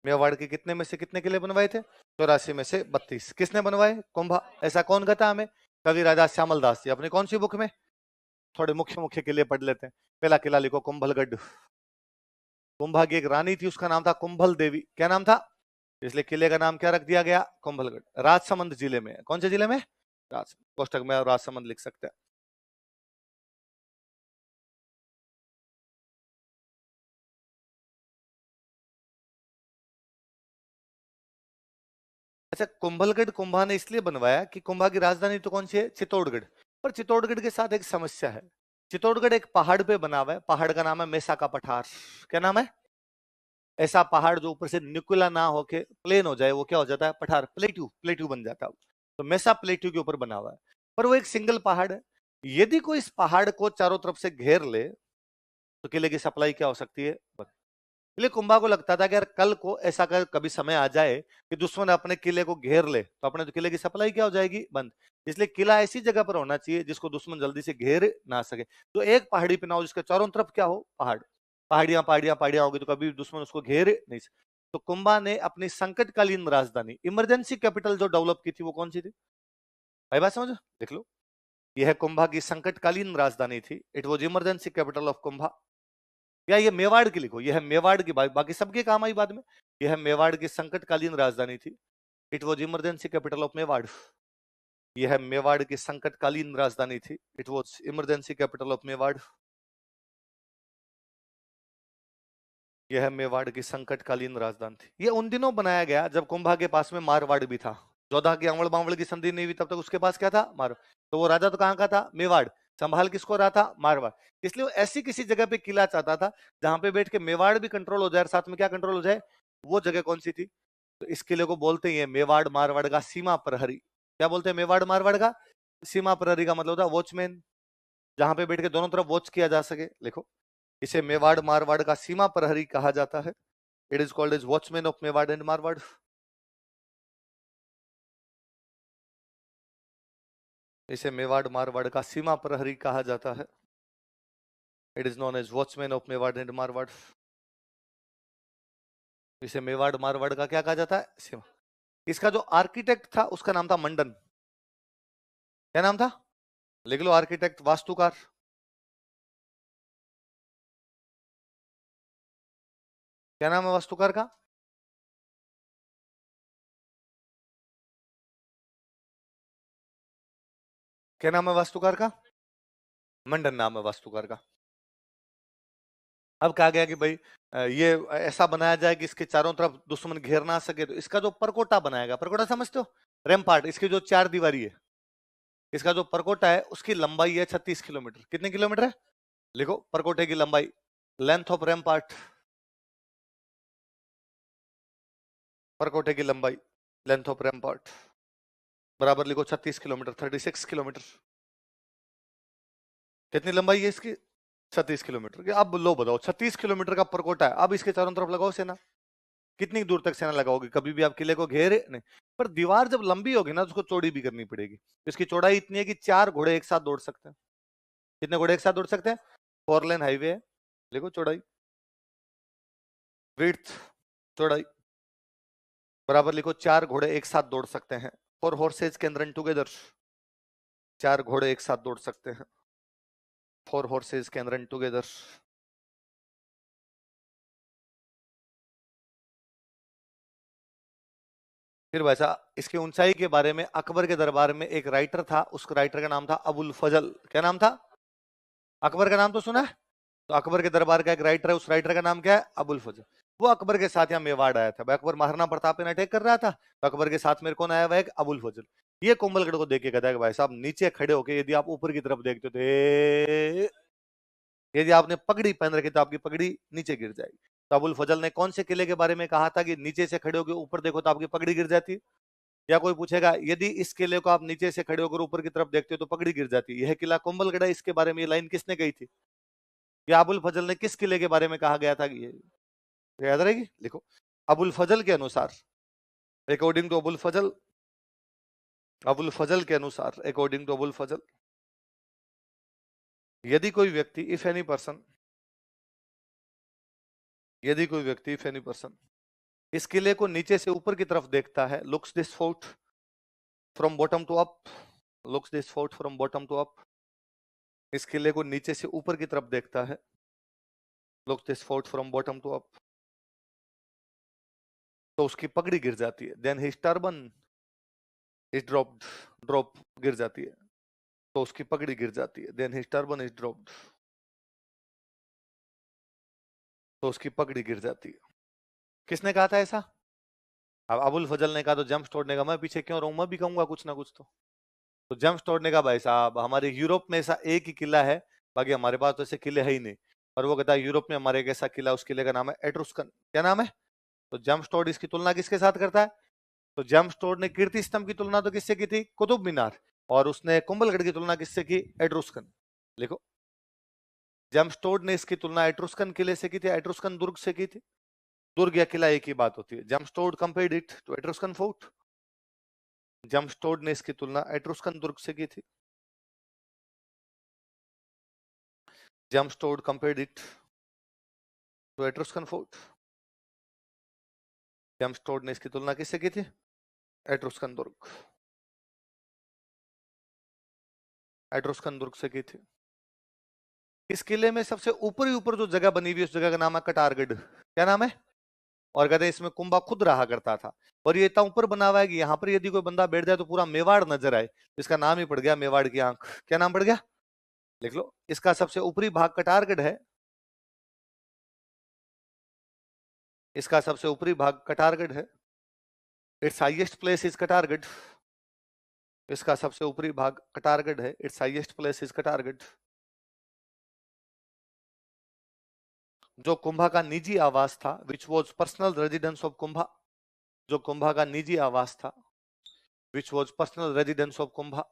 Mewar के कितने में से कितने किले बनवाए थे? 84 में से 32। किसने बनवाए? कुंभा। ऐसा कौन कहता हमें? कवि राजा श्यामल दास जी। अपनी कौन सी बुक में? थोड़े मुख्य मुख्य किले पढ़ लेते हैं। पहला किला लिखो, कुंभलगढ़। कुंभा की एक रानी थी, उसका नाम था कुंभल देवी। क्या नाम था? इसलिए किले का नाम क्या रख दिया गया? कुंभलगढ़। राजसमंद जिले में। कौन से जिले में? राजसमंद। कोष्टक में राजसमंद लिख सकते हैं। अच्छा, कुंभलगढ़ कुंभा ने इसलिए बनवाया कि कुंभा की राजधानी तो कौन सी है? चित्तौड़गढ़। पर चित्तौड़गढ़ के साथ एक समस्या है। चित्तौड़गढ़ एक पहाड़ पे बना हुआ है, पहाड़ का नाम है मेसा का पठार। क्या नाम है? ऐसा पहाड़ जो ऊपर से निकुला ना होके प्लेन हो जाए, वो क्या हो जाता है? पठार। प्लेट्यू, प्लेट्यू बन जाता है। तो मेसा प्लेट्यू के ऊपर बना हुआ है, पर वो एक सिंगल पहाड़ है। यदि कोई इस पहाड़ को चारों तरफ से घेर ले तो किले की सप्लाई क्या हो सकती है? इसलिए कुंभा को लगता था कि यार कल को ऐसा कभी समय आ जाए कि दुश्मन अपने किले को घेर ले तो अपने किले की सप्लाई क्या हो जाएगी, बंद। इसलिए किला ऐसी जगह पर होना चाहिए जिसको दुश्मन जल्दी से घेर ना सके। तो एक पहाड़ी पे ना हो जिसके चारों तरफ क्या हो, पहाड़, पहाड़ियां पहाड़ियां पहाड़ियां होगी तो कभी दुश्मन उसको घेर नहीं सके। तो कुंभा ने अपनी संकटकालीन राजधानी, इमरजेंसी कैपिटल जो डेवलप की थी वो कौन सी थी भाई, बात समझो, देख लो। यह कुंभा की संकटकालीन राजधानी थी, it was emergency capital of Kumbha. या ये मेवाड़ की लिखो, यह मेवाड़ की, बाकी सबके काम आई बाद में। यह मेवाड़ की संकटकालीन राजधानी थी, it was emergency capital of Mewar. यह मेवाड़ की संकटकालीन राजधानी थी, it was emergency capital of Mewar. यह मेवाड़ की संकटकालीन राजधानी थी। यह उन दिनों बनाया गया जब कुंभा के पास में मारवाड़ भी था। जोधा की अवड़ बावड़ की संधि नहीं हुई तब तक उसके पास क्या था, मारवाड़। तो वो राजा तो कहाँ का था, मेवाड़। संभाल किसको रहा था, मारवाड़। इसलिए वो ऐसी किसी जगह पे किला चाहता था जहां पे बैठ के मेवाड़ भी कंट्रोल हो जाए और साथ में क्या कंट्रोल हो जाए, वो जगह कौन सी थी। तो इस किले को बोलते हैं मेवाड़ मारवाड़ का सीमा प्रहरी। क्या बोलते हैं, मेवाड़ मारवाड़ का सीमा प्रहरी का मतलब था वॉचमैन, जहां पे बैठ के दोनों तरफ वॉच किया जा सके। लिखो, इसे मेवाड़ मारवाड़ का सीमा प्रहरी कहा जाता है। It is called as watchman of Mewar and Marwar. इसे मेवाड़ मारवाड़ का सीमा प्रहरी कहा जाता है। It is known as watchman of Mewar and Marwar. इसे मेवाड़ मारवाड़ का क्या कहा जाता है, सीमा। इसका जो आर्किटेक्ट था उसका नाम था मंडन। क्या नाम था, लिख लो, आर्किटेक्ट, वास्तुकार। क्या नाम है वास्तुकार का, क्या नाम है वास्तुकार का, मंडन नाम है वास्तुकार का। अब कहा गया कि भाई ये ऐसा बनाया जाए कि इसके चारों तरफ दुश्मन घेर ना सके। तो इसका जो परकोटा बनाएगा, परकोटा समझते हो, रैम्पार्ट, इसकी जो 4 दीवारी है, इसका जो परकोटा है उसकी लंबाई है 36 किलोमीटर। कितने किलोमीटर है, लिखो, परकोटे की लंबाई, लेंथ ऑफ रैम्पार्ट, परकोटे की लंबाई, लेंथ ऑफ रैम्पार्ट बराबर लिखो 36 किलोमीटर, 36 किलोमीटर। कितनी लंबाई है इसकी, 36 किलोमीटर। अब लो बताओ, 36 किलोमीटर का परकोटा है। अब इसके चारों तरफ लगाओ सेना, कितनी दूर तक सेना लगाओगे, कभी भी आप किले को घेरे नहीं। पर दीवार जब लंबी होगी ना तो उसको चौड़ी भी करनी पड़ेगी। इसकी चौड़ाई इतनी है कि 4 घोड़े एक साथ दौड़ सकते हैं। कितने घोड़े एक साथ दौड़ सकते हैं, 4 लेन हाईवे है, देखो चौड़ाई, विड्थ, चौड़ाई बराबर लिखो 4 घोड़े एक साथ दौड़ सकते हैं। 4 horses कैन रन टुगेदर, 4 घोड़े एक साथ दौड़ सकते हैं। 4 horses कैन रन टुगेदर। फिर वैसा इसकी ऊंचाई के बारे में अकबर के दरबार में एक राइटर था, उस राइटर का नाम था अबुल फजल। क्या नाम था, अकबर का नाम तो सुना है। तो अकबर के दरबार का एक राइटर है, उस राइटर का नाम क्या है, अबुल फजल। वो अकबर के साथ यहाँ मेवाड़ आया था। भाई अकबर महाराणा प्रताप ने अटैक कर रहा था, तो अकबर के साथ मेरे कौन आया हुआ है, एक अबुल फजल। ये कोमलगढ़ को देख के कहता है कि भाई साहब नीचे खड़े होके यदि आप ऊपर की तरफ देखते हो तो यदि आपने पगड़ी पहन रखी तो आपकी पगड़ी नीचे गिर जाएगी। तो अबुल फजल ने कौन से किले के बारे में कहा था कि नीचे से खड़े होकर ऊपर देखो तो आपकी पगड़ी गिर जाती है। या कोई पूछेगा यदि इस किले को आप नीचे से खड़े होकर ऊपर की तरफ देखते हो तो पगड़ी गिर जाती है, यह किला कोमलगढ़ है। इसके बारे में ये लाइन किसने कही थी, या अबुल फजल ने किस किले के बारे में कहा गया था कि ये याद रहेगी। लिखो, अबुल फजल के अनुसार, अकॉर्डिंग टू अबुल फजल, अबुल फजल के अनुसार, अकॉर्डिंग टू अबुल फजल, यदि कोई व्यक्ति, इफ एनी पर्सन, यदि कोई व्यक्ति, इफ एनी पर्सन इस किले को नीचे से ऊपर की तरफ देखता है, looks this fort from bottom to up, looks this fort from bottom to up, इस किले को नीचे से ऊपर की तरफ देखता है, looks this fort from bottom to up, तो उसकी पगड़ी गिर जाती है। Then his turban is dropped, drop गिर जाती है, तो उसकी पगड़ी गिर जाती है। Then his turban is dropped, तो उसकी पगड़ी गिर जाती है। किसने कहा था ऐसा, अब अबुल फजल ने कहा तो जेम्स टोड ने कहा, मैं पीछे क्यों रहूं, मैं भी कहूंगा कुछ ना कुछ। तो जेम्स टोड ने कहा भाई साहब हमारे यूरोप में ऐसा एक ही किला है, बाकी हमारे पास तो ऐसे किले है ही नहीं। और वो कहता है यूरोप में हमारे एक ऐसा किला, उस किले का नाम है एट्रुस्कन। क्या नाम है, तो जेम्स टोड इसकी तुलना किसके साथ करता है, तो जेम्स टोड ने कीर्ति स्तंभ की तुलना तो किससे की थी, कुतुब मीनार, और उसने कुंभलगढ़ की तुलना किससे की, एट्रुस्कन। लिखो, जेम्स टोड ने इसकी तुलना एट्रुस्कन किले से की थी, एट्रुस्कन दुर्ग से की थी। दुर्ग या किला एक ही बात होती है। जमस्टोड compared it to Etruscan fort. जमस्टोड ने इसकी तुलना एट्रुस्कन दुर्ग से की थी। जमस्टोड compared it to Etruscan fort. जमस्टोड ने इसकी तुलना किससे की थी? एट्रुस्कन दुर्ग। एट्रुस्कन दुर्ग से की थी। इस किले में सबसे ऊपर ही ऊपर जो जगह बनी हुई है उस जगह का नाम है कटारगढ़। क्या नाम है? और कहते हैं इसमें कुंभा खुद रहा करता था। और ये इतना ऊपर बना हुआ है कि यहाँ पर यदि कोई बंदा बैठ जाए तो पूरा मेवाड़ नजर आए। इसका नाम ही पड़ गया मेवाड़ की आंख। क्या नाम पड़ गया? लिख लो। इसका सबसे ऊपरी भाग कटारगढ़ है। इसका सबसे ऊपरी भाग कटारगढ़ है। It's highest place is Katargarh. इसका सबसे ऊपरी भाग कटारगढ़ है। It's highest place is Katargarh. जो कुंभा का निजी आवास था, which was personal residence of Kumbha. जो कुंभा का निजी आवास था, which was personal residence of Kumbha.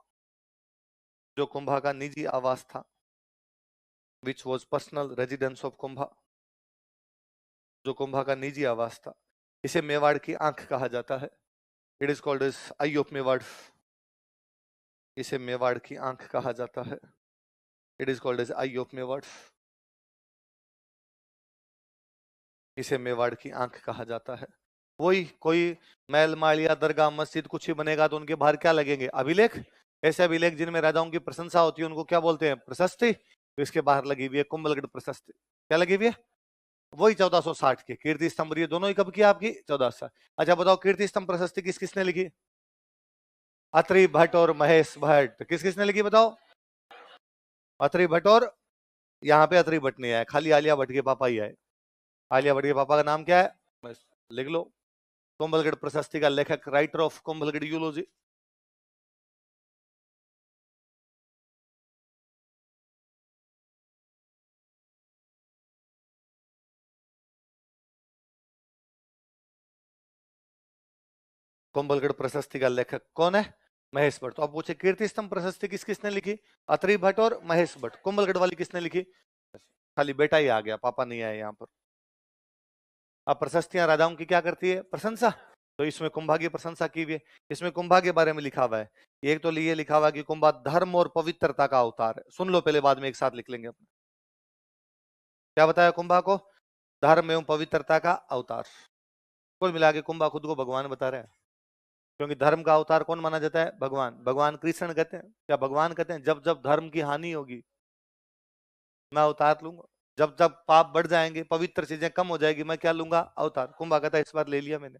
जो कुंभा का निजी आवास था, which was personal residence of Kumbha. जो कुंभा का निजी आवास था, इसे मेवाड़ की आंख कहा जाता है। It is called as eye of Mewar. इसे मेवाड़ की आंख कहा जाता है। It is called as eye of Mewar. इसे मेवाड़ की आंख कहा जाता है। वही कोई महल मालिया दरगाह मस्जिद कुछ ही बनेगा तो उनके बाहर क्या लगेंगे? अभिलेख। ऐसे अभिलेख जिनमें राजाओं की प्रशंसा होती है उनको क्या बोलते हैं? प्रशस्ति। तो इसके बाहर लगी हुई है कुंभलगढ़ प्रशस्ति। क्या लगी हुई है? वही 1460 की कीर्ति स्तंभ। ये दोनों ही कब की आपकी? 1400। अच्छा बताओ, कीर्ति स्तंभ प्रशस्ति किस किसने लिखी? अत्रि भट्ट और महेश भट्ट। किस किसने लिखी बताओ? अत्रि भट्ट और, यहाँ पे अत्रि भट्ट नहीं आया, खाली आलिया भट्ट के पापा ही आए। आलिया भट्ट के पापा का नाम क्या है? बस लिख लो। कुंभलगढ़ प्रशस्ति का लेखक, राइटर ऑफ कुंभलगढ़ यूलॉजी। कुंभलगढ़ प्रशस्ति का लेखक कौन है? महेश भट्ट। तो अब पूछे कीर्ति स्तंभ प्रशस्ति किस किसने लिखी? अत्रि भट्ट और महेश भट्ट। कुंभलगढ़ वाली किसने लिखी? खाली बेटा ही आ गया, पापा नहीं आए यहाँ पर। अब प्रशस्तियां राजाओं की क्या करती है? प्रशंसा। तो इसमें कुंभा की प्रशंसा की हुई है। इसमें कुंभा के बारे में लिखा हुआ है। एक तो ये लिखा हुआ है कि कुंभा धर्म और पवित्रता का अवतार है। सुन लो पहले, बाद में एक साथ लिख लेंगे अपने। क्या बताया कुंभा को? धर्म एवं पवित्रता का अवतार। कुल मिला के कुंभा खुद को भगवान बता रहे हैं, क्योंकि धर्म का अवतार कौन माना जाता है? भगवान। भगवान कृष्ण कहते हैं क्या? भगवान कहते हैं जब जब धर्म की हानि होगी मैं अवतार लूंगा। जब जब पाप बढ़ जाएंगे, पवित्र चीजें कम हो जाएगी, मैं क्या लूंगा? अवतार। कुंभा कहता है इस बार ले लिया मैंने,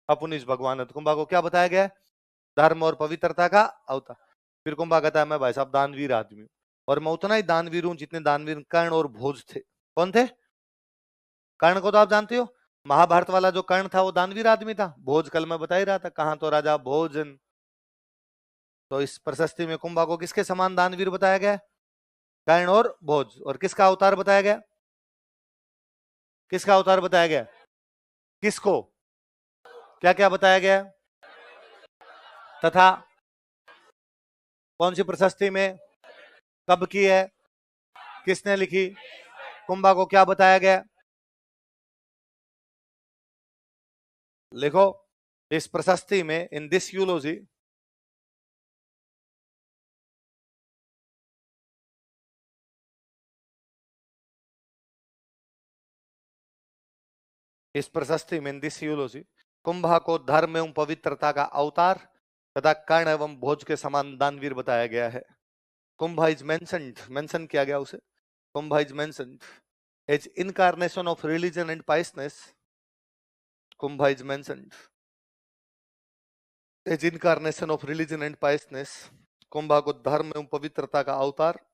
अपुनिश भगवान है। तो कुंभा को क्या बताया गया है? धर्म और पवित्रता का अवतार। फिर कुंभा कहता है मैं भाई साहब दानवीर आदमी हूं, और मैं उतना ही दानवीर हूं जितने दानवीर कर्ण और भोज थे। कौन थे? कर्ण को तो आप जानते हो, महाभारत वाला जो कर्ण था वो दानवीर आदमी था। भोज कल मैं बता ही रहा था, कहां तो राजा भोजन। तो इस प्रशस्ति में कुंभा को किसके समान दानवीर बताया गया? कर्ण और भोज। और किसका अवतार बताया गया? किसका अवतार बताया गया? किसको? क्या क्या बताया गया? तथा कौन सी प्रशस्ति में, कब की है, किसने लिखी? कुंभा को क्या बताया गया? लिखो। इस प्रशस्ति में, इन दिस यूलॉजी, इस प्रशस्ति में, इन दिस यूलॉजी, कुंभा को धर्म एवं पवित्रता का अवतार तथा कर्ण एवं भोज के समान दानवीर बताया गया है। कुंभा इज मेंशन्ड, मेंशन किया गया उसे। Kumbha is mentioned as incarnation of religion and piousness. Kumbha is mentioned as incarnation of religion and piousness. Kumbha को धर्म एवं पवित्रता का अवतार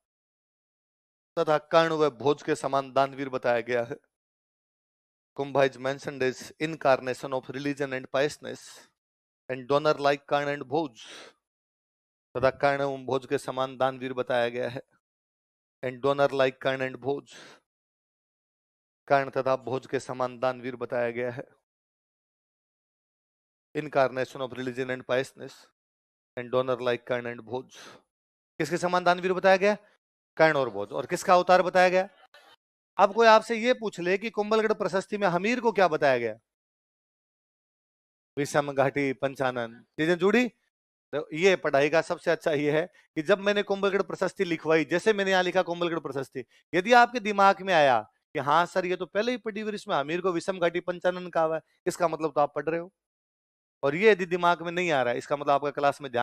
तथा कर्ण व भोज के समान दानवीर बताया गया है। Kumbha is mentioned as incarnation of religion and piousness and donor like Karna and Bhoj. तथा कर्ण एवं भोज के समान दानवीर बताया गया है। And donor like Karna and Bhoj, Karna तथा भोज के समान दानवीर बताया गया है। Incarnation of religion and piousness and donor like Karna and Bhoj. किसके समान दानवीर बताया गया? कर्ण और भोज। और किसका अवतार बताया गया? अब कोई आपसे ये पूछ ले कि कुंभलगढ़ प्रशस्ति में हमीर को क्या बताया गया, विषम घाटी पंचानन, चीजें जुड़ी। तो ये पढ़ाई का सबसे अच्छा ये है कि जब मैंने कुंभलगढ़ प्रशस्ति लिखवाई, जैसे मैंने यहाँ लिखा कुंभलगढ़ प्रशस्ति, यदि आपके दिमाग में आया कि हाँ सर ये तो पहले ही पढ़ी हुई, इसमें हमीर को विषम घाटी पंचानन कहा हुआ है, इसका मतलब तो आप पढ़ रहे हो। और ये यदि दिमाग में नहीं आ रहा है, इसका मतलब आपका क्लास में ध्यान